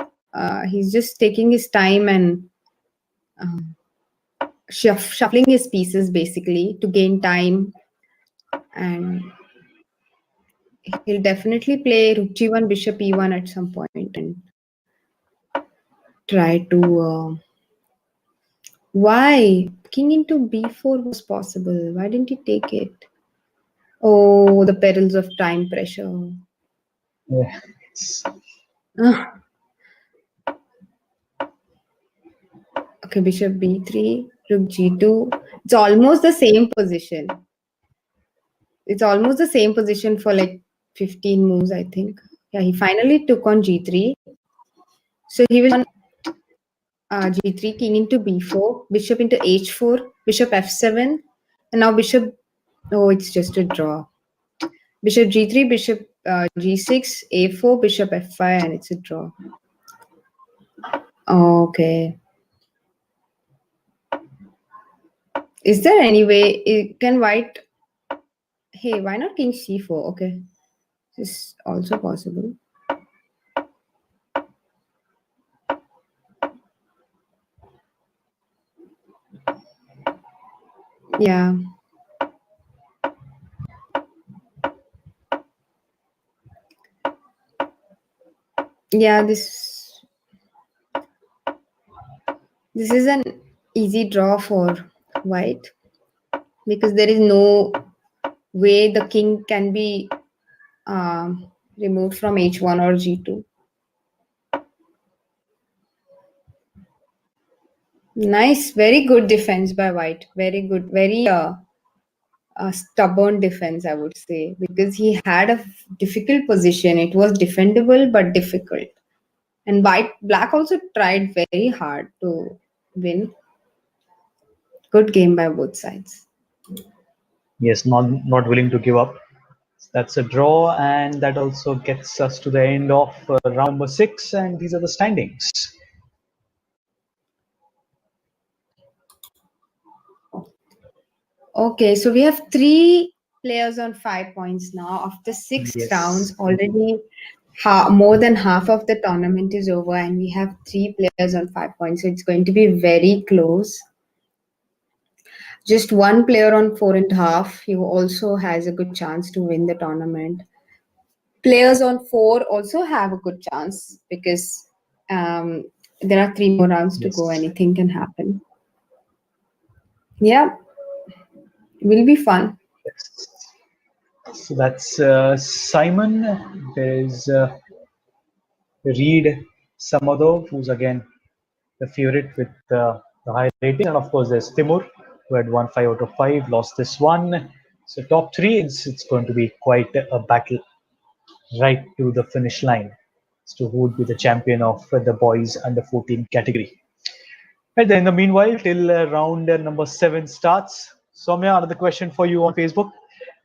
He's just taking his time and shuffling his pieces basically to gain time, and he'll definitely play rook g1, bishop e1 at some point and try to. Why king into b4 was possible? Why didn't he take it? Oh, the perils of time pressure.
Yeah.
Okay, bishop b3, rook g2. It's almost the same position. It's almost the same position for like 15 moves, I think. Yeah, he finally took on g3. So he was on g3, king into b4, bishop into h4, bishop f7, and now bishop. Oh, it's just a draw. Bishop g3, bishop g6, a4, bishop f5, and it's a draw. Okay. Is there any way can white? Hey, why not king c4? Okay, this is also possible. Yeah. Yeah, this is an easy draw for white because there is no way the king can be removed from h1 or g2. Nice, very good defense by white. Very good, very stubborn defense, I would say, because he had a difficult position. It was defendable but difficult. And black also tried very hard to win. Good game by both sides.
Yes, not willing to give up. That's a draw, and that also gets us to the end of round number 6, and these are the standings.
Okay, so we have 3 players on 5 points now. After 6
Yes.
rounds, already more than half of the tournament is over, and we have 3 players on 5 points. So it's going to be very close. Just one player on 4.5, he also has a good chance to win the tournament. Players on 4 also have a good chance because there are 3 more rounds to go. Anything can happen. Yeah, will be fun.
Yes. So that's Simon. There's Reed Samadov, who's again the favorite with the high rating, and of course there's Timur, who had won 5 out of 5, lost this one. So top 3, it's going to be quite a battle right to the finish line as to who would be the champion of the boys under 14 category. Right then, in the meanwhile, till round number 7 starts, Soumya, another question for you on Facebook,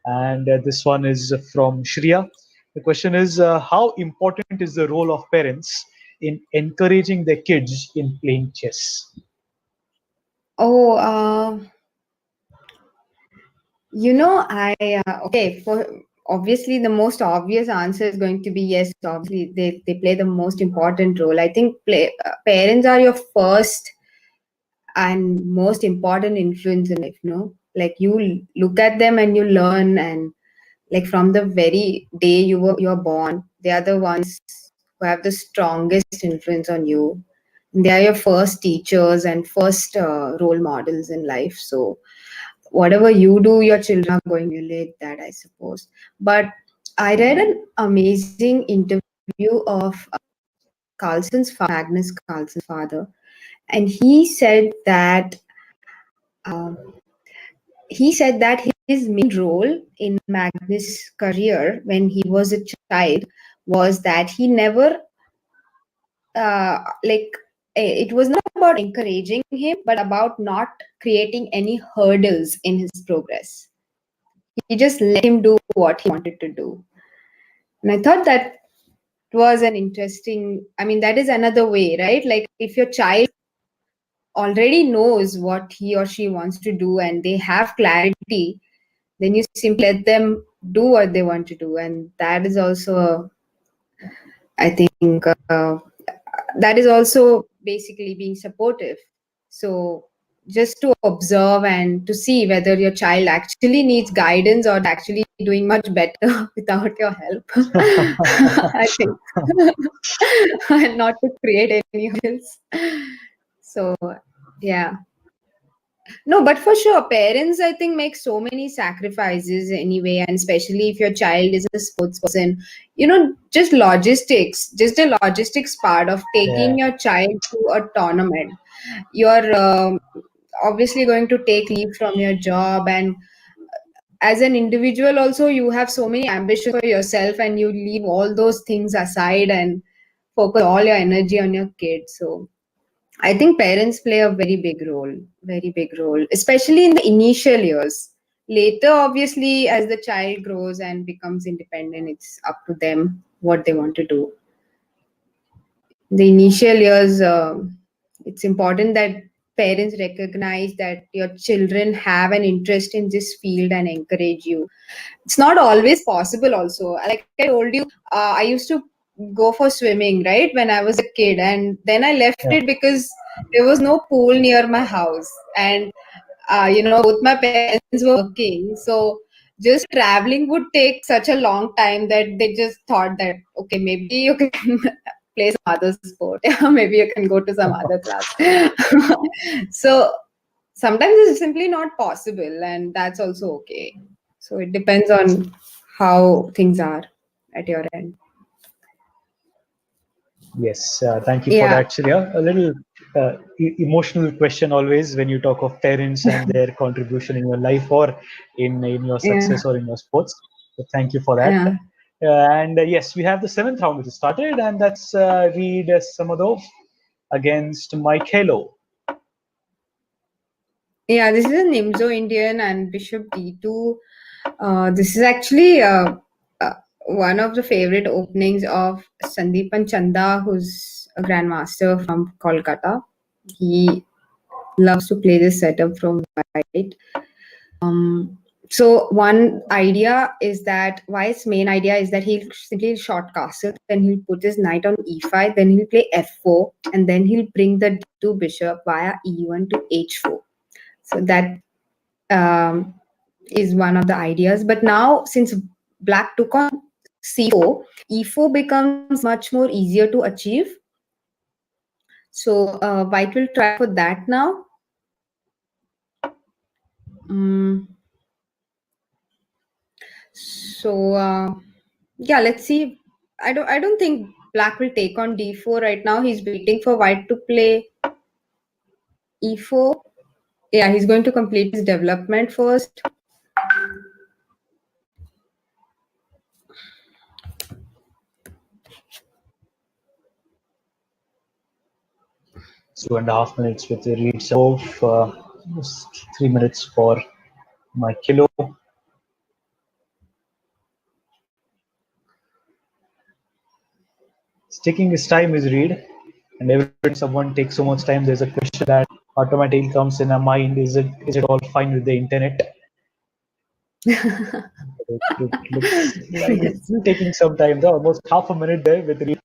and this one is from Shriya. The question is, how important is the role of parents in encouraging their kids in playing chess?
Oh, I okay. For obviously, the most obvious answer is going to be yes. Obviously, they play the most important role. I think parents are your first and most important influence in life. Like you look at them and you learn, and like from the very day you're born, they are the ones who have the strongest influence on you. They are your first teachers and first role models in life. So whatever you do, your children are going to emulate that, I suppose. But I read an amazing interview of Magnus Carlsen's father, and he said that his main role in Magnus' career when he was a child was that he never like it was not about encouraging him, but about not creating any hurdles in his progress. He just let him do what he wanted to do. And I thought that was an interesting, I mean, that is another way, right? Like if your child already knows what he or she wants to do and they have clarity, then you simply let them do what they want to do. And that is also, I think, that is also basically being supportive. So just to observe and to see whether your child actually needs guidance or actually doing much better without your help. I think, and not to create any hurdles. So yeah. No, but for sure, parents, I think, make so many sacrifices anyway, and especially if your child is a sports person, just the logistics part of
Yeah.
taking your child to a tournament. You're obviously going to take leave from your job, and as an individual, also, you have so many ambitions for yourself, and you leave all those things aside and focus all your energy on your kids. So I think parents play a very big role, especially in the initial years. Later, obviously, as the child grows and becomes independent, it's up to them what they want to do. The initial years, it's important that parents recognize that your children have an interest in this field and encourage you. It's not always possible also. Like I told you, I used to go for swimming, right, when I was a kid, and then I left
Yeah.
it because there was no pool near my house. And both my parents were working, so just traveling would take such a long time that they just thought that okay, maybe you can play some other sport. Maybe you can go to some other class. So sometimes it's simply not possible, and that's also okay. So it depends on how things are at your end.
Yes, thank you for
Yeah,
that, Shreya. A little emotional question always when you talk of parents and their contribution in your life or in your
yeah,
success or in your sports. So thank you for that.
yeah.
And yes, we have the seventh round which is started, and that's read Samadov against Mike Halo.
Yeah, this is a Nimzo Indian and Bishop D2. This is actually uh, one of the favorite openings of Sandeepan Chanda, who's a grandmaster from Kolkata. He loves to play this setup from white. So one idea is that White's main idea is that he'll simply short castle, then he'll put his knight on e5, then he'll play f4, and then he'll bring the d2 bishop via e1 to h4. So that um, is one of the ideas. But now, since black took on c4, e4 becomes much more easier to achieve. So white will try for that now. Um, so yeah, let's see. I don't think black will take on d4 right now. He's waiting for white to play e4. Yeah, he's going to complete his development first.
2.5 minutes with the read Samadov. 3 minutes for Mike Halo. taking his time his read, and every time someone takes so much time, there's a question that automatically comes in our mind: is it all fine with the internet? It looks like it's
Yes.
still taking some time, though, almost half a minute there with read.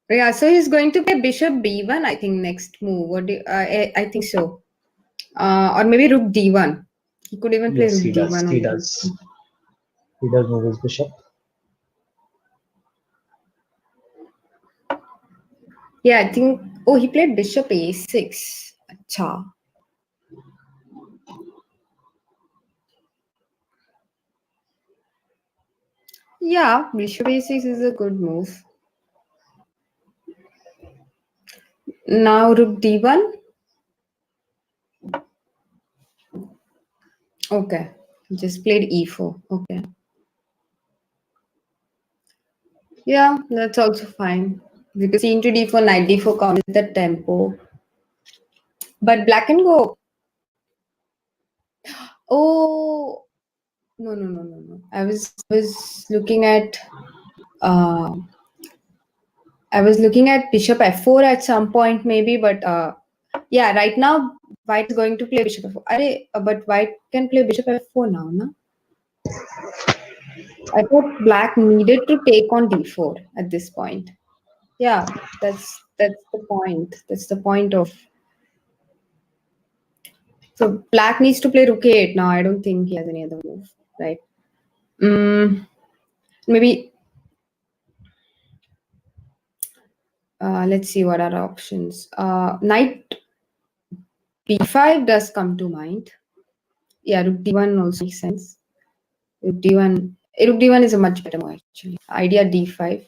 Yeah, so he's going to play bishop b1, I think, next move. I think so. Or maybe rook d1. He could even play
Yes,
rook
he does.
d1
He
on the.
does. He does move his bishop.
Yeah, I think. Oh, he played bishop a6. Acha. Yeah, bishop a6 is a good move. Now rook d1. Okay. Just played e4. Okay. Yeah, that's also fine. Because c into d4, knight d4 counts the tempo. But black can go. Oh, no, no, no, no, no. I was looking at uh I was looking at bishop f4 at some point maybe, but yeah, right now white is going to play bishop f4. But white can play bishop f4 now, no? I thought black needed to take on d4 at this point. Yeah, that's the point. That's the point of. So black needs to play rook a8 now. I don't think he has any other move, right? Mm, maybe let's see what are options. Knight b5 does come to mind. Yeah, rook d1 also makes sense. Rook d1 is a much better move actually. Idea d5.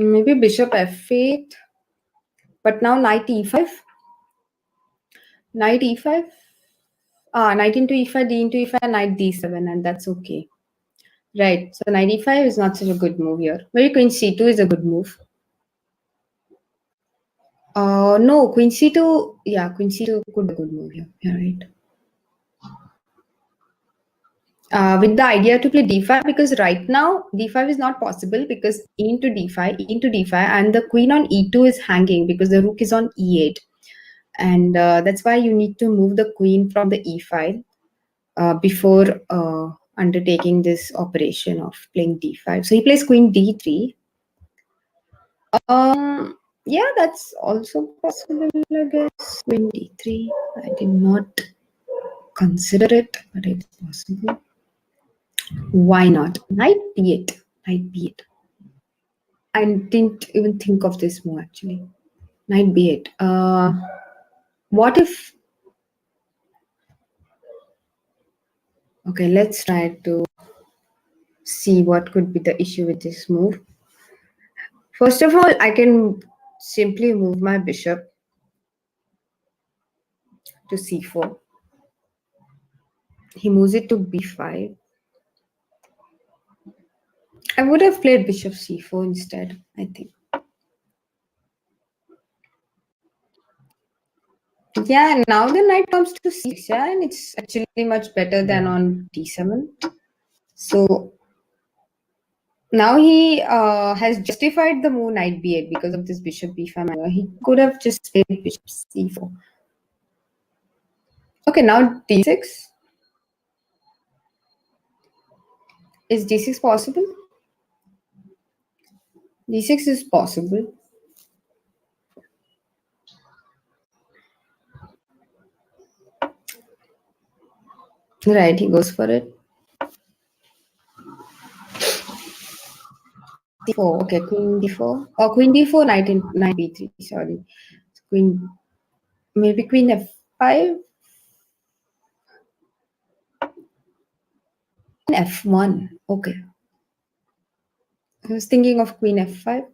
Maybe bishop f8. But now knight e5. Knight e5. Knight into e5, d into e5, knight d7, and that's okay. Right. So knight e5 is not such a good move here. Maybe queen c2 is a good move. No, queen c2. Yeah, queen c2 could be a good move here. Yeah, right. With the idea to play d5, because right now d5 is not possible because e into d5, and the queen on e2 is hanging because the rook is on e8, and that's why you need to move the queen from the e file before undertaking this operation of playing d5. So he plays queen d3. Yeah, that's also possible, I guess. Queen d3. I did not consider it, but it's possible. Why not? Knight b8. Knight b8. I didn't even think of this move actually. Knight b8. What if? Okay, let's try to see what could be the issue with this move. First of all, I can simply move my bishop to c4. He moves it to b5. I would have played bishop c4 instead, I think. Yeah, now the knight comes to c6, yeah, and it's actually much better than
Yeah.
on d7. So now he has justified the move knight b8 because of this bishop b5 maneuver. He could have just played bishop c4. Okay, now d6. Is d6 possible? D6 is possible. Right, he goes for it. d4. Okay, queen d4. Oh, queen d4, knight b3. Sorry, queen. Maybe queen f5. F1. Okay, I was thinking of queen f5.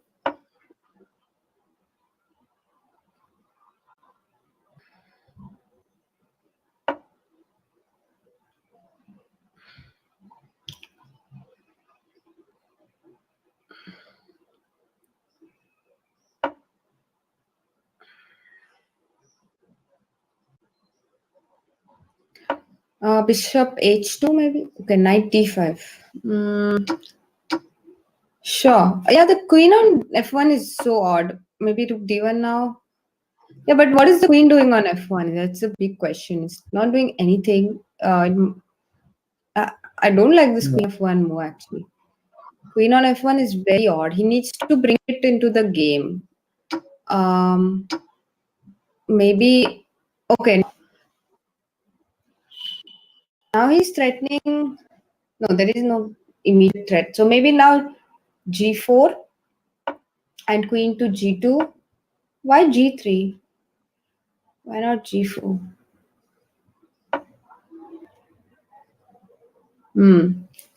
Bishop h2 maybe. Okay, knight d5. Sure. Yeah, the queen on f1 is so odd. Maybe rook d1 now. Yeah, but what is the queen doing on f1? That's a big question. It's not doing anything. I don't like this queen f1 move actually. Queen on f1 is very odd. He needs to bring it into the game. Maybe okay. Now he's threatening. No, there is no immediate threat. So maybe now g4 and queen to g2. Why g3? Why not g4?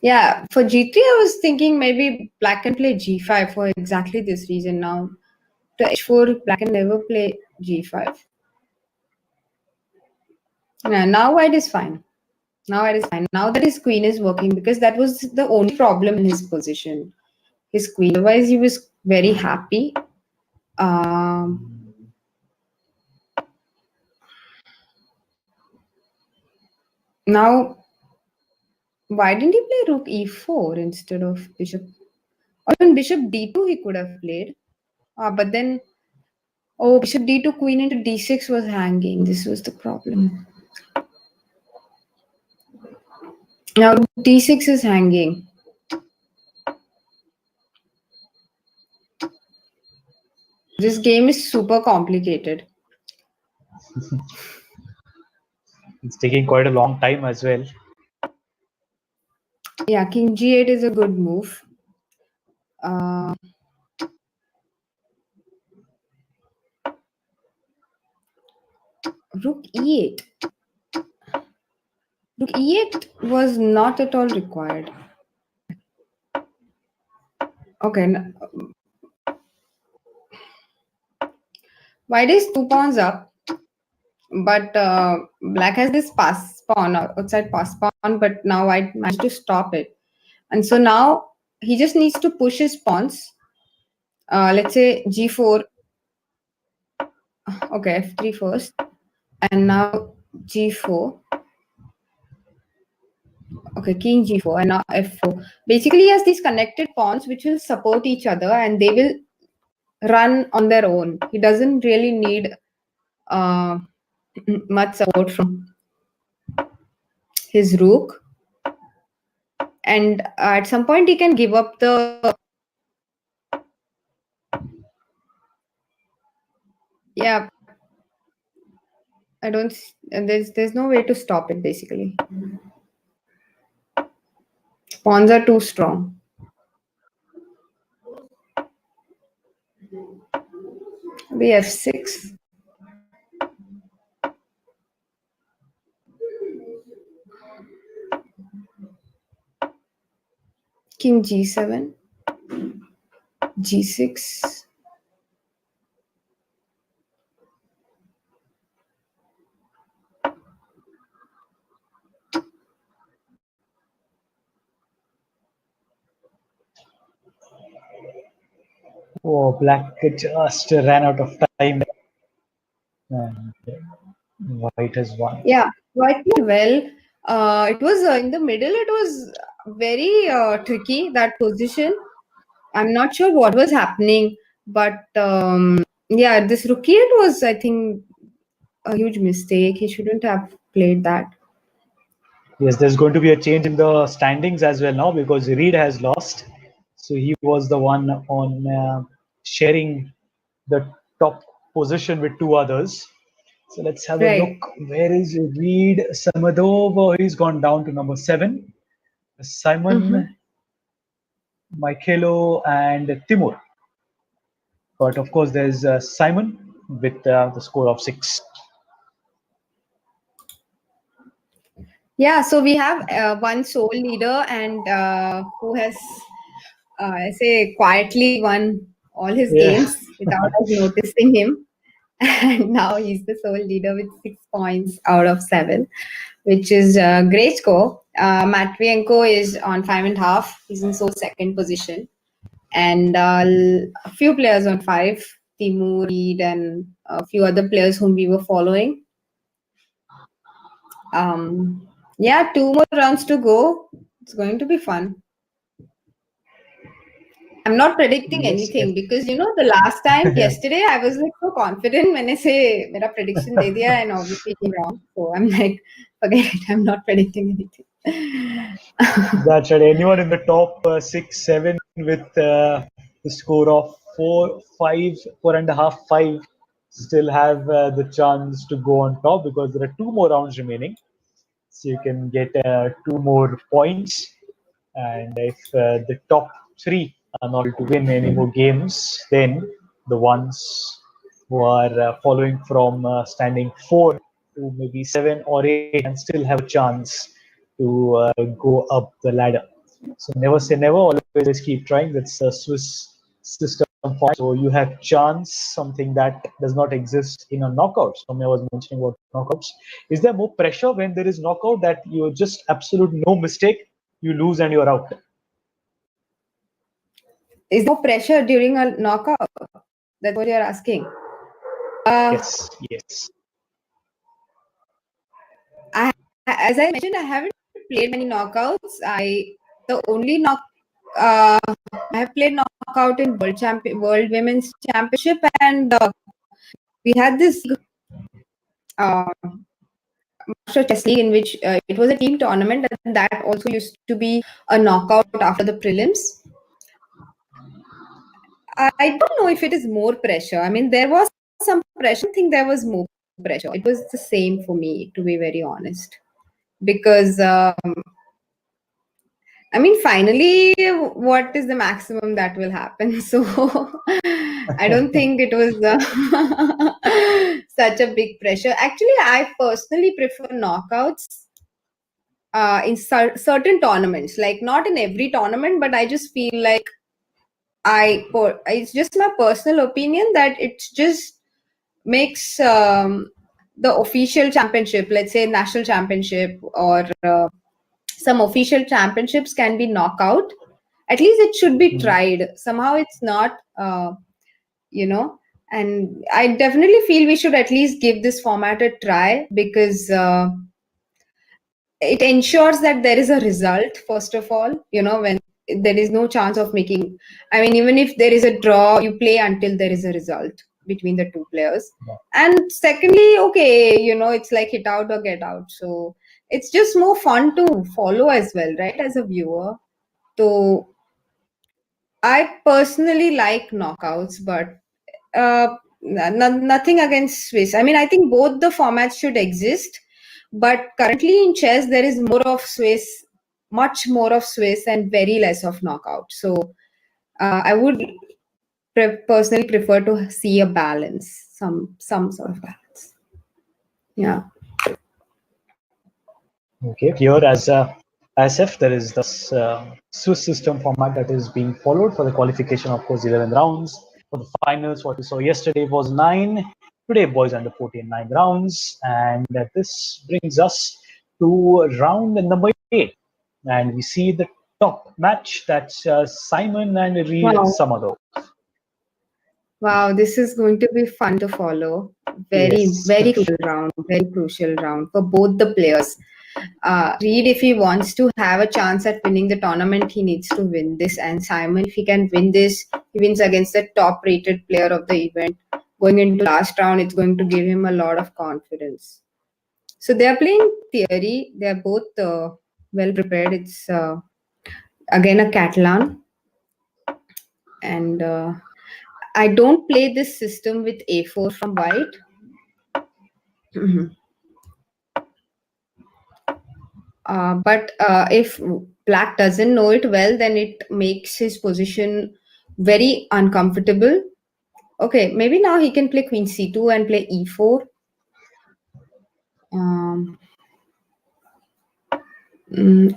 Yeah, for g3, I was thinking maybe black can play g5 for exactly this reason. Now to h4, black can never play g5. Yeah, now white is fine. Now it is fine. Now that his queen is working, because that was the only problem in his position. His queen. Otherwise, he was very happy. Now, why didn't he play rook e4 instead of bishop? Or even bishop d2 he could have played. But then, oh, bishop d2, queen into d6 was hanging. This was the problem. Now d6 is hanging. This game is super complicated.
It's taking quite a long time as well.
Yeah, king g8 is a good move. Rook e8. Rook e8 was not at all required. Okay. White is 2 pawns up, but black has this pass pawn, outside pass pawn, but now white managed to stop it. And so now he just needs to push his pawns. Let's say g4. Okay, f3 first. And now g4. Okay, king g4 and now f4. Basically, he has these connected pawns which will support each other and they will run on their own. He doesn't really need much support from his rook. And at some point, he can give up the. Yeah, I don't. There's no way to stop it. Basically, pawns are too strong. F6. King g7. G6.
Oh, black just ran out of time. And white has won.
Yeah, white played well. It was in the middle. It was very tricky, that position. I'm not sure what was happening, but yeah, this rook e8 was, I think, a huge mistake. He shouldn't have played that.
Yes, there's going to be a change in the standings as well now because Reed has lost. So he was the one on sharing the top position with two others. So let's have a look.
Right.
Where is Reed Samadov? Oh, he's gone down to number 7. Simon, Michaelo, and Timur. But of course, there's Simon with the score of 6.
Yeah, so we have one sole leader and who has, I say, quietly won all his
Yeah.
games without us noticing him. And now he's the sole leader with 6 points out of 7, which is a great score. Matvienko is on 5.5. He's in sole second position. And a few players on 5, Timur, Reed, and a few other players whom we were following. Yeah, 2 more rounds to go. It's going to be fun. I'm not predicting
Yes,
anything
yes.
because the last time yesterday I was like so confident when I say mera prediction de diya and obviously came wrong. So I'm like, forget it. I'm not predicting anything.
That's right. Anyone in the top 6, 7 with the score of 4, 5, 4.5, 5 still have the chance to go on top because there are 2 more rounds remaining. So you can get 2 more points. And if the top 3 are not able to win any more games, then the ones who are following from standing 4 to maybe 7 or 8 can still have a chance to go up the ladder. So never say never, always keep trying. That's a Swiss system format. So you have chance, something that does not exist in a knockout. Soumya was mentioning about knockouts. Is there more pressure when there is knockout that you're just absolute no mistake, you lose and you're out?
Is there more pressure during a knockout? That's what you're asking.
Yes, yes.
As I mentioned, I haven't played many knockouts. The only uh, I have played knockout in World Women's Championship, and we had this uh, Master Chess League in which it was a team tournament, and that also used to be a knockout after the prelims. I don't know if it is more pressure. I mean, there was some pressure. I think there was more pressure. It was the same for me, to be very honest, because I mean, finally, what is the maximum that will happen? So I don't think it was such a big pressure. Actually, I personally prefer knockouts in certain tournaments, like not in every tournament, but I just feel like it's just my personal opinion that it just makes the official championship, let's say national championship or some official championships can be knockout. At least it should be tried. Somehow it's not, you know, and I definitely feel we should at least give this format a try because it ensures that there is a result, first of all, when there is no chance of making, I mean, even if there is a draw, you play until there is a result between the two players. And secondly, okay, it's like hit out or get out. So it's just more fun to follow as well, right, as a viewer. So I personally like knockouts, but nothing against Swiss. I mean, I think both the formats should exist, but currently in chess there is more of Swiss, much more of Swiss, and very less of knockout. So I would personally prefer to see a balance, some sort of balance. Yeah.
Okay, here as ISF, there is this Swiss system format that is being followed for the qualification, of course, 11 rounds. For the finals, what we saw yesterday was 9. Today, boys under 14, 9 rounds. And this brings us to round number 8. And we see the top match, that's Simon and Reed
Wow.
Samado.
Wow, this is going to be fun to follow. Very,
Yes.
very crucial round for both the players. Reed, if he wants to have a chance at winning the tournament, he needs to win this. And Simon, if he can win this, he wins against the top rated player of the event. Going into last round, it's going to give him a lot of confidence. So they are playing theory. They are both well prepared. It's again a Catalan. And I don't play this system with a4 from white. But if black doesn't know it well, then it makes his position very uncomfortable. Okay, maybe now he can play queen c2 and play e4.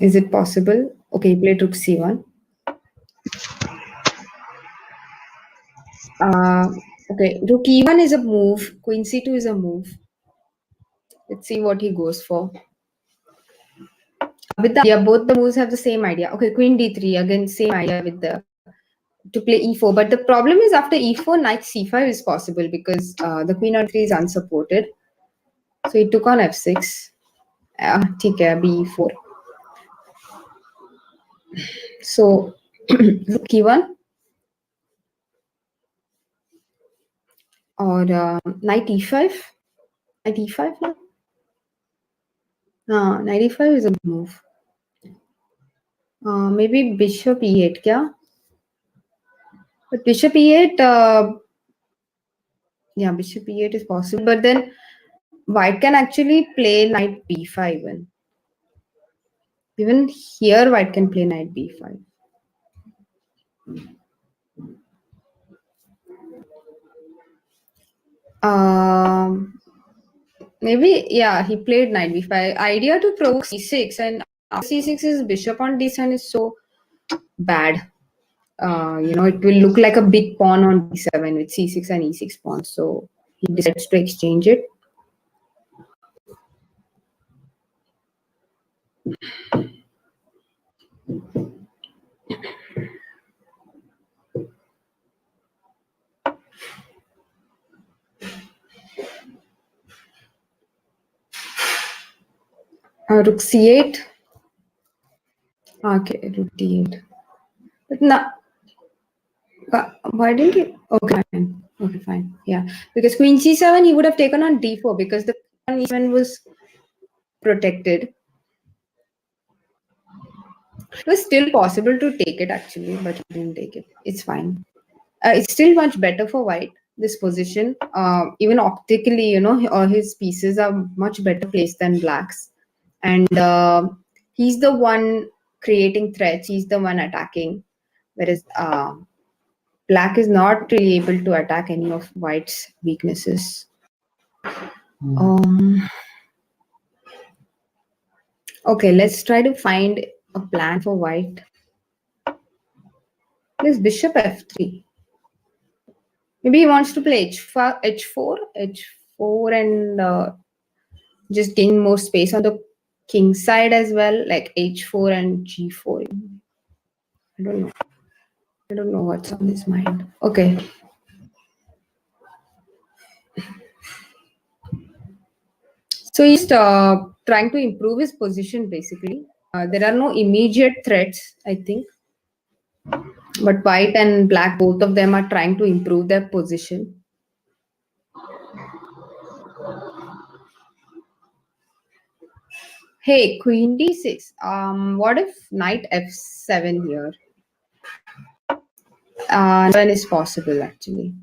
Is it possible? Okay, he played rook c1. Okay, rook e1 is a move. Queen c2 is a move. Let's see what he goes for. With the idea, both the moves have the same idea. Okay, queen d3, again same idea with the to play e4. But the problem is after e4, knight c5 is possible because the queen on 3 is unsupported. So he took on f6 ठीक है, b4. So rook e1 or knight e5. Knight e5 now. Knight e5 is a good move. Maybe bishop e8 kya? But bishop e8, yeah, bishop e8 is possible. But then white can actually play knight b5. And even here, white can play knight b5. Maybe, yeah, he played knight b5. Idea to provoke c6, and c6 is bishop on d7 is so bad. It will look like a big pawn on d7 with c6 and e6 pawns. So he decides to exchange it. Rook c8. Okay, rook d8. But now, why didn't he? Okay, fine. Okay, fine. Yeah, because queen c7, he would have taken on d4 because the queen on e7 was protected. It was still possible to take it actually, but he didn't take it. It's fine. It's still much better for white, this position. Even optically, all his pieces are much better placed than black's. And he's the one creating threats. He's the one attacking. Whereas black is not really able to attack any of white's weaknesses. Okay, let's try to find a plan for white. There's bishop f3. Maybe he wants to play h4, and just gain more space on the king side as well, like h4 and g4. I don't know what's on his mind. Okay. So he's trying to improve his position, basically. There are no immediate threats, I think. But white and black, both of them are trying to improve their position. Hey, queen d6. What if knight f7 here? One is possible, actually.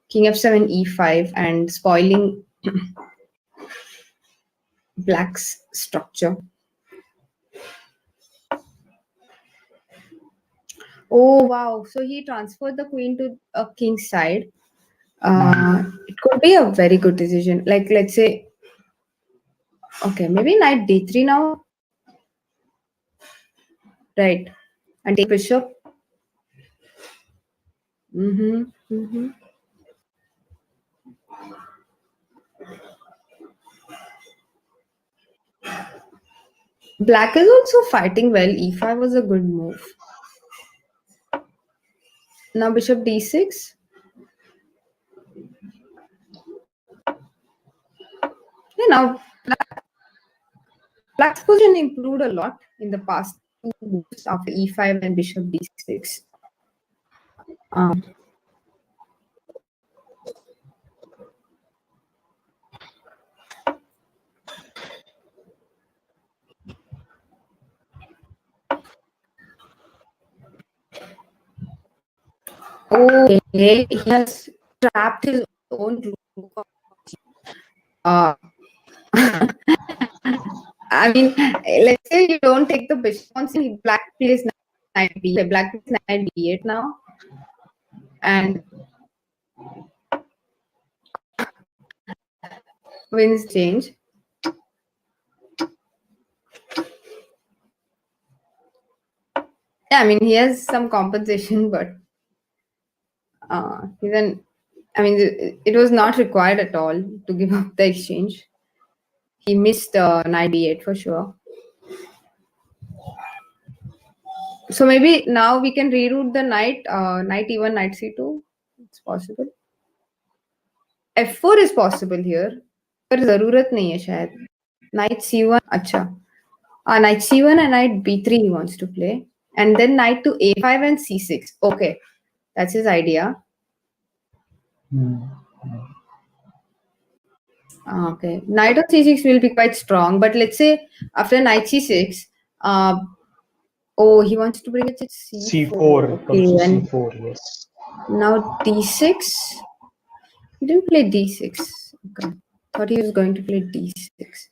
King f7, e5, and spoiling black's structure. Oh, wow. So he transferred the queen to a king's side. It could be a very good decision. Like, let's say, okay, maybe knight d3 now. Right. And take bishop. Black is also fighting well. e5 was a good move. Now bishop d6. Yeah, now black's position improved a lot in the past 2 moves after e5 and bishop d6. Okay, he has trapped his own rook. I mean, let's say you don't take the bishop on c, black plays knight b8. Black plays knight b8 now. And wins change. Yeah, I mean, he has some compensation, but it was not required at all to give up the exchange. He missed knight b8 for sure. So maybe now we can reroute the knight, knight e1, knight c2. It's possible. f4 is possible here. पर जरूरत नहीं है शायद. Knight c1. Acha. Knight c1 and knight b3 he wants to play. And then knight to a5 and c6. Okay. That's his idea. Okay. Knight on c6 will be quite strong. But let's say after knight c6, oh, he wants to bring it to c4.
C4
Okay.
comes to
And
C4, yes.
now d6. He didn't play d6. Okay. Thought he was going to play d6.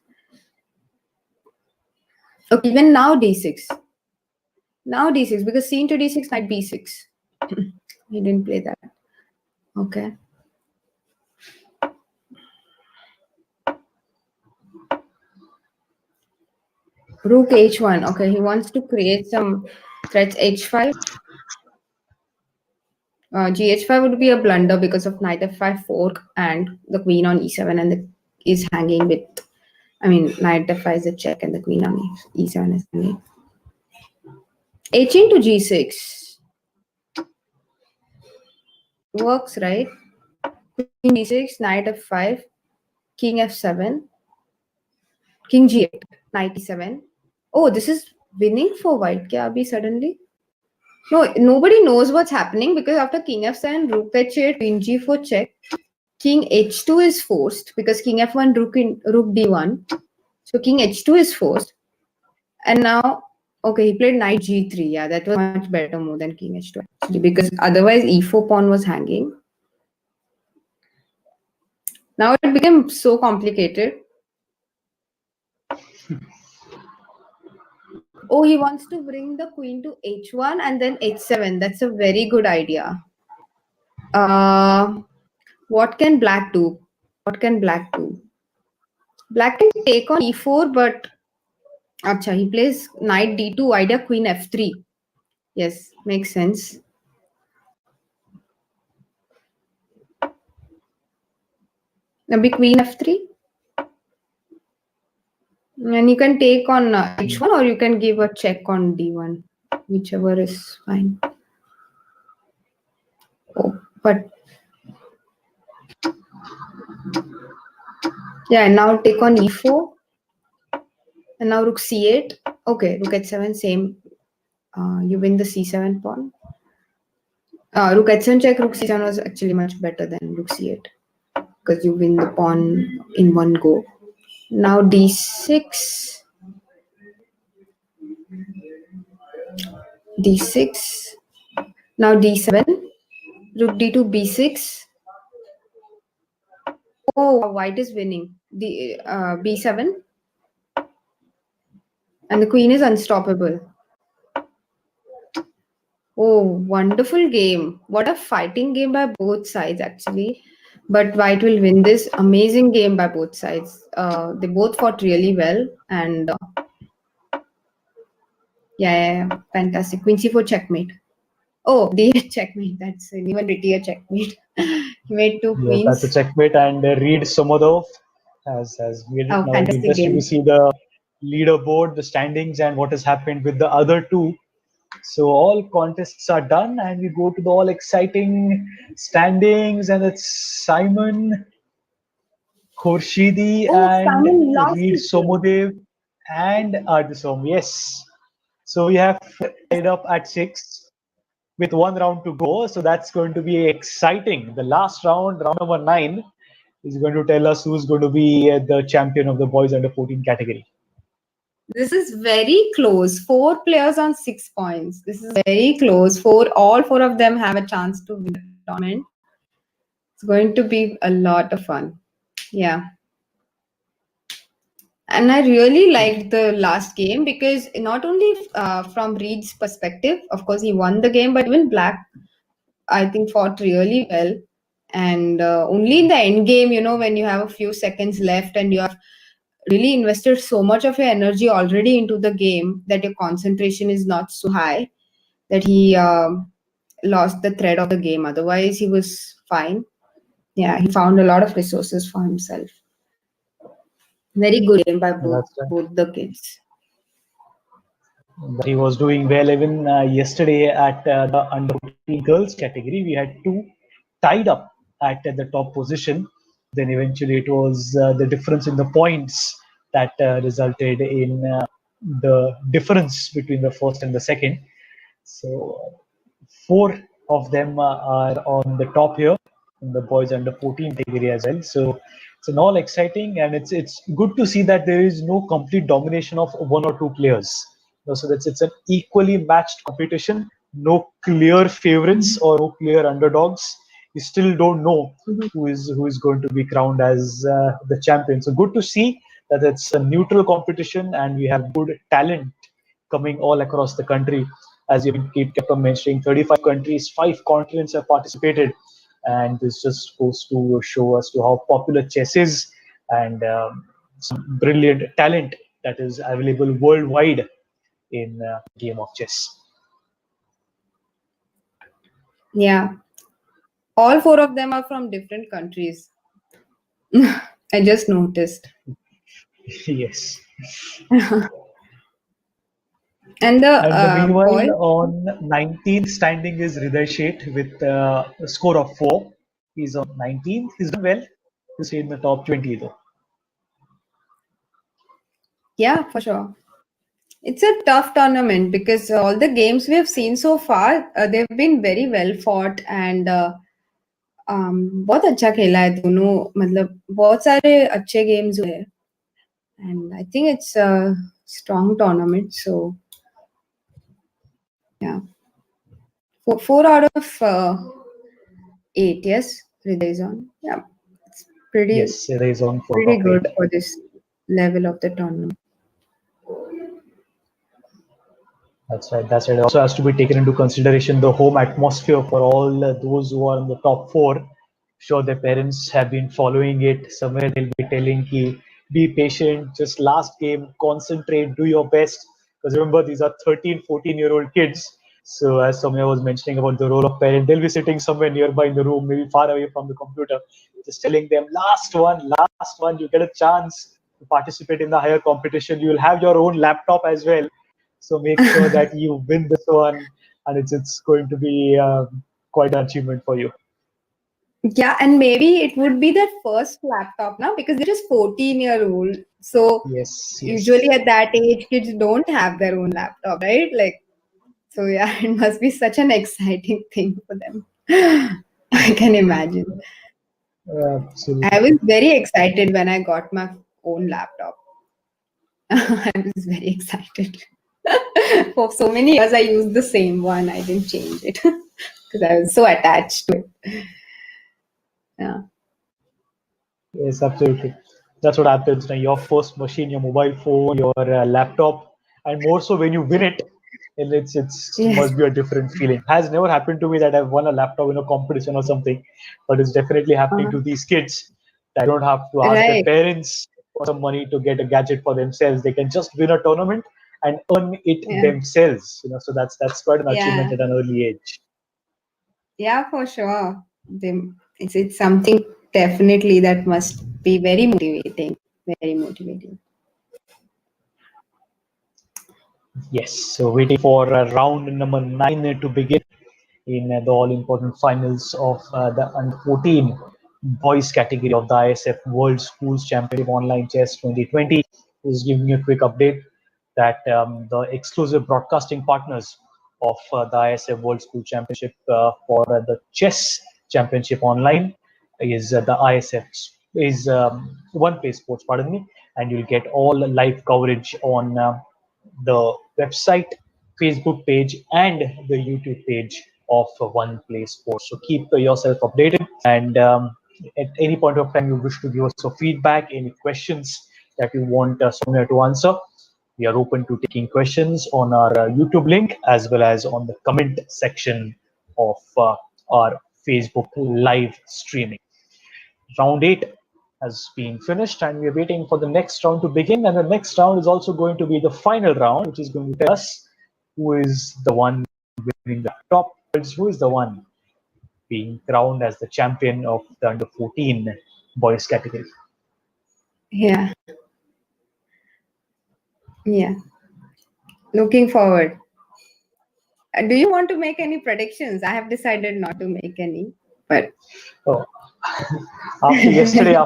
Okay, even now d6. Now d6 because c into d6, knight b6. He didn't play that. Okay. Rook h1. Okay, he wants to create some threats. h5. Gh5 would be a blunder because of knight f5 fork and the queen on e7 and is hanging with. I mean, knight f5 is a check and the queen on e7 is hanging. H into g6 works, right? Queen d6, knight f5, king f7, king g8, knight e7. Oh, this is winning for white. Kya abhi suddenly? No, nobody knows what's happening because after king f7, rook h8, queen g4 check, king h2 is forced because king f1, rook d1. So king h2 is forced. And now, okay, he played knight g3. Yeah, that was much better move than king h2 actually because otherwise e4 pawn was hanging. Now it became so complicated. Oh, he wants to bring the queen to h1 and then h7. That's a very good idea. What can black do? What can black do? Black can take on e4, but acha, he plays knight d2, idea queen f3. Yes, makes sense. Now be queen f3. And you can take on h1 or you can give a check on d1, whichever is fine. Oh, but yeah, now take on e4. And now rook c8. Okay, rook h7, same. You win the c7 pawn. Rook h7 check, rook c7 was actually much better than rook c8 because you win the pawn in one go. Now d6. d6. Now d7. Rook d2, b6. Oh, white is winning. B7. And the queen is unstoppable. Oh, wonderful game. What a fighting game by both sides, actually. But white will win this amazing game by both sides. They both fought really well. And yeah, fantastic. Queen c4 checkmate. Oh, d8 checkmate. That's even prettier checkmate. He made two
Yeah, that's a
queens.
checkmate. And Reed Somodov has made it.
Oh,
Now it'll be
fantastic
interesting to
game.
see the leaderboard, the standings, and what has happened with the other two. So all contests are done, and we go to the all exciting standings, and it's Simon Khorshidi
Oh,
and
Simon lost
Reed
his game.
Somodev and Ardisom. Yes. So we have tied up at 6 with one round to go. So that's going to be exciting. The last round, round number 9, is going to tell us who's going to be the champion of the boys under 14 category.
This is very close. 4 players on 6 points. This is very close. All four of them have a chance to win the tournament. It's going to be a lot of fun. Yeah. And I really liked the last game because not only from Reed's perspective, of course, he won the game, but even Black, I think, fought really well. And only in the end game, when you have a few seconds left and you have really invested so much of your energy already into the game that your concentration is not so high that he lost the thread of the game. Otherwise, he was fine. Yeah, he found a lot of resources for himself. Very good game by both
That's right.
both the kids.
He was doing well even yesterday at the under 14 girls category. We had two tied up at the top position. Then eventually it was the difference in the points that resulted in the difference between the first and the second. So four of them are on the top here in the boys under 14 category as well. So it's an all exciting, and it's good to see that there is no complete domination of one or two players. So that's it's an equally matched competition. No clear favorites or no clear underdogs. You still don't know who is going to be crowned as the champion. So good to see that it's a neutral competition and we have good talent coming all across the country. As you kept on mentioning, 35 countries, 5 continents have participated, and this just goes to show us to how popular chess is, and some brilliant talent that is available worldwide in game of chess.
Yeah. All four of them are from different countries. I just noticed.
Yes.
And the
And meanwhile,
boys,
on 19th standing is Hriday Sheth with a score of 4. He's on 19th. He's done well to stay in the top 20 though.
yeah, for sure. It's a tough tournament because all the games we have seen so far, they've been very well fought and बहुत अच्छा खेला है दोनों मतलब बहुत सारे अच्छे games हुए हैं and I think it's a strong tournament. So yeah, four out of 8. Yes, Hriday is on. Yeah, it's
Yes, Hriday is on 4
pretty
of 8.
good for this level of the tournament.
That's right. That's right. It also has to be taken into consideration the home atmosphere for all those who are in the top 4. Sure, their parents have been following it. Somewhere they'll be telling ki, be patient, just last game, concentrate, do your best. Because remember, these are 13, 14-year-old kids. So as Soumya was mentioning about the role of parent, they'll be sitting somewhere nearby in the room, maybe far away from the computer, just telling them, last one, you get a chance to participate in the higher competition. You will have your own laptop as well. So make sure that you win this one, and it's going to be quite an achievement for you.
Yeah, and maybe it would be their first laptop now because they're just 14-year-old. So
Yes,
usually
yes.
at that age, kids don't have their own laptop, right? Like, so yeah, it must be such an exciting thing for them. I can imagine. I
Absolutely.
was very excited when I got my own laptop. I was very excited. For so many years, I used the same one. I didn't change it because I was so attached to it. Yeah.
Yes, absolutely. That's what happens now. Your first machine, your mobile phone, your laptop, and more so when you win it, and it's
Yes.
must be a different feeling. Has never happened to me that I've won a laptop in a competition or something, but it's definitely happening to these kids. That don't have to ask their
Right.
parents for some money to get a gadget for themselves. They can just win a tournament and earn it
Yeah.
themselves. That's quite an
Yeah.
achievement at an early age.
Yeah, for sure. It's something definitely that must be very motivating. Very motivating.
Yes, so waiting for round number 9 to begin in the all-important finals of the under 14 boys category of the ISF World Schools Championship Online Chess 2020. Is giving you a quick update that the exclusive broadcasting partners of the ISF World School Championship for the Chess Championship Online is the ISF is One Play Sports, pardon me, and you'll get all live coverage on the website, Facebook page, and the YouTube page of One Play Sports. So keep yourself updated, and at any point of time you wish to give us some feedback, any questions that you want Soumya to answer, we are open to taking questions on our YouTube link as well as on the comment section of our Facebook live streaming. Round 8 has been finished and we're waiting for the next round to begin, and the next round is also going to be the final round, which is going to tell us who is the one winning the top, who is the one being crowned as the champion of the under 14 boys category.
Yeah. Yeah. Looking forward. Do you want to make any predictions? I have decided not to make any, but
Oh, after yesterday,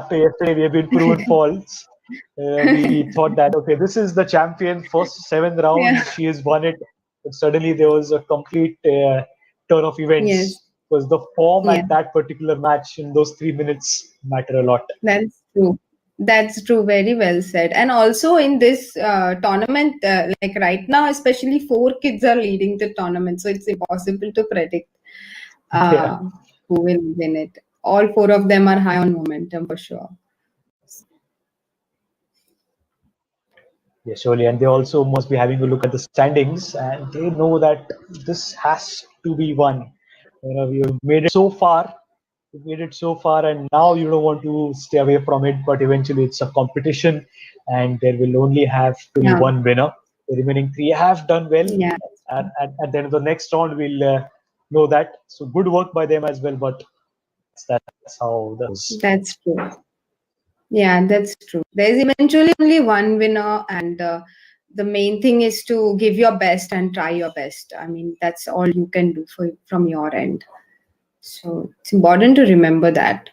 we have been proven false. We thought that, okay, this is the champion. First 7 rounds,
Yeah.
she has won it. But suddenly there was a complete turn of
Yes.
events. Because the form
Yeah.
at that particular match in those 3 minutes matter a lot.
That's true. That's true. Very well said. And also in this tournament, like right now, especially four kids are leading the tournament, so it's impossible to predict
Yeah.
uh, who will win it. All four of them are high on momentum for sure.
Yeah, surely. And they also must be having a look at the standings and they know that this has to be won. We've made it so far. We made it so far, and now you don't want to stay away from it. But eventually, it's a competition, and there will only have to be
Yeah.
one winner. The remaining three have done well,
Yeah.
and at the end of the next round, we'll know that. So good work by them as well. But that's how that goes.
That's true. Yeah, that's true. There's eventually only one winner, and the main thing is to give your best and try your best. I mean, that's all you can do from your end. So it's important to remember that.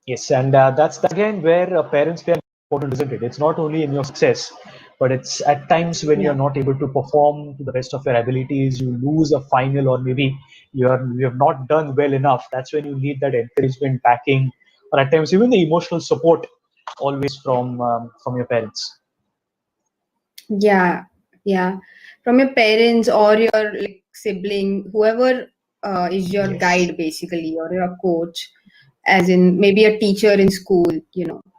Yes, and that's again where parents play an important, isn't it? It's not only in your success, but it's at times when you're
Yeah.
not able to perform to the best of your abilities, you lose a final, or maybe you have not done well enough. That's when you need that encouragement, backing, or at times even the emotional support, always from your parents.
Yeah, yeah. From your parents or your like sibling, whoever is your
Yes.
guide basically, or your coach, as in maybe a teacher in school,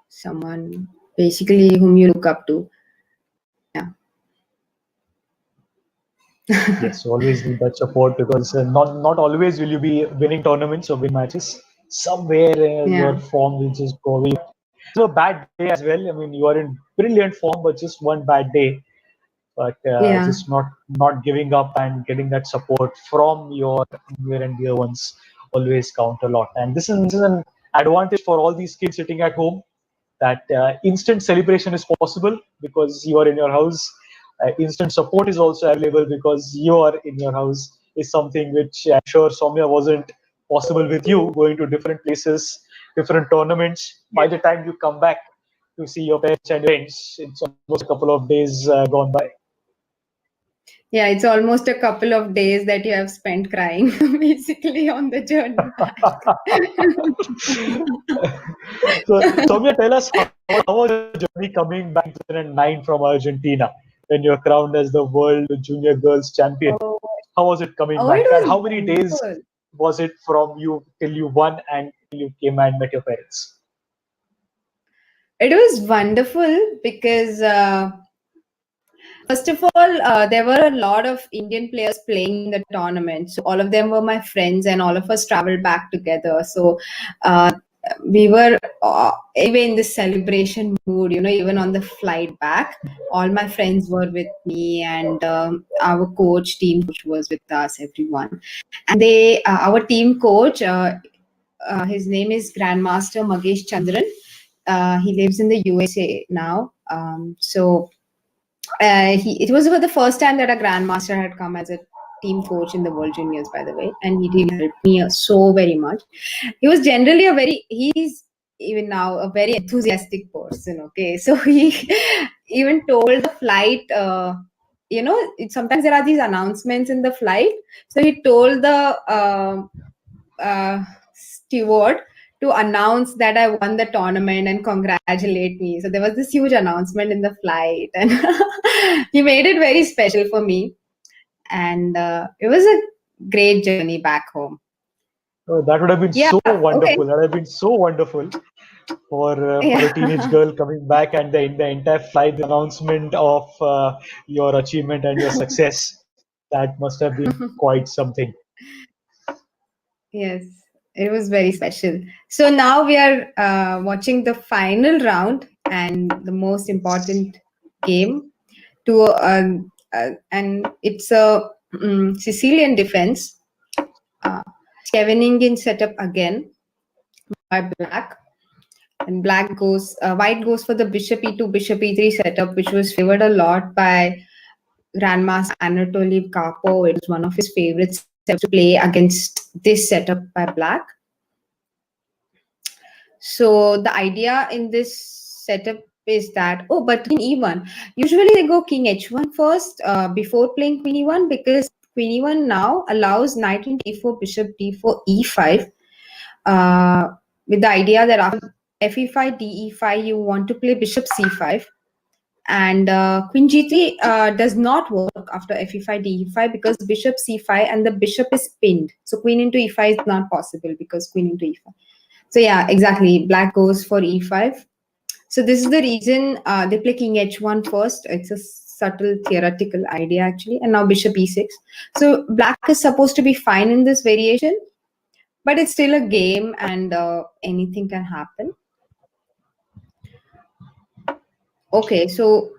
someone basically whom you look up to. Yeah.
Yes, you always need that support because not always will you be winning tournaments or win matches. Somewhere your
Yeah.
form will just go away. So a bad day as well. I mean, you are in brilliant form, but just one bad day. But
Yeah.
just not giving up and getting that support from your near and dear ones always count a lot. And this is an advantage for all these kids sitting at home that instant celebration is possible because you are in your house. Instant support is also available because you are in your house. Is something which I'm sure Soumya wasn't possible with you going to different places, different tournaments. By the time you come back to see your parents and friends, it's almost a couple of days gone by.
Yeah, it's almost a couple of days that you have spent crying basically on the journey back.
So, Soumya, tell us how was your journey coming back in 2009 from Argentina when you're crowned as the world junior girls champion?
Oh,
How was it coming
oh, it
back? And
was
how many days
wonderful.
was it from you till you won and till you came and met your parents?
It was wonderful because first of all, there were a lot of Indian players playing in the tournament. So all of them were my friends, and all of us traveled back together. So uh, we were even in this celebration mood, even on the flight back. All my friends were with me, and our team coach was with us, everyone. And our team coach, his name is Grandmaster Magesh Chandran. He lives in the USA now. It was for the first time that a grandmaster had come as a team coach in the World Juniors, by the way, and he really helped me so very much. He was generally he's even now a very enthusiastic person. Okay, so he even told the flight. Sometimes there are these announcements in the flight. So he told the steward to announce that I won the tournament and congratulate me. So there was this huge announcement in the flight, and he made it very special for me. And it was a great journey back home.
Oh, that would have been
Yeah.
so
Okay.
wonderful. That would have been so wonderful for a teenage
Yeah.
girl coming back and the entire flight, the announcement of your achievement and your success. That must have been quite something.
Yes, it was very special. So now we are watching the final round and the most important game to and it's a Sicilian defense. Uh, Scheveningen set up again by black, and white goes for the bishop e2 bishop e3 setup, which was favored a lot by Grandmaster Anatoly Karpov. It was one of his favorites to play against this setup by black. So the idea in this setup is that, oh, but queen e1. Usually they go king h1 first before playing queen e1, because queen e1 now allows knight into e4, bishop d4, e5, uh, with the idea that after fe5, de5, you want to play bishop c5. And queen g3 does not work after fe5, de5, because bishop c5 and the bishop is pinned. So queen into e5 is not possible because queen into e5. So yeah, exactly. Black goes for e5. So this is the reason they play king h1 first. It's a subtle theoretical idea actually. And now bishop e6. So black is supposed to be fine in this variation, but it's still a game and anything can happen. Okay, so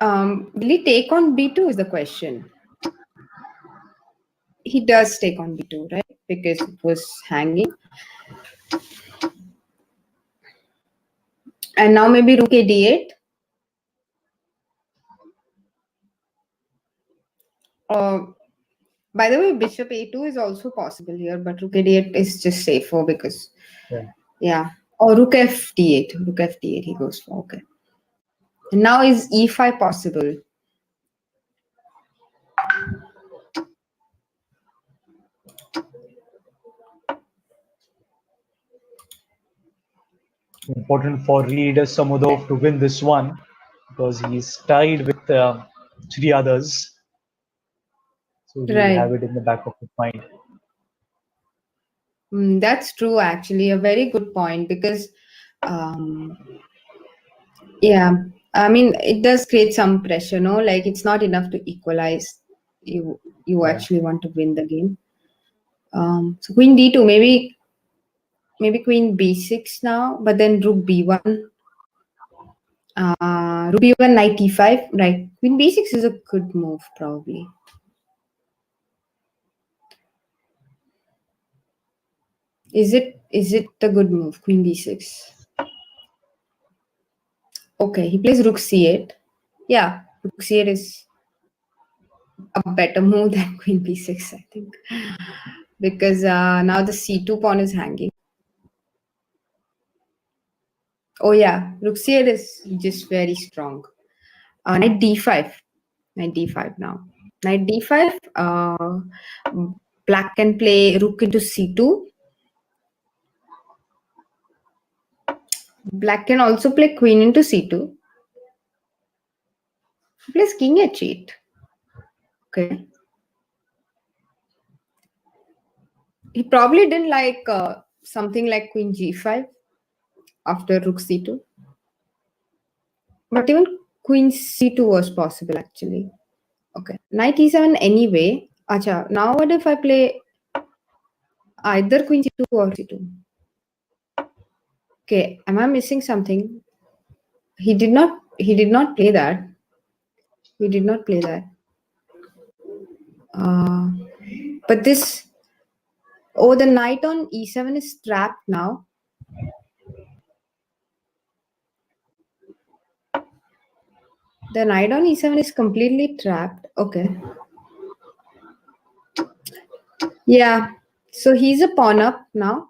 will he take on b2 is the question. He does take on b2, right? Because it was hanging. And now maybe rook a d8. By the way, bishop a2 is also possible here, but rook a d8 is just safer because, yeah. Or rook f d8. Rook f d8 he goes for, okay. And now is e5 possible?
Important for Reader Samudov to win this one because he's tied with three others. So he'll
Right.
have it in the back of his mind.
That's true, actually. A very good point because, yeah, I mean, it does create some pressure, no? Like it's not enough to equalize. You actually want to win the game. So queen d2, maybe queen b6 now, but then rook b1. Rook b1, knight e5, right? Queen b6 is a good move, probably. Is it a good move, queen b6? Okay, he plays rook c8. Yeah, rook c8 is a better move than queen b6, I think, because now the c2 pawn is hanging. Oh yeah, rook c8 is just very strong. Knight d5. Knight d5 now. Knight d5. Black can play rook into c2. Black can also play queen into c2. He plays king h8. Okay. He probably didn't like something like queen g5 after rook c2. But even queen c2 was possible actually. Okay. Knight e7 anyway. Acha, now what if I play either queen c2 or c2? Okay, am I missing something? He did not play that. He did not play that. But this, oh, the knight on e7 is trapped now. The knight on e7 is completely trapped. Okay. Yeah. So he's a pawn up now.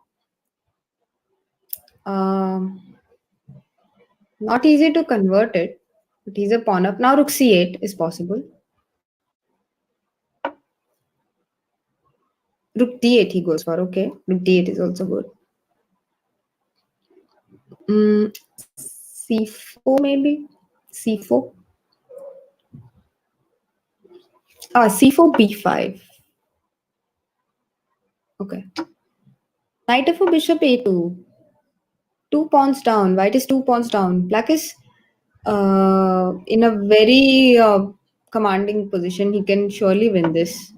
Not easy to convert it, but he's a pawn up. Now rook c8 is possible. Rook d8 he goes for. Okay. Rook d8 is also good. C4 maybe? C4? C4 b5. Okay. Knight f4 bishop a2. 2 pawns down. White is 2 pawns down. Black is in a very commanding position. He can surely win this.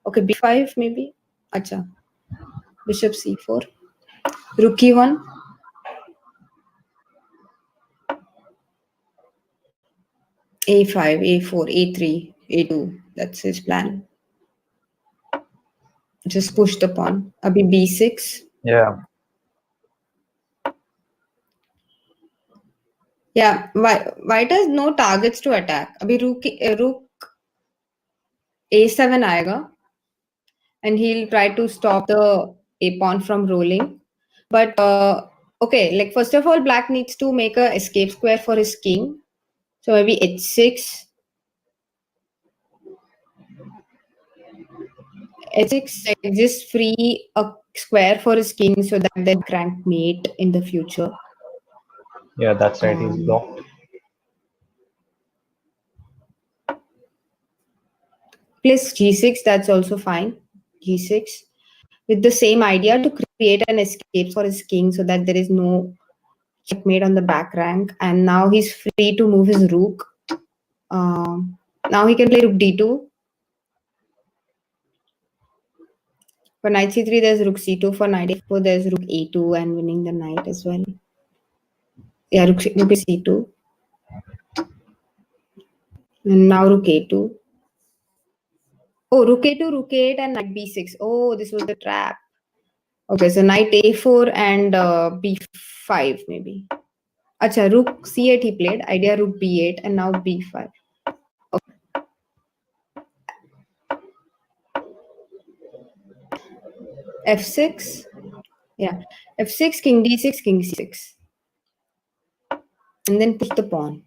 Okay, b5 maybe. Acha. Bishop c4. Rook e1. a5, a4, a3, a2. That's his plan. Just push the pawn. Abhi b6.
Yeah.
Yeah, white has no targets to attack. Abhi rook a7 आएगा, and he'll try to stop the a pawn from rolling. But okay, like first of all, black needs to make a escape square for his king. So maybe h6. h6 just free a square for his king so that they rank mate in the future.
Yeah, that's right. He's
Um,
blocked.
Plus g6, that's also fine. g6 with the same idea to create an escape for his king so that there is no checkmate on the back rank. And now he's free to move his rook. Now he can play rook d2. For knight c3, there's rook c2. For knight a4, there's rook a2 and winning the knight as well. Yeah, rook is c2. And now rook a2. Oh, rook a2, rook a8, and knight b6. Oh, this was the trap. Okay, so knight a4 and b5 maybe. Acha, rook c8 he played. Idea rook b8 and now b5. f6. Yeah, f6, king d6, king c6. And then push the pawn.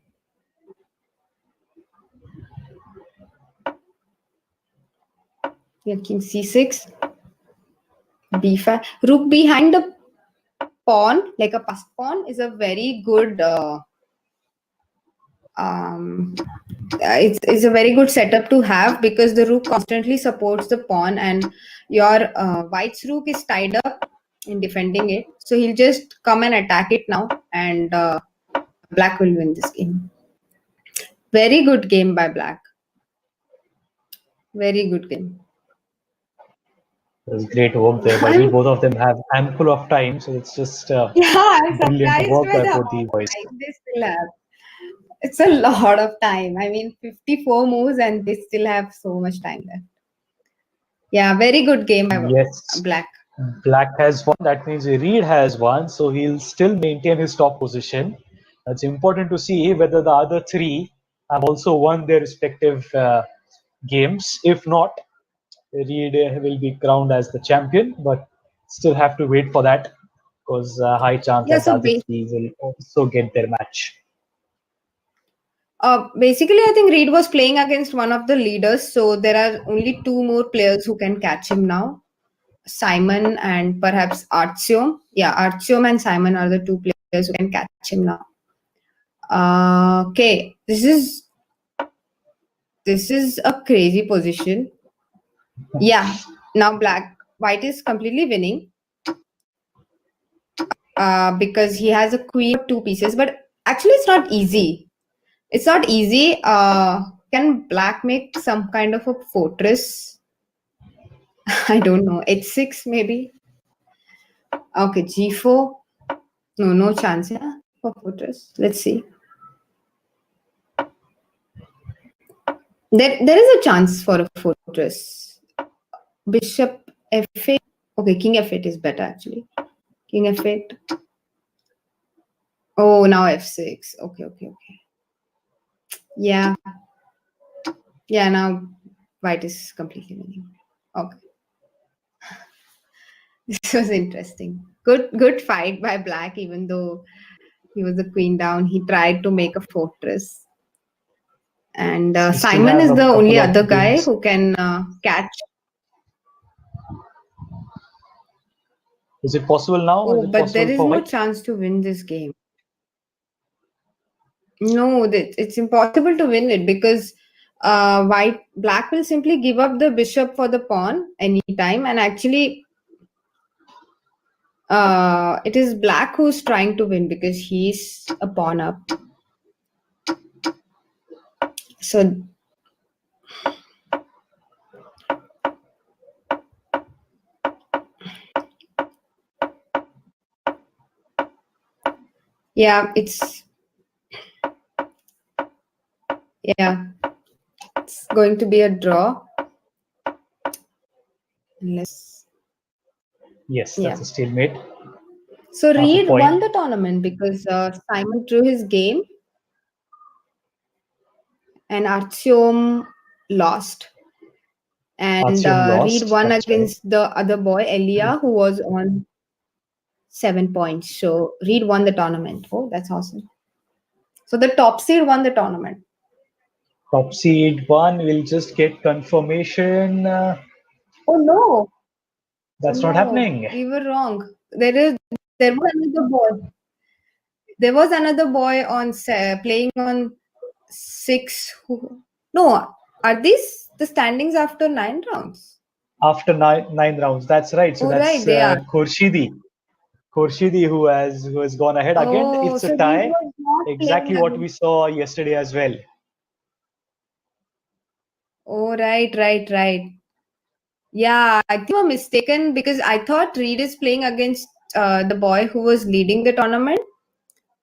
Yeah, king c6, b5. Rook behind the pawn, like a passed pawn, is a very good um, it's a very good setup to have because the rook constantly supports the pawn and your white's rook is tied up in defending it. So he'll just come and attack it now and black will win this game. Very good game by black. Very good game.
It was great work there. But we both of them have ample of time, so it's just
Yeah, I'm
brilliant
surprised
work
by
by
the
both
amount
these
of
boys.
time they still have. It's a lot of time. I mean, 54 moves and they still have so much time left. Yeah, very good game by
Yes,
black.
Black has won. That means Reed has won, so he'll still maintain his top position. It's important to see whether the other three have also won their respective games. If not, Reed will be crowned as the champion, but still have to wait for that because high chance
Yeah,
that the
so
other three will also get their match.
basically, I think Reed was playing against one of the leaders, so there are only two more players who can catch him now. Simon and perhaps Artyom. Yeah, Artyom and Simon are the two players who can catch him now. Okay, this is a crazy position. Yeah, now white is completely winning because he has a queen of two pieces, but actually it's not easy. It's not easy. Can black make some kind of a fortress? I don't know. H6 maybe. Okay, G4. No, no chance, yeah, for fortress. Let's see. There is a chance for a fortress. Bishop F8. Okay, King F8 is better actually. King F8. Oh, now F6. Okay, okay, okay. Yeah. Yeah, now white is completely winning. Okay. This was interesting. Good fight by black, even though he was a queen down. He tried to make a fortress. And
We still
Simon
have
is
a
the only
couple of
other guy
games.
who can catch.
Is it possible now? Is
Oh,
it
but there
possible
is
for
no
White?
chance to win this game. No, it's impossible to win it because black will simply give up the bishop for the pawn anytime, and actually, it is black who's trying to win because he's a pawn up. So yeah, it's going to be a draw. Unless
Yes,
yeah.
that's a stalemate.
So
Half a
Reed
point.
won the tournament because Simon drew his game and Artyom lost. And
Artyom
Reed
lost.
won
That's right.
against the other boy, Elia, who was on 7 points. So Reed won the tournament. Oh, that's awesome. So the top seed won the tournament.
Top seed one will just get confirmation.
Oh no. Oh
That's not
no.
happening.
We were wrong. There was another boy. There was another boy on playing on six. No, are these the standings after 9 rounds?
After nine rounds. That's right. So
Oh right,
that's
they are.
Khurshidi who has gone ahead again.
Oh,
It's a
so Reed
tie.
was not playing
Exactly what we
against.
saw yesterday as well.
Oh right. Yeah, I think you were mistaken because I thought Reed is playing against the boy who was leading the tournament.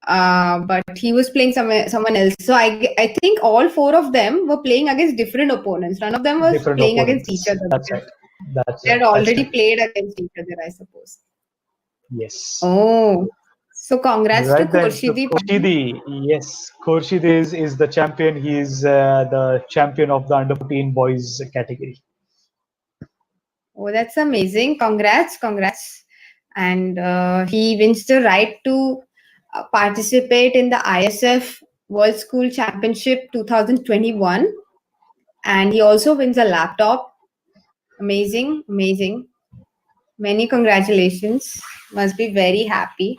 But he was playing someone else. So I think all four of them were playing against different opponents. None of them was
Different
playing against each
opponents.
other
That's
because
right. That's
they
right.
had
That's
already
right.
played against each other, I suppose.
Yes.
Oh, so congrats to
Right then, so
Khurshidi.
Khurshidi, yes, Khurshid is the champion. He is the champion of the under 14 boys category.
Oh, that's amazing. Congrats. And he wins the right to participate in the ISF World School Championship 2021. And he also wins a laptop. Amazing. Many congratulations. Must be very happy.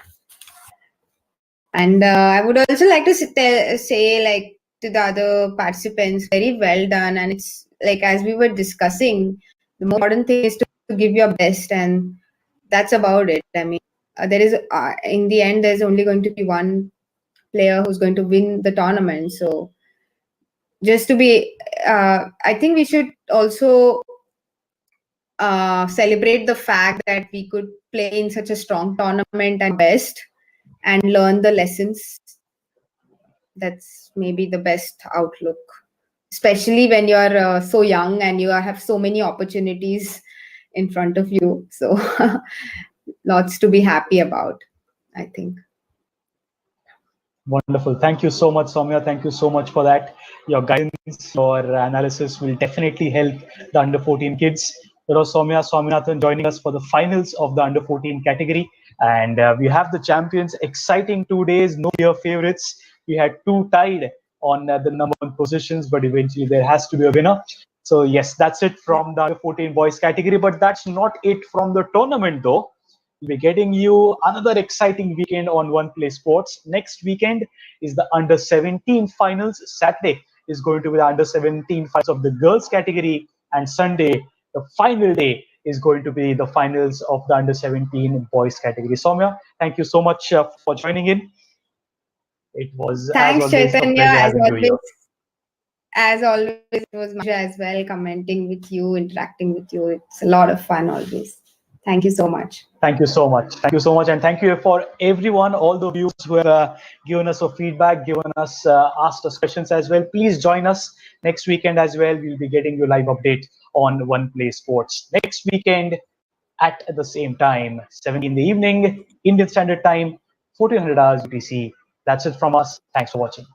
And I would also like to say, like, to the other participants, very well done. And it's like, as we were discussing, the most important thing is to give your best, and that's about it. I mean, in the end, there's only going to be one player who's going to win the tournament. So, just to be, I think we should also celebrate the fact that we could play in such a strong tournament and best and learn the lessons. That's maybe the best outlook, especially when you're so young and have so many opportunities in front of you. So lots to be happy about, I think.
Wonderful. Thank you so much, Soumya. Thank you so much for that. Your guidance, your analysis will definitely help the under 14 kids. That was Soumya Swaminathan joining us for the finals of the under 14 category. And we have the champions. Exciting 2 days, no clear favorites. We had two tied on the number one positions, but eventually there has to be a winner. So, yes, that's it
Yeah.
from the under 14 boys category. But that's not it from the tournament, though. We're getting you another exciting weekend on One Play Sports. Next weekend is the under 17 finals. Saturday is going to be the under 17 finals of the girls category, and Sunday, the final day, is going to be the finals of the under 17 boys category. Soumya, thank you so much for joining in. It was, as
Thanks,
always, a
Chaitanya.
pleasure having you here.
As always, it was my pleasure as well commenting with you, interacting with you. It's a lot of fun always. Thank you so much.
Thank you so much. Thank you so much. And thank you for everyone, all the viewers who have given us a feedback, given us, asked us questions as well. Please join us next weekend as well. We'll be getting you live update on One Play Sports next weekend at the same time, 7 in the evening, Indian Standard Time, 1400 hours UTC. That's it from us. Thanks for watching.